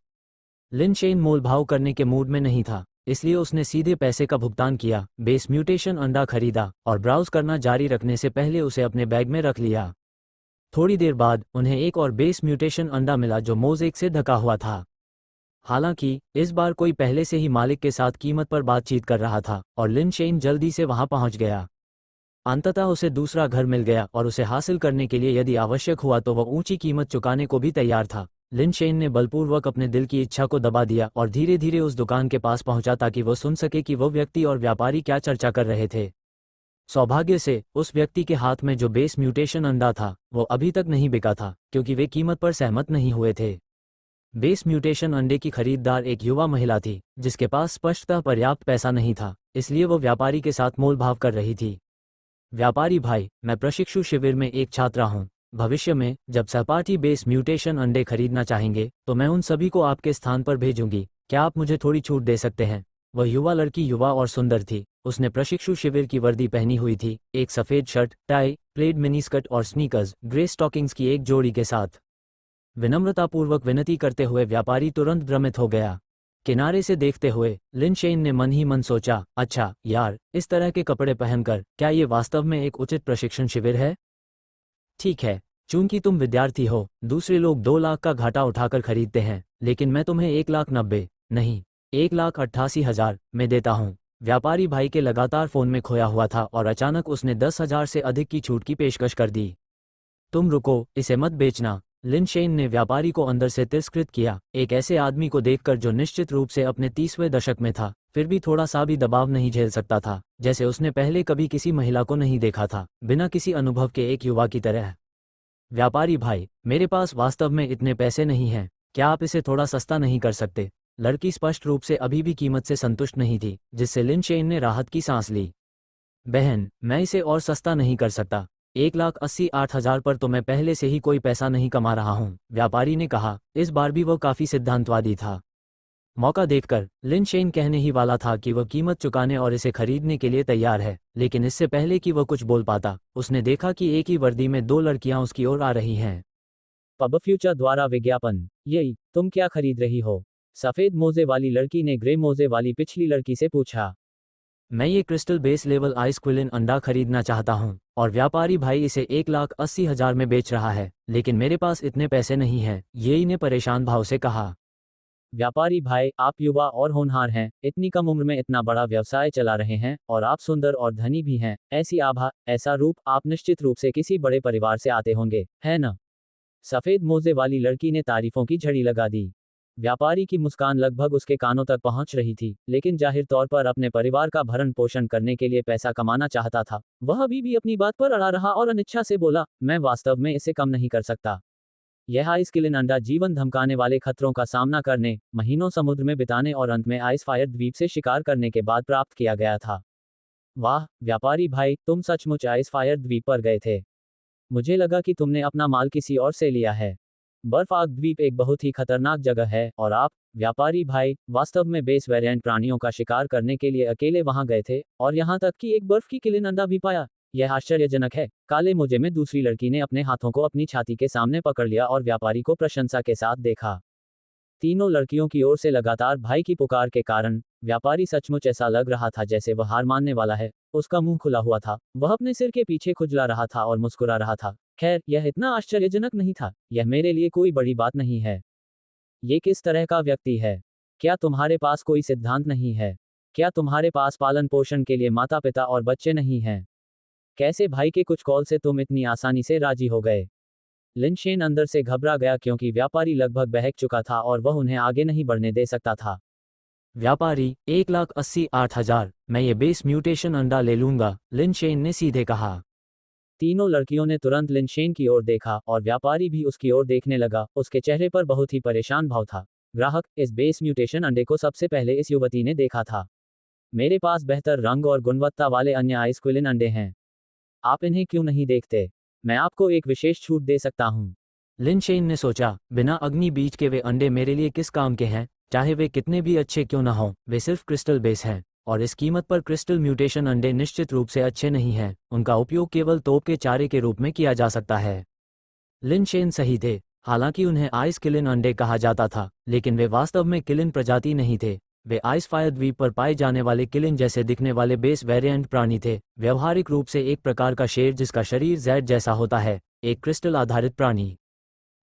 लिन शेन मोलभाव करने के मूड में नहीं था, इसलिए उसने सीधे पैसे का भुगतान किया, बेस म्यूटेशन अंडा खरीदा और ब्राउज करना जारी रखने से पहले उसे अपने बैग में रख लिया। थोड़ी देर बाद उन्हें एक और बेस म्यूटेशन अंडा मिला जो मोज़ेक से ढका हुआ था। हालांकि इस बार कोई पहले से ही मालिक के साथ कीमत पर बातचीत कर रहा था और लिन शेन जल्दी से वहां पहुंच गया। अंततः उसे दूसरा घर मिल गया और उसे हासिल करने के लिए यदि आवश्यक हुआ तो वह ऊंची कीमत चुकाने को भी तैयार था। लिन शेन ने बलपूर्वक अपने दिल की इच्छा को दबा दिया और धीरे धीरे उस दुकान के पास पहुंचा ताकि वो सुन सके कि वो व्यक्ति और व्यापारी क्या चर्चा कर रहे थे। सौभाग्य से उस व्यक्ति के हाथ में जो बेस म्यूटेशन अंडा था वो अभी तक नहीं बिका था, क्योंकि वे कीमत पर सहमत नहीं हुए थे। बेस म्यूटेशन अंडे की खरीददार एक युवा महिला थी जिसके पास स्पष्टतः पर्याप्त पैसा नहीं था, इसलिए वो व्यापारी के साथ मोलभाव कर रही थी। व्यापारी भाई, मैं प्रशिक्षु शिविर में एक छात्रा हूँ। भविष्य में जब सहपाठी बेस म्यूटेशन अंडे खरीदना चाहेंगे तो मैं उन सभी को आपके स्थान पर भेजूंगी। क्या आप मुझे थोड़ी छूट दे सकते हैं? वह युवा लड़की युवा और सुंदर थी। उसने प्रशिक्षु शिविर की वर्दी पहनी हुई थी, एक सफ़ेद शर्ट, टाई, प्लेड मिनीस्कर्ट और स्नीकर्स, ग्रे स्टॉकिंग्स की एक जोड़ी के साथ। विनम्रतापूर्वक विनती करते हुए व्यापारी तुरंत भ्रमित हो गया। किनारे से देखते हुए लिन शेन ने मन ही मन सोचा, अच्छा यार, इस तरह के कपड़े पहनकर क्या ये वास्तव में एक उचित प्रशिक्षण शिविर है? ठीक है, चूंकि तुम विद्यार्थी हो, दूसरे लोग 2 लाख का घाटा उठाकर खरीदते हैं, लेकिन मैं तुम्हें 1,90,000 नहीं, 1,88,000 में देता हूँ। व्यापारी भाई के लगातार फोन में खोया हुआ था और अचानक उसने 10,000 से अधिक की छूट की पेशकश कर दी। तुम रुको, इसे मत बेचना। लिन शेन ने व्यापारी को अंदर से तिरस्कृत किया, एक ऐसे आदमी को देखकर जो निश्चित रूप से अपने 30वें दशक में था, फिर भी थोड़ा सा भी दबाव नहीं झेल सकता था, जैसे उसने पहले कभी किसी महिला को नहीं देखा था, बिना किसी अनुभव के एक युवा की तरह। व्यापारी भाई, मेरे पास वास्तव में इतने पैसे नहीं हैं, क्या आप इसे थोड़ा सस्ता नहीं कर सकते? लड़की स्पष्ट रूप से अभी भी कीमत से संतुष्ट नहीं थी, जिससे लिन शेन ने राहत की सांस ली। बहन, मैं इसे और सस्ता नहीं कर सकता। 1,88,000 पर तो मैं पहले से ही कोई पैसा नहीं कमा रहा हूँ, व्यापारी ने कहा। इस बार भी वह काफी सिद्धांतवादी था। मौका देखकर लिन शेन कहने ही वाला था कि वह कीमत चुकाने और इसे खरीदने के लिए तैयार है, लेकिन इससे पहले कि वह कुछ बोल पाता, उसने देखा कि एक ही वर्दी में 2 लड़कियां उसकी ओर आ रही हैं। पब फ्यूचर द्वारा विज्ञापन। यही, तुम क्या खरीद रही हो? सफेद मोजे वाली लड़की ने ग्रे मोजे वाली पिछली लड़की से पूछा। मैं ये crystal base level ice qilin अंडा खरीदना चाहता हूँ, और व्यापारी भाई इसे 1,80,000 में बेच रहा है, लेकिन मेरे पास इतने पैसे नहीं हैं, येई ने परेशान भाव से कहा। व्यापारी भाई, आप युवा और होनहार हैं, इतनी कम उम्र में इतना बड़ा व्यवसाय चला रहे हैं, और आप सुंदर और धनी भी हैं। ऐसी आभा, ऐसा रूप, आप निश्चित रूप से किसी बड़े परिवार से आते होंगे, है ना? सफेद मोजे वाली लड़की ने तारीफों की झड़ी लगा दी। व्यापारी की मुस्कान लगभग उसके कानों तक पहुंच रही थी, लेकिन जाहिर तौर पर अपने परिवार का भरण पोषण करने के लिए पैसा कमाना चाहता था। वह अभी भी अपनी बात पर अड़ा रहा और अनिच्छा से बोला, मैं वास्तव में इसे कम नहीं कर सकता। यह आइस क्विलिन अंडा जीवन धमकाने वाले खतरों का सामना करने, महीनों समुद्र में बिताने और अंत में आइस फायर द्वीप से शिकार करने के बाद प्राप्त किया गया था। वाह, व्यापारी भाई, तुम सचमुच आइस फायर द्वीप पर गए थे। मुझे लगा कि तुमने अपना माल किसी और से लिया है। बर्फ-आग द्वीप एक बहुत ही खतरनाक जगह है, और आप, व्यापारी भाई, वास्तव में बेस वेरिएंट प्राणियों का शिकार करने के लिए अकेले वहां गए थे, और यहां तक कि एक बर्फ की क्विलिन अंडा भी पाया। यह आश्चर्यजनक है। काले मोजे में दूसरी लड़की ने अपने हाथों को अपनी छाती के सामने पकड़ लिया और व्यापारी को प्रशंसा के साथ देखा। तीनों लड़कियों की ओर से लगातार भाई की पुकार के कारण व्यापारी सचमुच ऐसा लग रहा था जैसे वह हार मानने वाला है। उसका मुंह खुला हुआ था, वह अपने सिर के पीछे खुजला रहा था और मुस्कुरा रहा था। खैर, यह इतना आश्चर्यजनक नहीं था, यह मेरे लिए कोई बड़ी बात नहीं है। ये किस तरह का व्यक्ति है? क्या तुम्हारे पास कोई सिद्धांत नहीं है? क्या तुम्हारे पास पालन पोषण के लिए माता पिता और बच्चे नहीं हैं? कैसे भाई के कुछ कॉल से तुम इतनी आसानी से राजी हो गए? लिन शेन अंदर से घबरा गया क्योंकि व्यापारी लगभग बहक चुका था और वह उन्हें आगे नहीं बढ़ने दे सकता था। व्यापारी, 1,88,000, मैं ये बेस म्यूटेशन अंडा ले लूंगा, लिन शेन ने सीधे कहा। तीनों लड़कियों ने तुरंत लिन शेन की ओर देखा और व्यापारी भी उसकी ओर देखने लगा। उसके चेहरे पर बहुत ही परेशान भाव था। ग्राहक, इस बेस म्यूटेशन अंडे को सबसे पहले इस युवती ने देखा था। मेरे पास बेहतर रंग और गुणवत्ता वाले अन्य आइस क्विलिन अंडे हैं। आप इन्हें क्यों नहीं देखते? मैं आपको एक विशेष छूट दे सकता हूँ। लिन शेन ने सोचा, बिना अग्नि बीज के वे अंडे मेरे लिए किस काम के हैं? चाहे वे कितने भी अच्छे क्यों न हों, वे सिर्फ क्रिस्टल बेस हैं, और इस कीमत पर क्रिस्टल म्यूटेशन अंडे निश्चित रूप से अच्छे नहीं हैं। उनका उपयोग केवल तोप के चारे के रूप में किया जा सकता है। लिन शेन सही थे। हालांकि उन्हें आइस क्विलिन अंडे कहा जाता था, लेकिन वे वास्तव में क्विलिन प्रजाति नहीं थे। वे आइस फायर द्वीप पर पाए जाने वाले क्विलिन जैसे दिखने वाले बेस वेरिएंट प्राणी थे, व्यवहारिक रूप से एक प्रकार का शेर जिसका शरीर जेड जैसा होता है, एक क्रिस्टल आधारित प्राणी।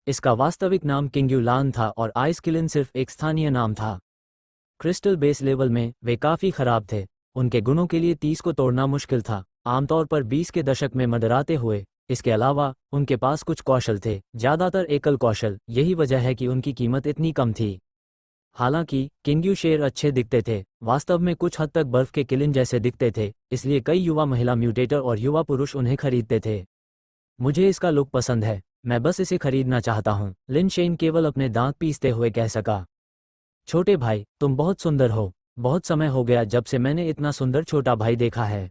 इसका वास्तविक नाम किंग्युलान था और आइस क्विलिन सिर्फ एक स्थानीय नाम था। क्रिस्टल बेस लेवल में वे काफी खराब थे। उनके गुणों के लिए 30 को तोड़ना मुश्किल था। आमतौर पर 20 के दशक में मंडराते हुए। इसके अलावा उनके पास कुछ कौशल थे, ज़्यादातर एकल कौशल, यही वजह है कि उनकी कीमत इतनी कम थी। हालांकि किंग्यू शेर अच्छे दिखते थे, वास्तव में कुछ हद तक बर्फ के किलिन जैसे दिखते थे, इसलिए कई युवा महिला म्यूटेटर और युवा पुरुष उन्हें खरीदते थे। मुझे इसका लुक पसंद है, मैं बस इसे खरीदना चाहता हूँ, लिन शेन केवल अपने दांत पीसते हुए कह सका। छोटे भाई, तुम बहुत सुंदर हो। बहुत समय हो गया जब से मैंने इतना सुंदर छोटा भाई देखा है।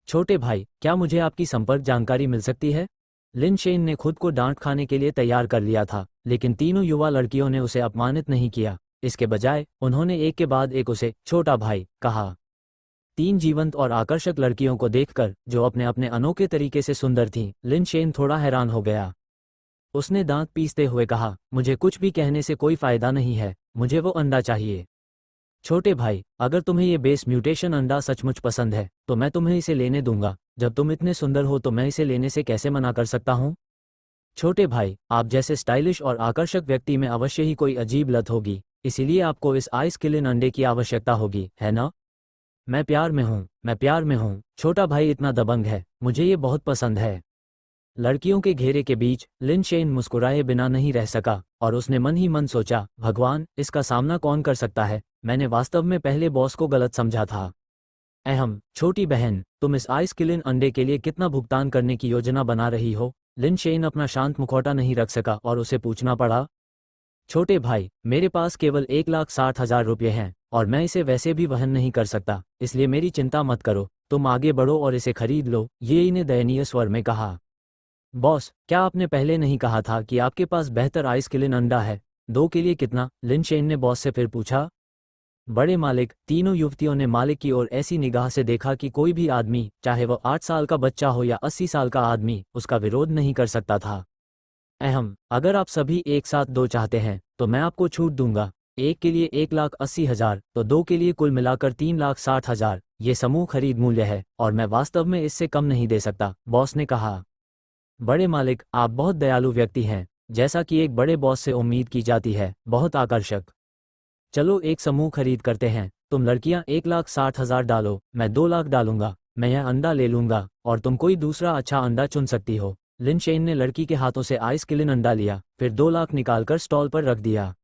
छोटे भाई, क्या मुझे आपकी संपर्क जानकारी मिल सकती है? लिन शेन ने खुद को डांट खाने के लिए तैयार कर लिया था, लेकिन तीनों युवा लड़कियों ने उसे अपमानित नहीं किया। इसके बजाय उन्होंने एक के बाद एक उसे छोटा भाई कहा। 3 जीवंत और आकर्षक लड़कियों को देखकर, जो अपने अपने अनोखे तरीके से सुंदर थीं, लिन शेन थोड़ा हैरान हो गया। उसने दांत पीसते हुए कहा, मुझे कुछ भी कहने से कोई फायदा नहीं है, मुझे वो अंडा चाहिए। छोटे भाई, अगर तुम्हें ये बेस म्यूटेशन अंडा सचमुच पसंद है तो मैं तुम्हें इसे लेने दूंगा। जब तुम इतने सुंदर हो तो मैं इसे लेने से कैसे मना कर सकता हूँ? छोटे भाई, आप जैसे स्टाइलिश और आकर्षक व्यक्ति में अवश्य ही कोई अजीब लत होगी, इसीलिए आपको इस आइस किलिन अंडे की आवश्यकता होगी, है ना? मैं प्यार में हूँ, मैं प्यार में हूँ। छोटा भाई इतना दबंग है, मुझे ये बहुत पसंद है। लड़कियों के घेरे के बीच लिन शेन मुस्कुराए बिना नहीं रह सका, और उसने मन ही मन सोचा, भगवान, इसका सामना कौन कर सकता है? मैंने वास्तव में पहले बॉस को गलत समझा था। अहम, छोटी बहन, तुम इस आइस किलिन अंडे के लिए कितना भुगतान करने की योजना बना रही हो? लिन शेन अपना शांत मुखौटा नहीं रख सका और उसे पूछना पड़ा। छोटे भाई, मेरे पास केवल 1,60,000 रुपये हैं, और मैं इसे वैसे भी वहन नहीं कर सकता, इसलिए मेरी चिंता मत करो, तुम आगे बढ़ो और इसे खरीद लो, ये ने दयनीय स्वर में कहा। बॉस, क्या आपने पहले नहीं कहा था कि आपके पास बेहतर आइस किलिन अंडा है? 2 के लिए कितना? लिन शेन ने बॉस से फिर पूछा। बड़े मालिक, तीनों युवतियों ने मालिक की ओर ऐसी निगाह से देखा कि कोई भी आदमी, चाहे वह 8 साल का बच्चा हो या 80 साल का आदमी, उसका विरोध नहीं कर सकता था। अहम, अगर आप सभी एक साथ 2 चाहते हैं तो मैं आपको छूट दूंगा। 1 के लिए 1,80,000, तो 2 के लिए कुल मिलाकर 3,60,000। ये समूह खरीद मूल्य है, और मैं वास्तव में इससे कम नहीं दे सकता, बॉस ने कहा। बड़े मालिक, आप बहुत दयालु व्यक्ति हैं, जैसा कि एक बड़े बॉस से उम्मीद की जाती है, बहुत आकर्षक। चलो एक समूह खरीद करते हैं। तुम लड़कियां 1,60,000 डालो, मैं 2 लाख डालूंगा। मैं यह अंडा ले लूंगा, और तुम कोई दूसरा अच्छा अंडा चुन सकती हो। लिन शेन ने लड़की के हाथों से आइस किलिन अंडा लिया, फिर 2 लाख निकालकर स्टॉल पर रख दिया।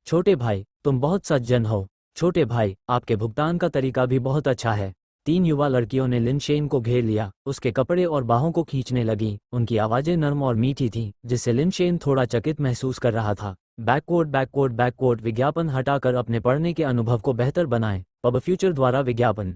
छोटे भाई, तुम बहुत सज्जन हो। छोटे भाई, आपके भुगतान का तरीका भी बहुत अच्छा है। 3 युवा लड़कियों ने लिन शेन को घेर लिया, उसके कपड़े और बाहों को खींचने लगीं। उनकी आवाज़ें नर्म और मीठी थीं, जिससे लिन शेन थोड़ा चकित महसूस कर रहा था। बैककोट बैककोट बैककोट विज्ञापन हटाकर अपने पढ़ने के अनुभव को बेहतर बनाएं। पब फ्यूचर द्वारा विज्ञापन।